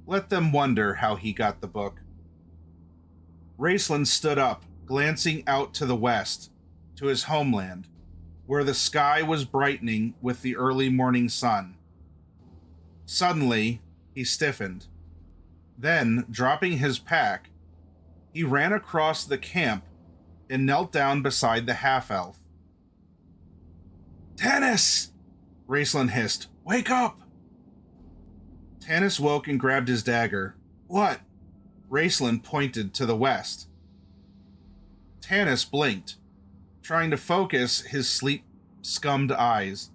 [SPEAKER 1] Let them wonder how he got the book. Raceland stood up, glancing out to the west, to his homeland, where the sky was brightening with the early morning sun. Suddenly, he stiffened. Then, dropping his pack, he ran across the camp and knelt down beside the half-elf. Tanis! Raceland hissed. Wake up! Tanis woke and grabbed his dagger. What? Raceland pointed to the west. Tanis blinked, trying to focus his sleep-scummed eyes.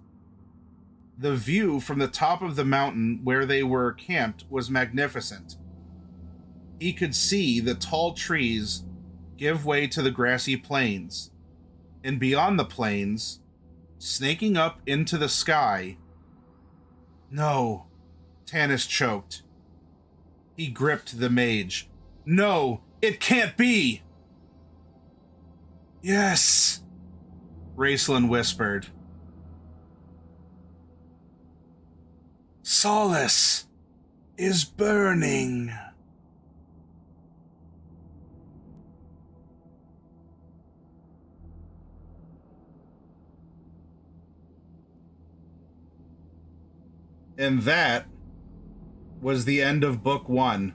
[SPEAKER 1] The view from the top of the mountain where they were camped was magnificent. He could see the tall trees give way to the grassy plains, and beyond the plains, snaking up into the sky. No, Tanis choked. He gripped the mage. No, it can't be! Yes, Raceland whispered. Solace is burning. And that was the end of book 1.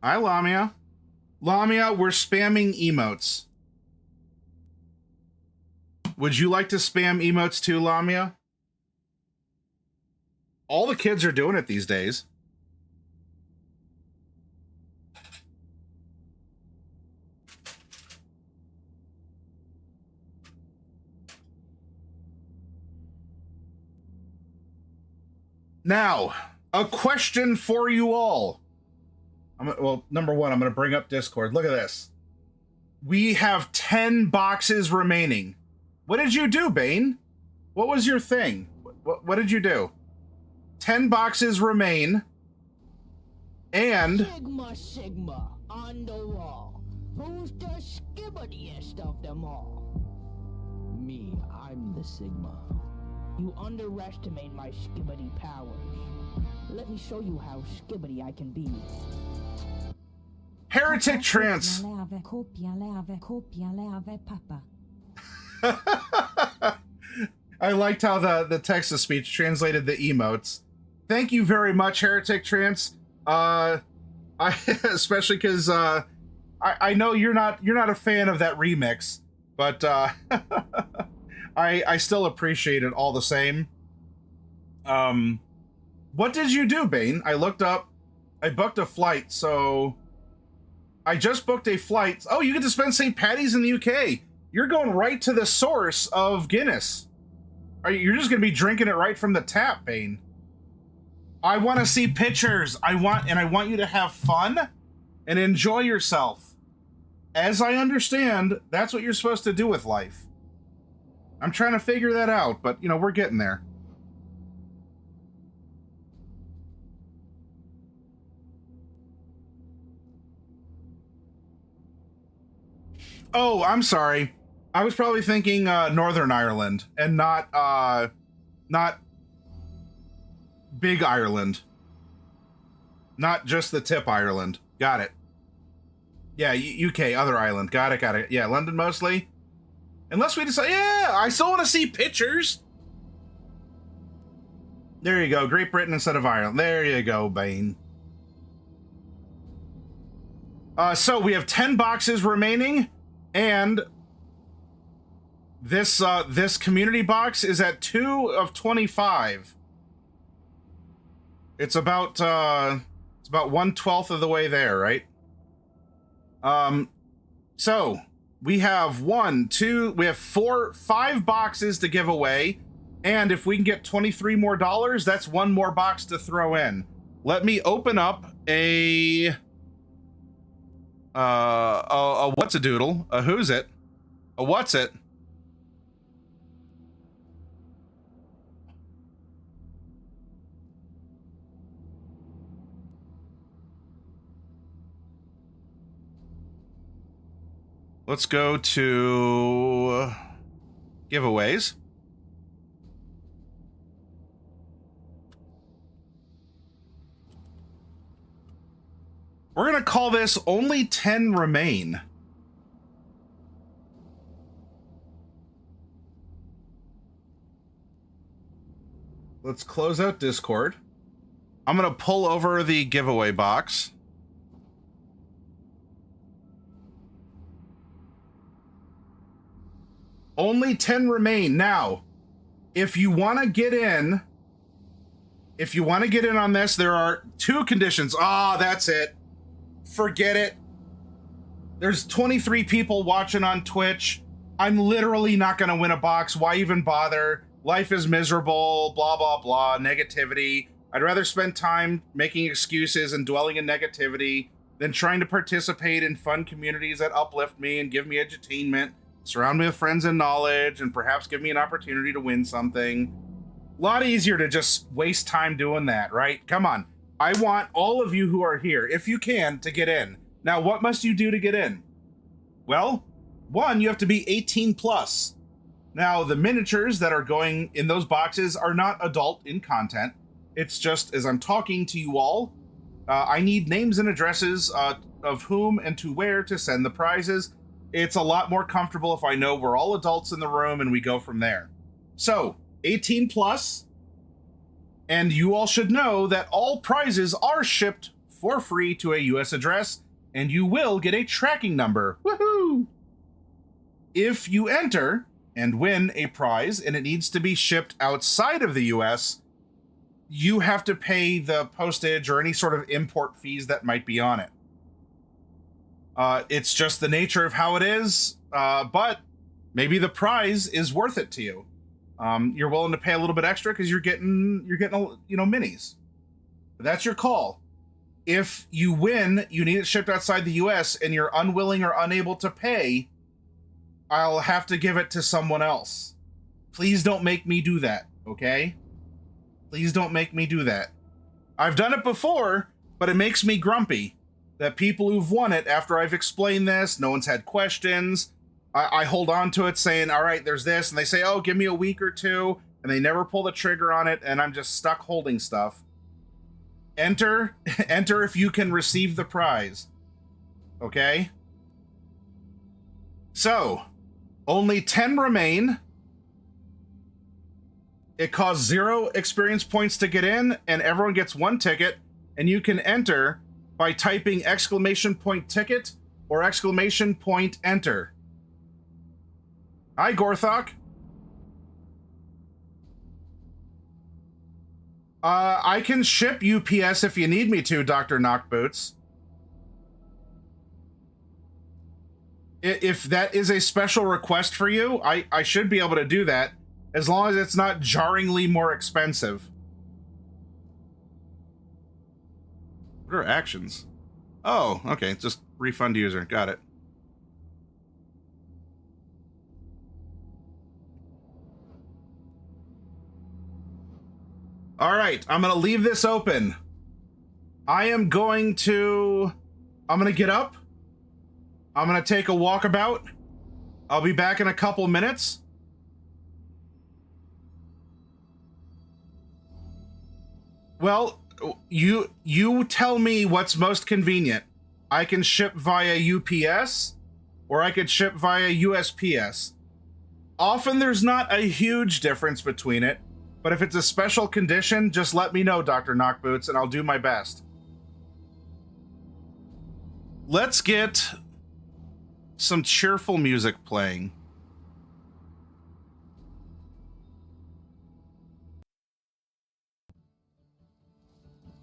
[SPEAKER 1] Hi, Lamia. Lamia, we're spamming emotes. Would you like to spam emotes too, Lamia? All the kids are doing it these days. Now, a question for you all. Well, number one, I'm going to bring up Discord. Look at this. We have 10 boxes remaining. What did you do, Bane? What was your thing? What did you do? 10 boxes remain. And...
[SPEAKER 5] Sigma, on the wall. Who's the skibbidiest of them all? Me, I'm the Sigma. You underestimate my skibbity powers. Let me show you how skibbity I can be.
[SPEAKER 1] Heretic Trance. I liked how the text-to-speech translated the emotes. Thank you very much, Heretic Trance. Especially because I know you're not a fan of that remix, but I still appreciate it all the same. What did you do, Bane? I looked up. I booked a flight, so I just booked a flight. Oh, you get to spend St. Paddy's in the UK. You're going right to the source of Guinness. You're just going to be drinking it right from the tap, Bane. I want to see pictures. I want you to have fun and enjoy yourself. As I understand, that's what you're supposed to do with life. I'm trying to figure that out, but, you know, we're getting there. Oh, I'm sorry. I was probably thinking Northern Ireland and not Big Ireland. Not just the tip Ireland. Got it. Yeah, UK, other island. Got it. Yeah, London mostly. Unless we decide, yeah, I still want to see pictures. There you go, Great Britain instead of Ireland. There you go, Bane. So we have 10 boxes remaining, and this community box is at 2 of 25. It's about 1/12 of the way there, right? So we have 5 boxes to give away, and if we can get $23 more, that's 1 more box to throw in. Let me open up a what's a doodle? A who's it? A what's it? Let's go to giveaways. We're going to call this Only 10 Remain. Let's close out Discord. I'm going to pull over the giveaway box. Only 10 remain. Now, if you want to get in, on this, there are 2 conditions. Ah, that's it. Forget it. There's 23 people watching on Twitch. I'm literally not going to win a box. Why even bother? Life is miserable, blah, blah, blah, negativity. I'd rather spend time making excuses and dwelling in negativity than trying to participate in fun communities that uplift me and give me edutainment, surround me with friends and knowledge, and perhaps give me an opportunity to win something. A lot easier to just waste time doing that, right? Come on. I want all of you who are here, if you can, to get in. Now, what must you do to get in? Well, 1, you have to be 18 plus. Now, the miniatures that are going in those boxes are not adult in content. It's just, as I'm talking to you all, I need names and addresses of whom and to where to send the prizes. It's a lot more comfortable if I know we're all adults in the room and we go from there. So, 18 plus, and you all should know that all prizes are shipped for free to a US address, and you will get a tracking number. Woohoo! If you enter and win a prize and it needs to be shipped outside of the US, you have to pay the postage or any sort of import fees that might be on it. It's just the nature of how it is, but maybe the prize is worth it to you. You're willing to pay a little bit extra because you're getting minis. That's your call. If you win, you need it shipped outside the US and you're unwilling or unable to pay, I'll have to give it to someone else. Please don't make me do that, okay? Please don't make me do that. I've done it before, but it makes me grumpy that people who've won it, after I've explained this, no one's had questions, I hold on to it saying, all right, there's this, and they say, oh, give me a week or 2, and they never pull the trigger on it, and I'm just stuck holding stuff. Enter if you can receive the prize. Okay? So, only 10 remain. It costs 0 experience points to get in, and everyone gets 1 ticket, and you can enter by typing !ticket or !enter. Hi, Gorthok. I can ship UPS if you need me to, Dr. Knockboots. If that is a special request for you, I should be able to do that, as long as it's not jarringly more expensive. What are actions? Oh, okay, just refund user. Got it. All right, I'm going to leave this open. I'm going to get up. I'm going to take a walkabout. I'll be back in a couple minutes. Well, you tell me what's most convenient. I can ship via UPS, or I could ship via USPS. Often there's not a huge difference between it, but if it's a special condition, just let me know, Dr. Knockboots, and I'll do my best. Let's get some cheerful music playing.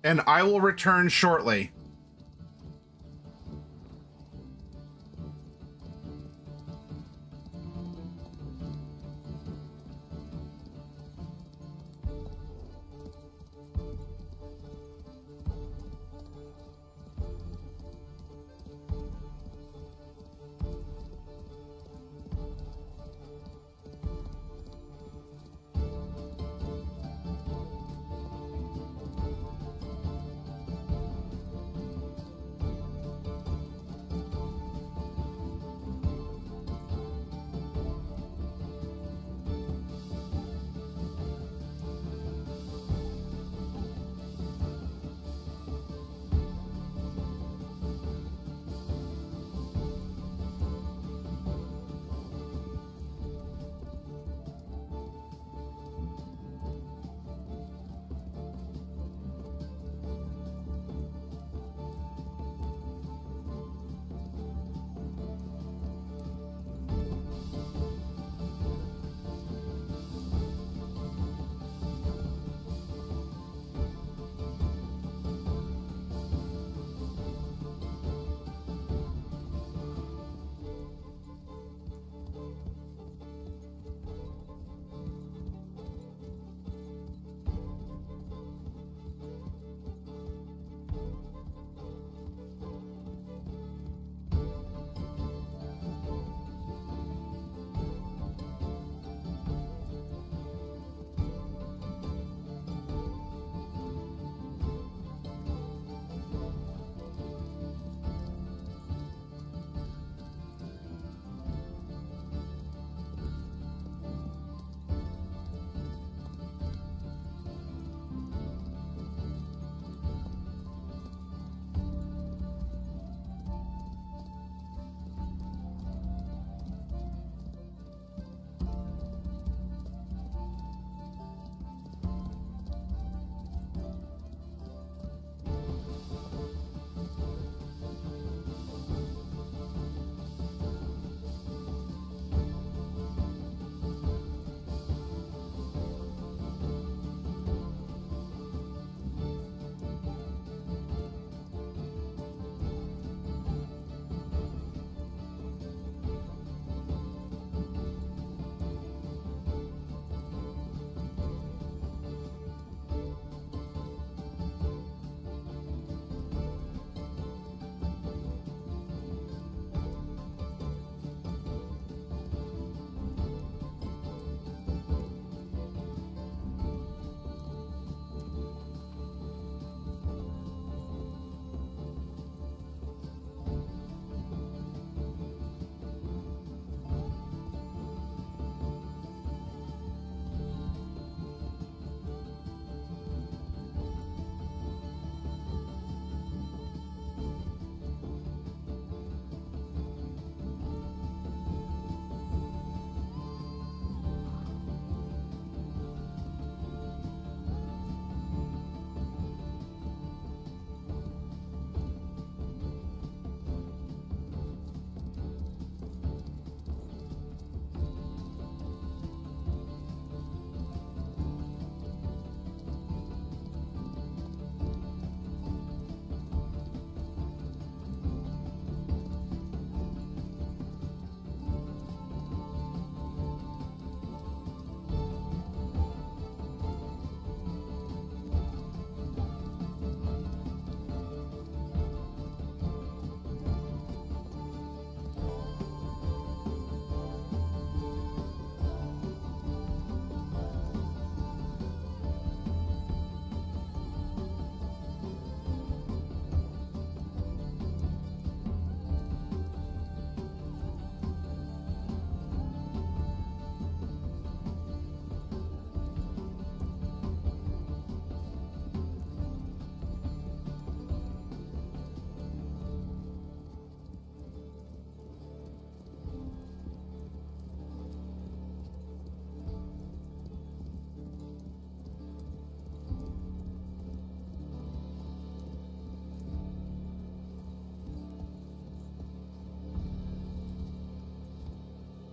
[SPEAKER 1] And I will return shortly.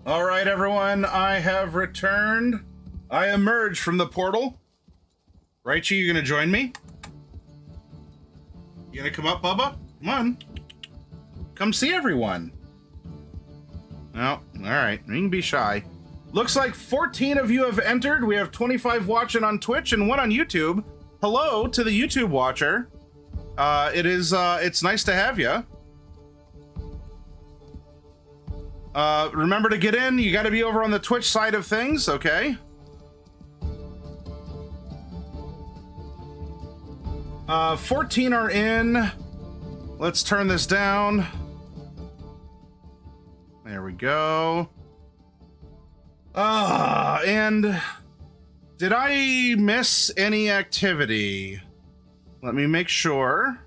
[SPEAKER 1] All right, everyone, I have returned. I emerged from the portal. Raichi, you gonna join me? You gonna come up, Bubba? Come on. Come see everyone. Oh, all right. You can be shy. Looks like 14 of you have entered. We have 25 watching on Twitch and 1 on YouTube. Hello to the YouTube watcher. It's nice to have you. Remember to get in. You got to be over on the Twitch side of things, okay? 14 are in. Let's turn this down. There we go. And did I miss any activity? Let me make sure.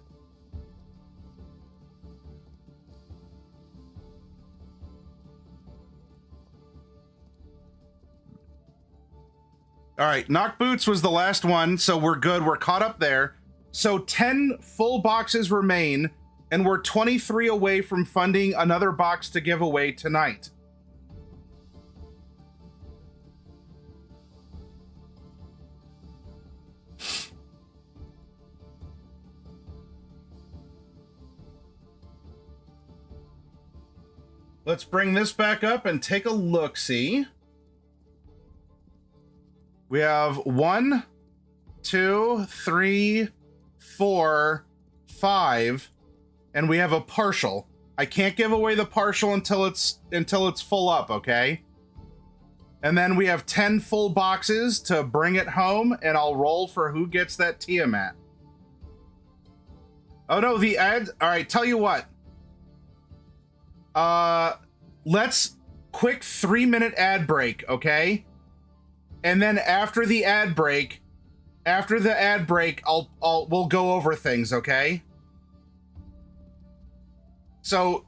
[SPEAKER 1] All right, Knock Boots was the last one, so we're good. We're caught up there. So 10 full boxes remain, and we're 23 away from funding another box to give away tonight. Let's bring this back up and take a look-see. We have 1, 2, 3, 4, 5, and we have a partial. I can't give away the partial until it's full up, okay? And then we have 10 full boxes to bring it home, and I'll roll for who gets that Tiamat. Oh no, the ads. All right, tell you what. Let's quick 3-minute ad break, okay? And then after the ad break, we'll go over things, okay? So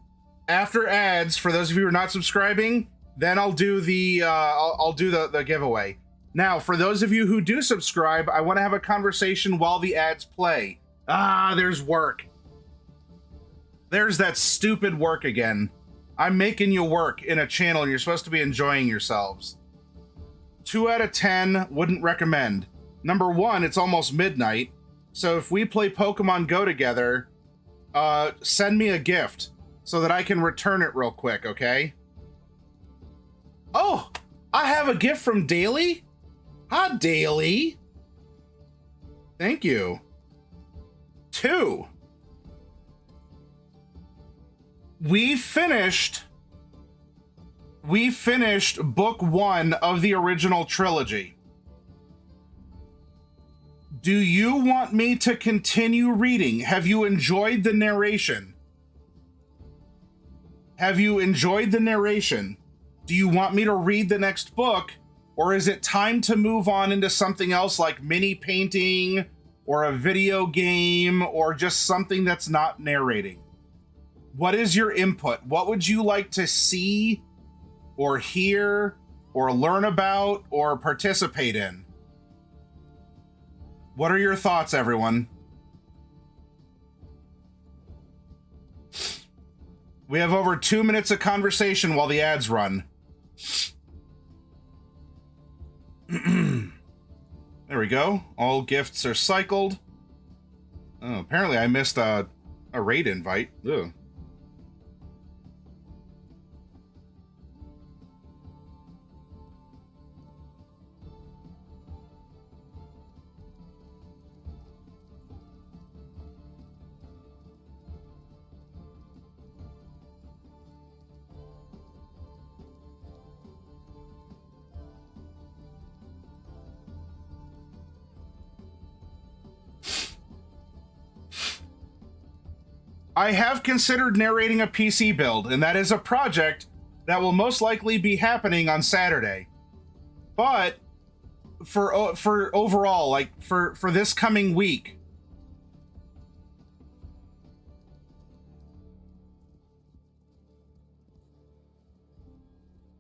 [SPEAKER 1] after ads, for those of you who are not subscribing, then I'll do the I'll do the giveaway. Now, for those of you who do subscribe, I want to have a conversation while the ads play. There's work. There's that stupid work again. I'm making you work in a channel and you're supposed to be enjoying yourselves. 2 out of 10, wouldn't recommend. Number 1, it's almost midnight. So if we play Pokemon Go together, send me a gift so that I can return it real quick, okay? Oh, I have a gift from Daily? Hi, Daily. Thank you. 2. We finished book 1 of the original trilogy. Do you want me to continue reading? Have you enjoyed the narration? Have you enjoyed the narration? Do you want me to read the next book? Or is it time to move on into something else like mini painting or a video game or just something that's not narrating? What is your input? What would you like to see or hear or learn about or participate in? What are your thoughts, everyone? We have over 2 minutes of conversation while the ads run. There we go. All gifts are cycled. Oh, apparently I missed a raid invite. Ugh. I have considered narrating a PC build, and that is a project that will most likely be happening on Saturday. But for overall, like for this coming week,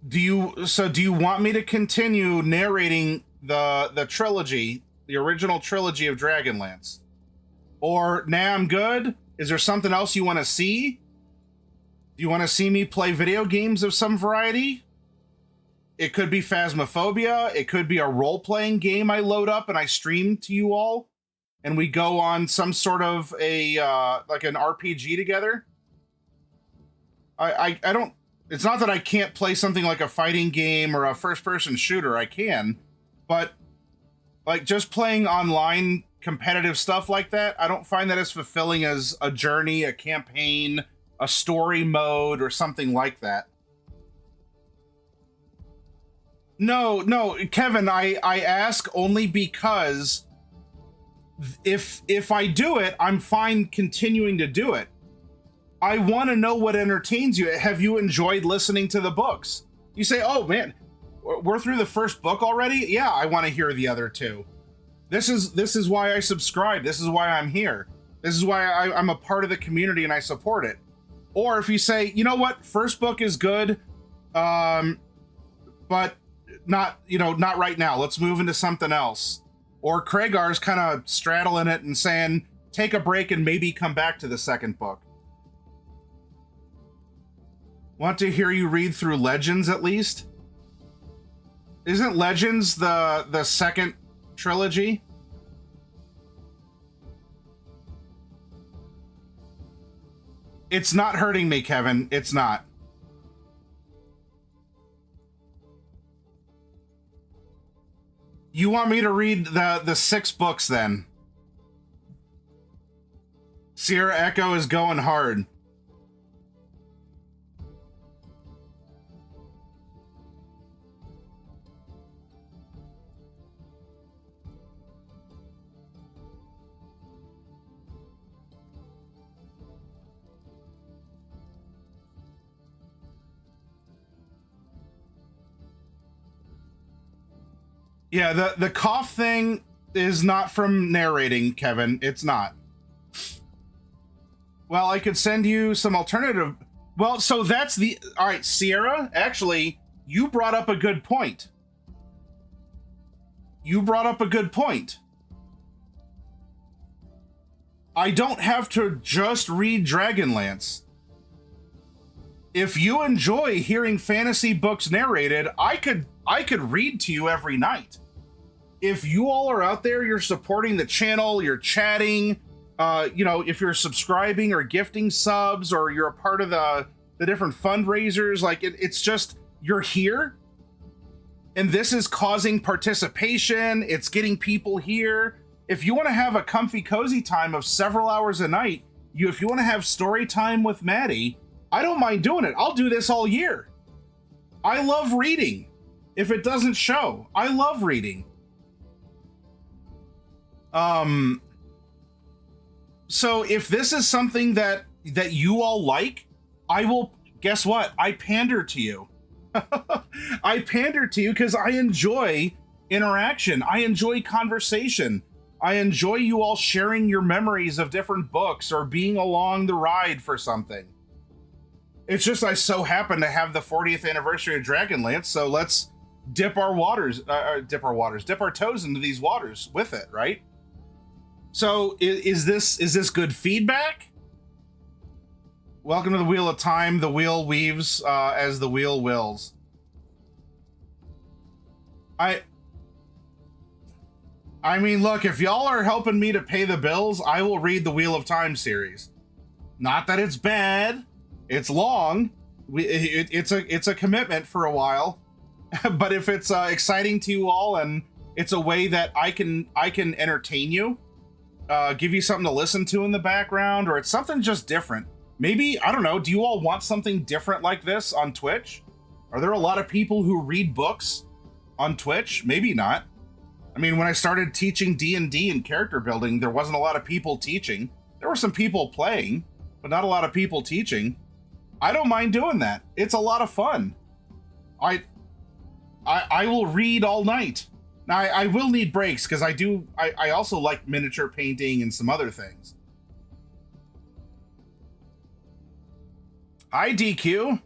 [SPEAKER 1] do you want me to continue narrating the trilogy, the original trilogy of Dragonlance? Or nah, I'm good? Is there something else you want to see? Do you want to see me play video games of some variety? It could be Phasmophobia. It could be a role-playing game I load up and I stream to you all, and we go on some sort of a like an RPG together. I don't. It's not that I can't play something like a fighting game or a first-person shooter. I can, but like just playing online competitive stuff like that, I don't find that as fulfilling as a journey, a campaign, a story mode, or something like that. No, Kevin, I ask only because if I do it, I'm fine continuing to do it. I want to know what entertains you. Have you enjoyed listening to the books? You say, oh man, we're through the first book already? Yeah, I want to hear the other two. This is why I subscribe. This is why I'm here. This is why I'm a part of the community and I support it. Or if you say, you know what, first book is good, but not right now. Let's move into something else. Or Kragar's kind of straddling it and saying, take a break and maybe come back to the second book. Want to hear you read through Legends at least? Isn't Legends the second trilogy? It's not hurting me, Kevin. It's not. You want me to read the 6 books then? Sierra Echo is going hard. Yeah, the cough thing is not from narrating, Kevin. It's not. Well, I could send you some alternative. Well, so that's the... All right, Sierra, actually, you brought up a good point. I don't have to just read Dragonlance. If you enjoy hearing fantasy books narrated, I could read to you every night. If you all are out there, you're supporting the channel, you're chatting, if you're subscribing or gifting subs, or you're a part of the different fundraisers, like it's just, you're here. And this is causing participation. It's getting people here. If you want to have a comfy, cozy time of several hours a night, if you want to have story time with Maddie, I don't mind doing it. I'll do this all year. I love reading. If it doesn't show, I love reading. So if this is something that you all like, I will, guess what? I pander to you. I pander to you because I enjoy interaction. I enjoy conversation. I enjoy you all sharing your memories of different books or being along the ride for something. It's just I so happen to have the 40th anniversary of Dragonlance, so let's dip our toes into these waters with it, right? So is this good feedback? Welcome to the Wheel of Time. The wheel weaves as the wheel wills. I mean, look, if y'all are helping me to pay the bills, I will read the Wheel of Time series. Not that it's bad. It's long. It's a commitment for a while. But if it's exciting to you all and it's a way that I can entertain you, give you something to listen to in the background, or it's something just different. Maybe, I don't know, do you all want something different like this on Twitch? Are there a lot of people who read books on Twitch? Maybe not. I mean, when I started teaching D&D and character building, there wasn't a lot of people teaching. There were some people playing, but not a lot of people teaching. I don't mind doing that. It's a lot of fun. I will read all night. Now, I will need breaks because I also like miniature painting and some other things. Hi, DQ.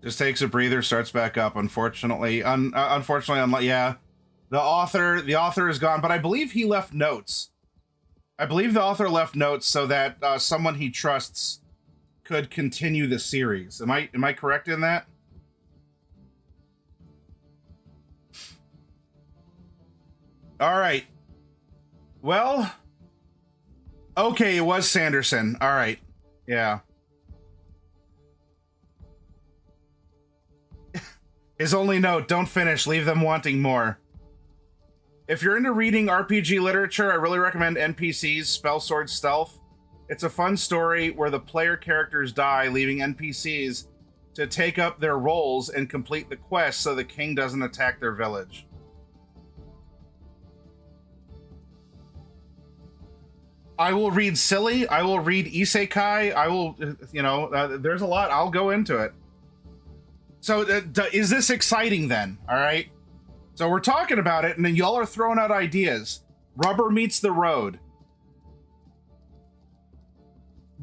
[SPEAKER 1] Just takes a breather, starts back up. Unfortunately, yeah. The author is gone, but I believe he left notes. I believe the author left notes so that someone he trusts could continue the series. Am I correct in that? All right. Well, okay, it was Sanderson. All right. Yeah. His only note, don't finish, leave them wanting more. If you're into reading RPG literature, I really recommend NPCs Spell Sword Stealth. It's a fun story where the player characters die, leaving NPCs to take up their roles and complete the quest so the king doesn't attack their village. I will read silly, I will read isekai, I will, there's a lot, I'll go into it. So is this exciting then? All right. So we're talking about it and then y'all are throwing out ideas. Rubber meets the road.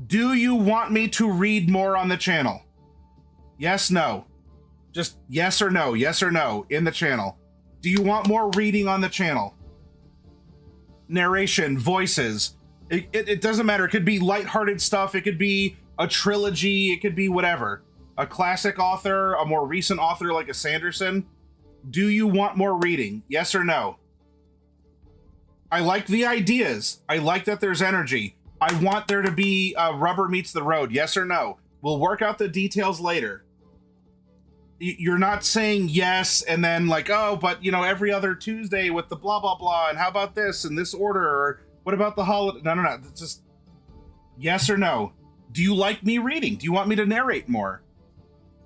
[SPEAKER 1] Do you want me to read more on the channel? Yes, no. Just yes or no in the channel. Do you want more reading on the channel? Narration, voices. It doesn't matter. It could be lighthearted stuff. It could be a trilogy. It could be whatever. A classic author, a more recent author like a Sanderson. Do you want more reading? Yes or no? I like the ideas. I like that there's energy. I want there to be rubber meets the road. Yes or no? We'll work out the details later. You're not saying yes and then like, oh, but every other Tuesday with the blah, blah, blah. And how about this in this order? Or what about the holiday? No. It's just yes or no. Do you like me reading? Do you want me to narrate more?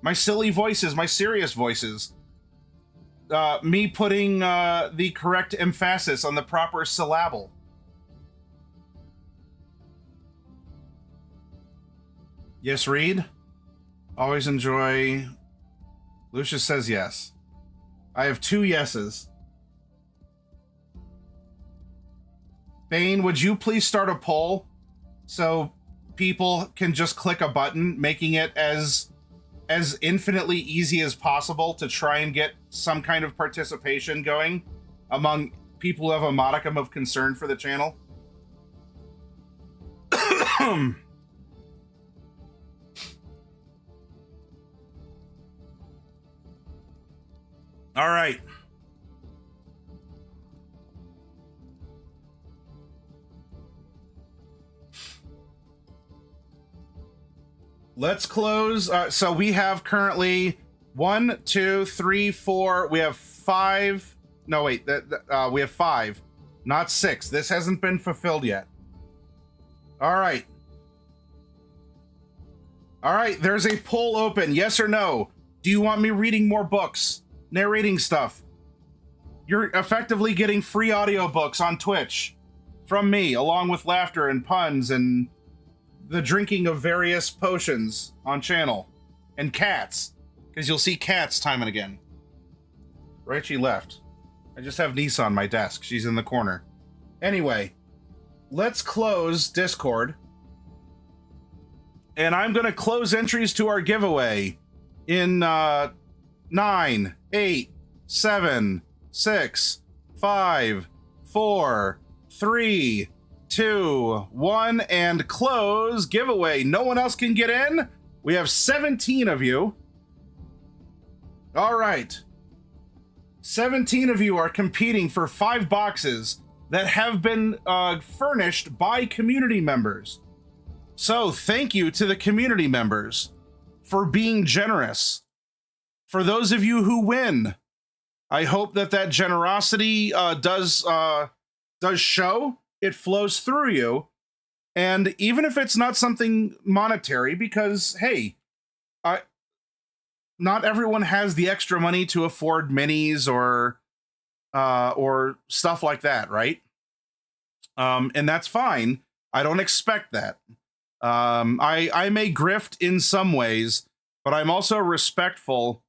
[SPEAKER 1] My silly voices, my serious voices. Me putting the correct emphasis on the proper syllable. Yes, read. Always enjoy. Lucius says yes. I have 2 yeses. Bane, would you please start a poll so people can just click a button, making it as infinitely easy as possible to try and get some kind of participation going among people who have a modicum of concern for the channel? All right. Let's close. So we have currently 1, 2, 3, 4. We have 5. No, wait. We have 5, not 6. This hasn't been fulfilled yet. All right. All right. There's a poll open. Yes or no? Do you want me reading more books, narrating stuff? You're effectively getting free audiobooks on Twitch from me, along with laughter and puns and the drinking of various potions on channel, and cats, because you'll see cats time and again. Right, she left. I just have Nisa on my desk. She's in the corner. Anyway, let's close Discord. And I'm going to close entries to our giveaway in 9, 8, 7, 6, 5, 4, 3, 2, 1, and close giveaway. No one else can get in. We have 17 of you. All right. 17 of you are competing for 5 boxes that have been furnished by community members. So thank you to the community members for being generous. For those of you who win, I hope that generosity does show. It flows through you. And even if it's not something monetary, because, hey, not everyone has the extra money to afford minis or stuff like that, right? And that's fine. I don't expect that. I may grift in some ways, but I'm also respectful.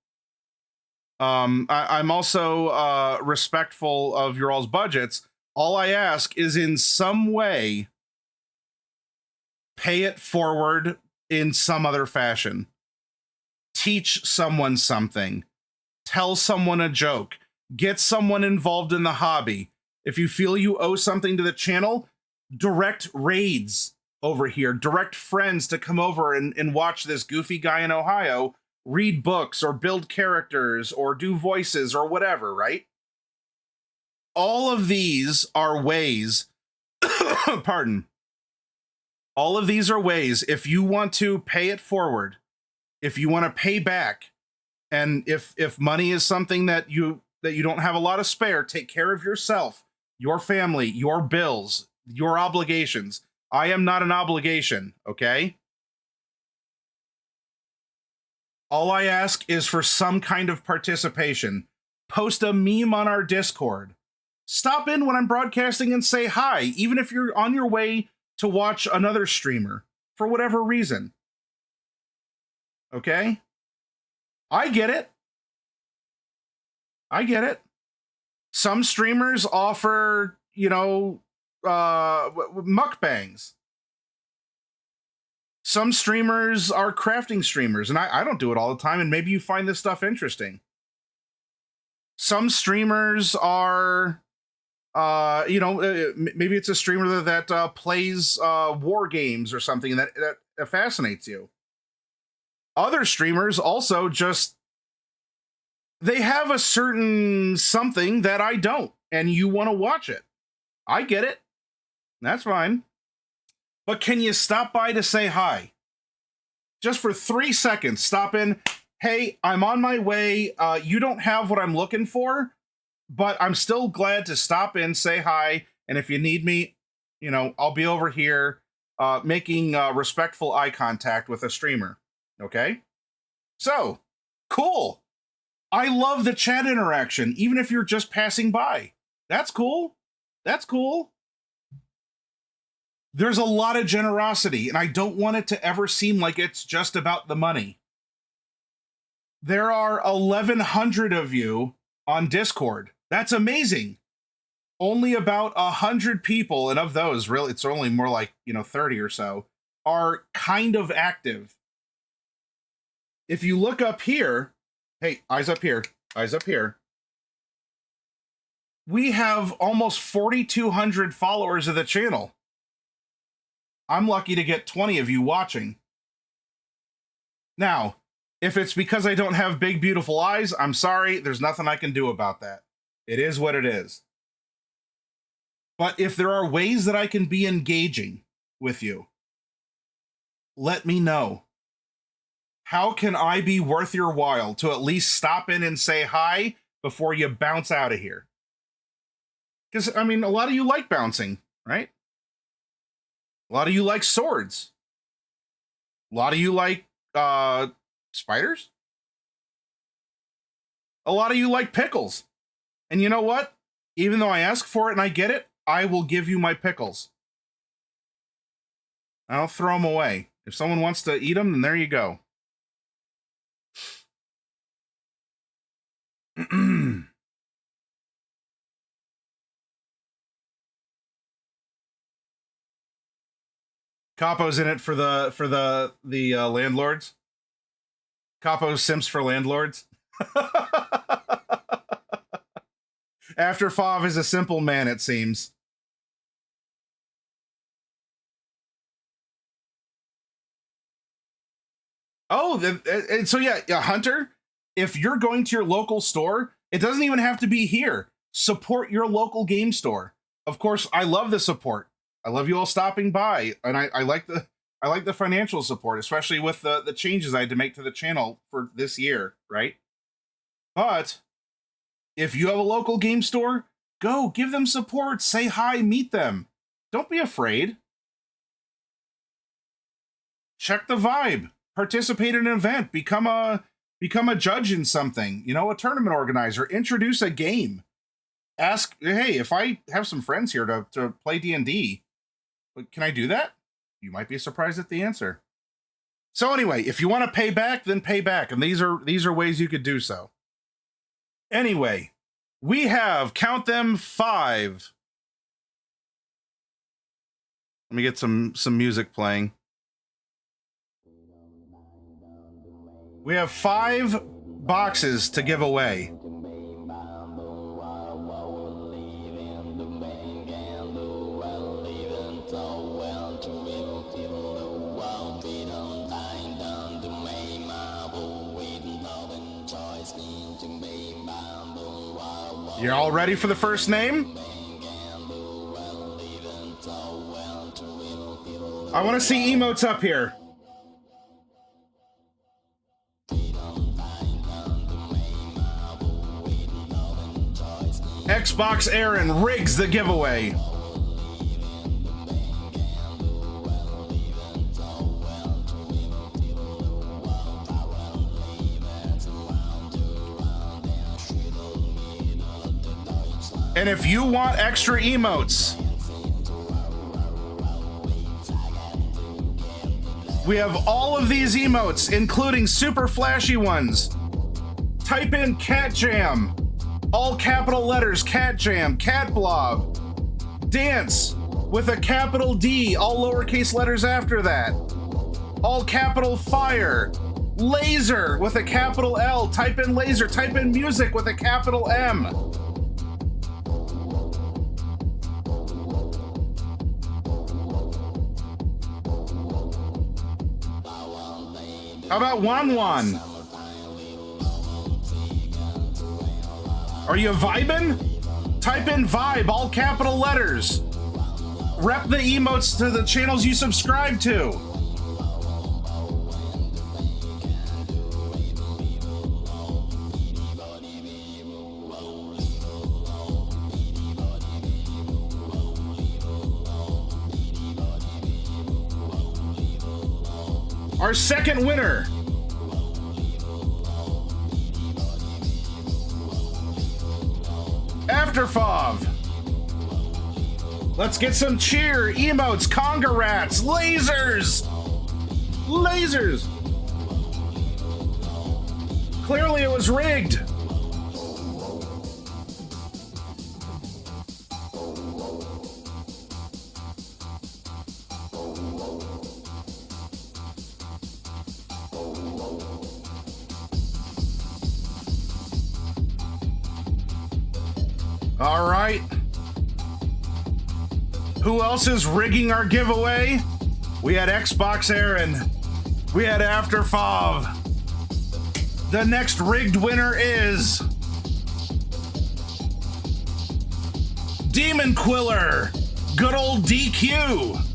[SPEAKER 1] I'm also respectful of your all's budgets. All I ask is in some way, pay it forward in some other fashion. Teach someone something. Tell someone a joke. get someone involved in the hobby. If you feel you owe something to the channel, direct raids over here, direct friends to come over and watch this goofy guy in Ohio read books or build characters or do voices or whatever, right? All of these are ways, pardon. All of these are ways, if you want to pay it forward, if you want to pay back, and if money is something that you don't have a lot of spare, take care of yourself, your family, your bills, your obligations. I am not an obligation, okay? All I ask is for some kind of participation. Post a meme on our Discord. Stop in when I'm broadcasting and say hi, even if you're on your way to watch another streamer for whatever reason. Okay? I get it. I get it. Some streamers offer, mukbangs. Some streamers are crafting streamers, and I don't do it all the time, and maybe you find this stuff interesting. Some streamers are, maybe it's a streamer that plays war games or something that fascinates you. Other streamers also just, they have a certain something that I don't, and you want to watch it. I get it. That's fine. But can you stop by to say hi? Just for 3 seconds, stop in. Hey, I'm on my way. You don't have what I'm looking for, but I'm still glad to stop in, say hi. And if you need me, I'll be over here making respectful eye contact with a streamer. Okay? So, cool. I love the chat interaction, even if you're just passing by. That's cool. That's cool. There's a lot of generosity, and I don't want it to ever seem like it's just about the money. There are 1,100 of you on Discord. That's amazing. Only about 100 people, and of those, really, it's only more like, 30 or so, are kind of active. If you look up here, hey, eyes up here, eyes up here. We have almost 4,200 followers of the channel. I'm lucky to get 20 of you watching. Now, if it's because I don't have big, beautiful eyes, I'm sorry. There's nothing I can do about that. It is what it is. But if there are ways that I can be engaging with you, let me know. How can I be worth your while to at least stop in and say hi before you bounce out of here? Because, a lot of you like bouncing, right? A lot of you like swords. A lot of you like spiders. A lot of you like pickles. And you know what? Even though I ask for it and I get it, I will give you my pickles. I'll throw them away. If someone wants to eat them, then there you go. Capo's in it for the landlords. Capo simps for landlords. After Fav is a simple man, it seems. Oh, and so yeah, Hunter, if you're going to your local store, it doesn't even have to be here. Support your local game store. Of course, I love the support. I love you all stopping by, and I like the financial support, especially with the changes I had to make to the channel for this year, right? But if you have a local game store, go give them support, say hi, meet them. Don't be afraid. Check the vibe. Participate in an event. Become a judge in something. A tournament organizer. Introduce a game. Ask, hey, if I have some friends here to play D&D, can I do that? You might be surprised at the answer. So anyway, if you want to pay back, then pay back. And these are ways you could do so. Anyway, we have, count them, 5. Let me get some music playing. We have 5 boxes to give away. You all ready for the first name? I want to see emotes up here. Xbox Aaron rigs the giveaway. And if you want extra emotes, we have all of these emotes, including super flashy ones. Type in Cat Jam, all capital letters, Cat Jam, Cat Blob, Dance with a capital D, all lowercase letters after that, all capital Fire, Laser with a capital L, type in Laser, type in Music with a capital M. How about Wan Wan? Are you vibing? Type in vibe, all capital letters. Rep the emotes to the channels you subscribe to. Our second winner. After Fov. Let's get some cheer, emotes, conga rats, lasers! Lasers! Clearly it was rigged. All right. Who else is rigging our giveaway? We had Xbox Aaron. We had After Fov. The next rigged winner is Demon Quiller. Good old DQ.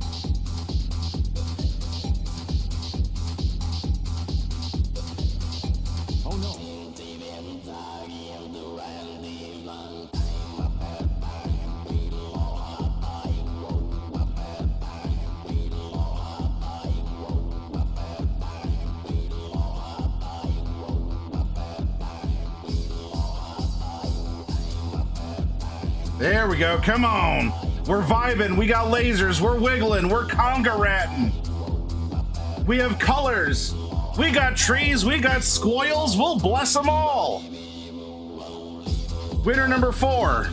[SPEAKER 1] There we go, come on. We're vibing, we got lasers, we're wiggling, we're conga ratting. We have colors, we got trees, we got squoils, we'll bless them all. Winner number 4.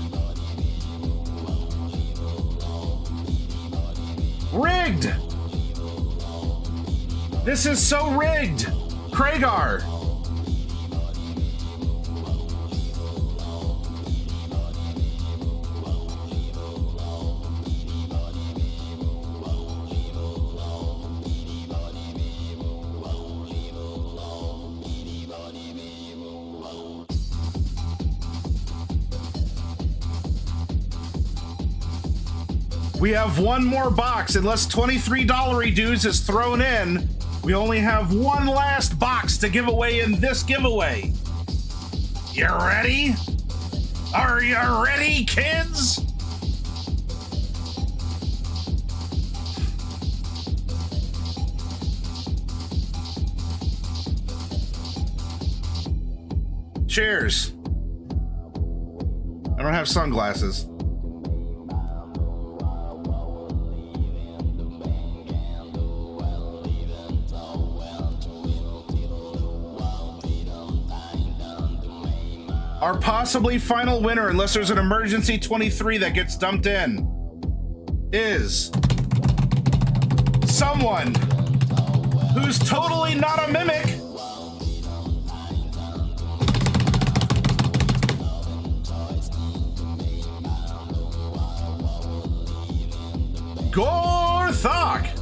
[SPEAKER 1] Rigged. This is so rigged. Kragar. We have one more box. Unless $23 dues is thrown in, we only have one last box to give away in this giveaway. You ready? Are you ready, kids? Cheers. I don't have sunglasses. Our possibly final winner, unless there's an emergency 23 that gets dumped in, is someone who's totally not a mimic. Gorthok.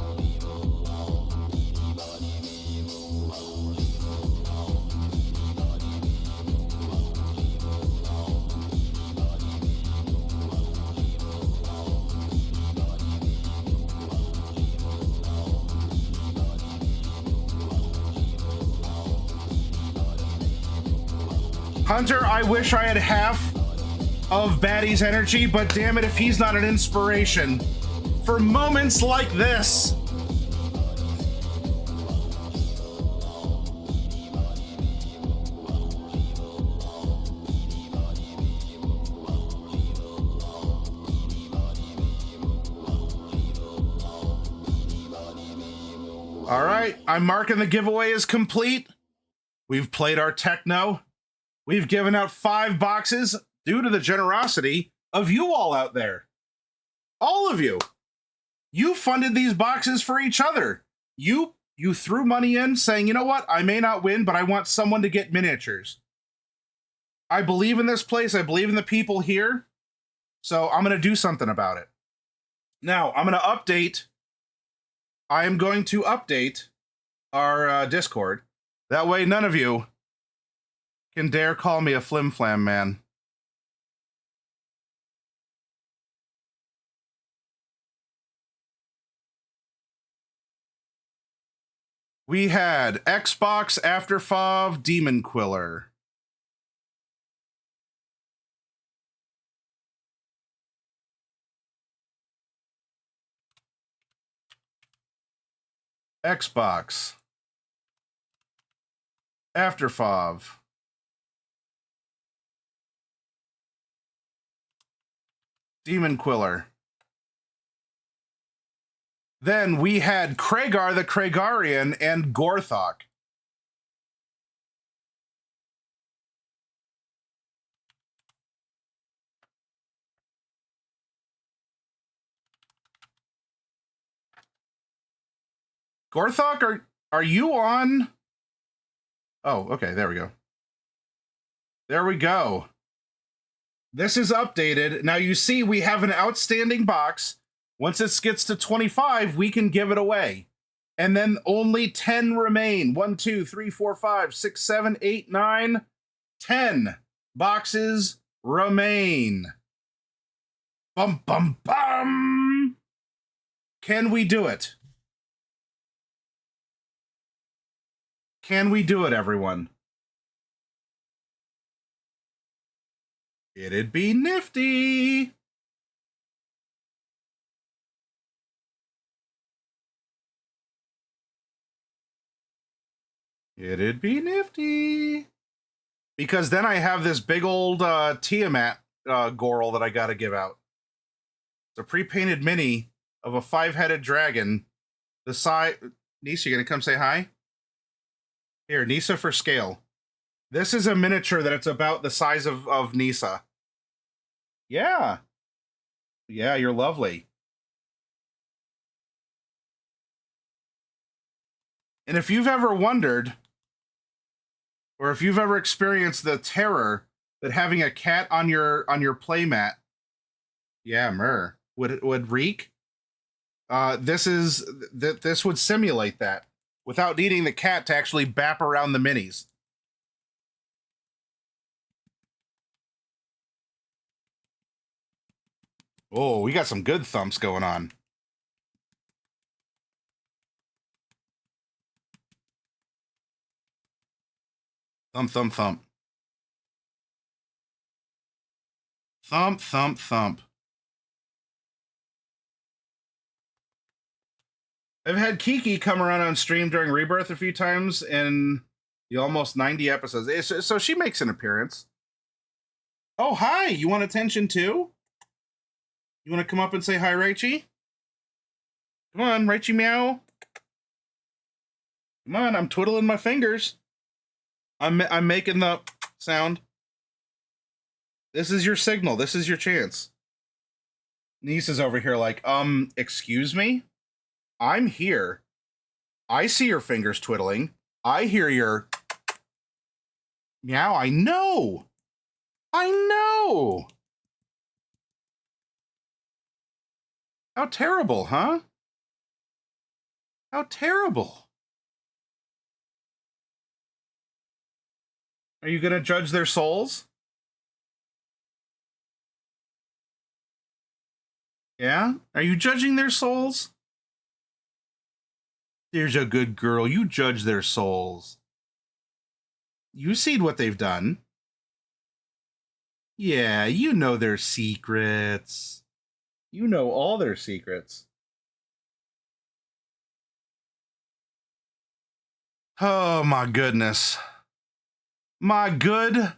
[SPEAKER 1] Hunter, I wish I had half of Batty's energy, but damn it if he's not an inspiration for moments like this. All right, I'm marking the giveaway as complete. We've played our techno. We've given out 5 boxes due to the generosity of you all out there. All of you. You funded these boxes for each other. You threw money in saying, you know what, I may not win, but I want someone to get miniatures. I believe in this place. I believe in the people here. So I'm going to do something about it. Now, I'm going to update. I am going to update our Discord. That way, none of you can dare call me a flim-flam man. We had Xbox After Fov Demon Quiller. Xbox After Fov. Demon Quiller. Then we had Kragar the Kragarian and Gorthok. Gorthok, are you on? Oh, okay, there we go. There we go. This is updated. Now you see we have an outstanding box. Once it gets to 25, we can give it away. And then only 10 remain. 1, 2, 3, 4, 5, 6, 7, 8, 9, 10 boxes remain. Bum, bum, bum. Can we do it? Can we do it, everyone? It'd be nifty. It'd be nifty. Because then I have this big old Tiamat Goral that I got to give out. It's a pre-painted mini of a 5-headed dragon. The size... Nisa, you gonna come say hi? Here, Nisa for scale. This is a miniature that it's about the size of Nisa. Yeah. Yeah, you're lovely. And if you've ever wondered, or if you've ever experienced the terror that having a cat on your playmat, yeah, would wreak, this would simulate that without needing the cat to actually bap around the minis. Oh, we got some good thumps going on. Thump, thump, thump. Thump, thump, thump. I've had Kiki come around on stream during Rebirth a few times in the almost 90 episodes. So she makes an appearance. Oh, hi. You want attention too? You want to come up and say hi, Raichi? Come on, Raichi meow. Come on, I'm twiddling my fingers. I'm making the sound. This is your signal. This is your chance. Niece is over here like, excuse me? I'm here. I see your fingers twiddling. I hear your meow. I know. I know. How terrible, huh? How terrible. Are you going to judge their souls? Yeah? Are you judging their souls? There's a good girl. You judge their souls. You see what they've done. Yeah, you know their secrets. You know all their secrets. Oh my goodness. My good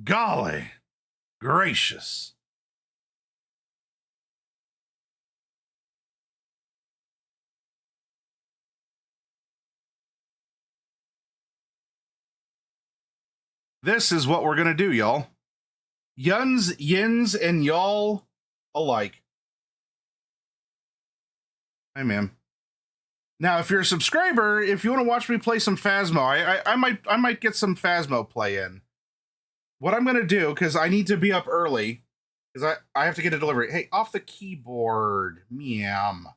[SPEAKER 1] golly gracious. This is what we're gonna do, y'all. Yuns, yins, and y'all alike. Hi, ma'am. Now, if you're a subscriber, if you want to watch me play some Phasmo, I might get some Phasmo play in. What I'm gonna do, because I need to be up early, because I have to get a delivery. Hey, off the keyboard, meow.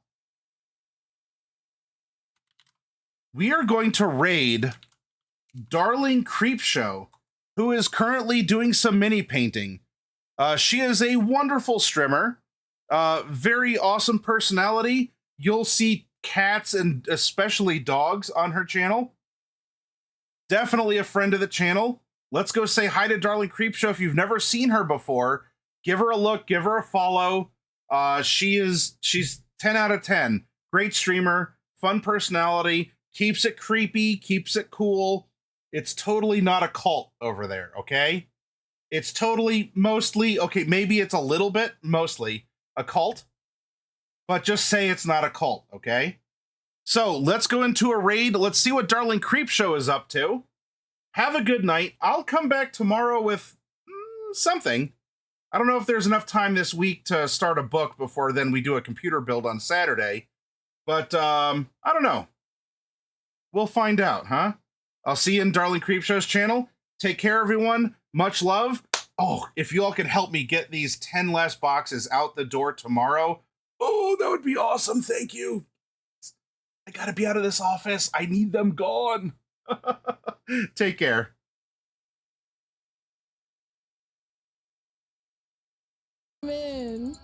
[SPEAKER 1] We are going to raid Darling Creepshow, who is currently doing some mini painting. She is a wonderful streamer, very awesome personality. You'll see cats and especially dogs on her channel. Definitely a friend of the channel. Let's go say hi to Darling Creepshow. If you've never seen her before, give her a look, give her a follow. She's 10 out of 10. Great streamer, fun personality, keeps it creepy, keeps it cool. It's totally not a cult over there, okay? It's totally, mostly, okay, maybe it's a little bit, mostly, a cult. But just say it's not a cult, okay? So, let's go into a raid. Let's see what Darling Creepshow is up to. Have a good night. I'll come back tomorrow with something. I don't know if there's enough time this week to start a book before then we do a computer build on Saturday. But, I don't know. We'll find out, huh? I'll see you in Darling Creepshow's channel. Take care, everyone. Much love. Oh, if you all could help me get these 10 less boxes out the door tomorrow, oh, that would be awesome. Thank you. I gotta be out of this office. I need them gone. Take care.
[SPEAKER 6] Man.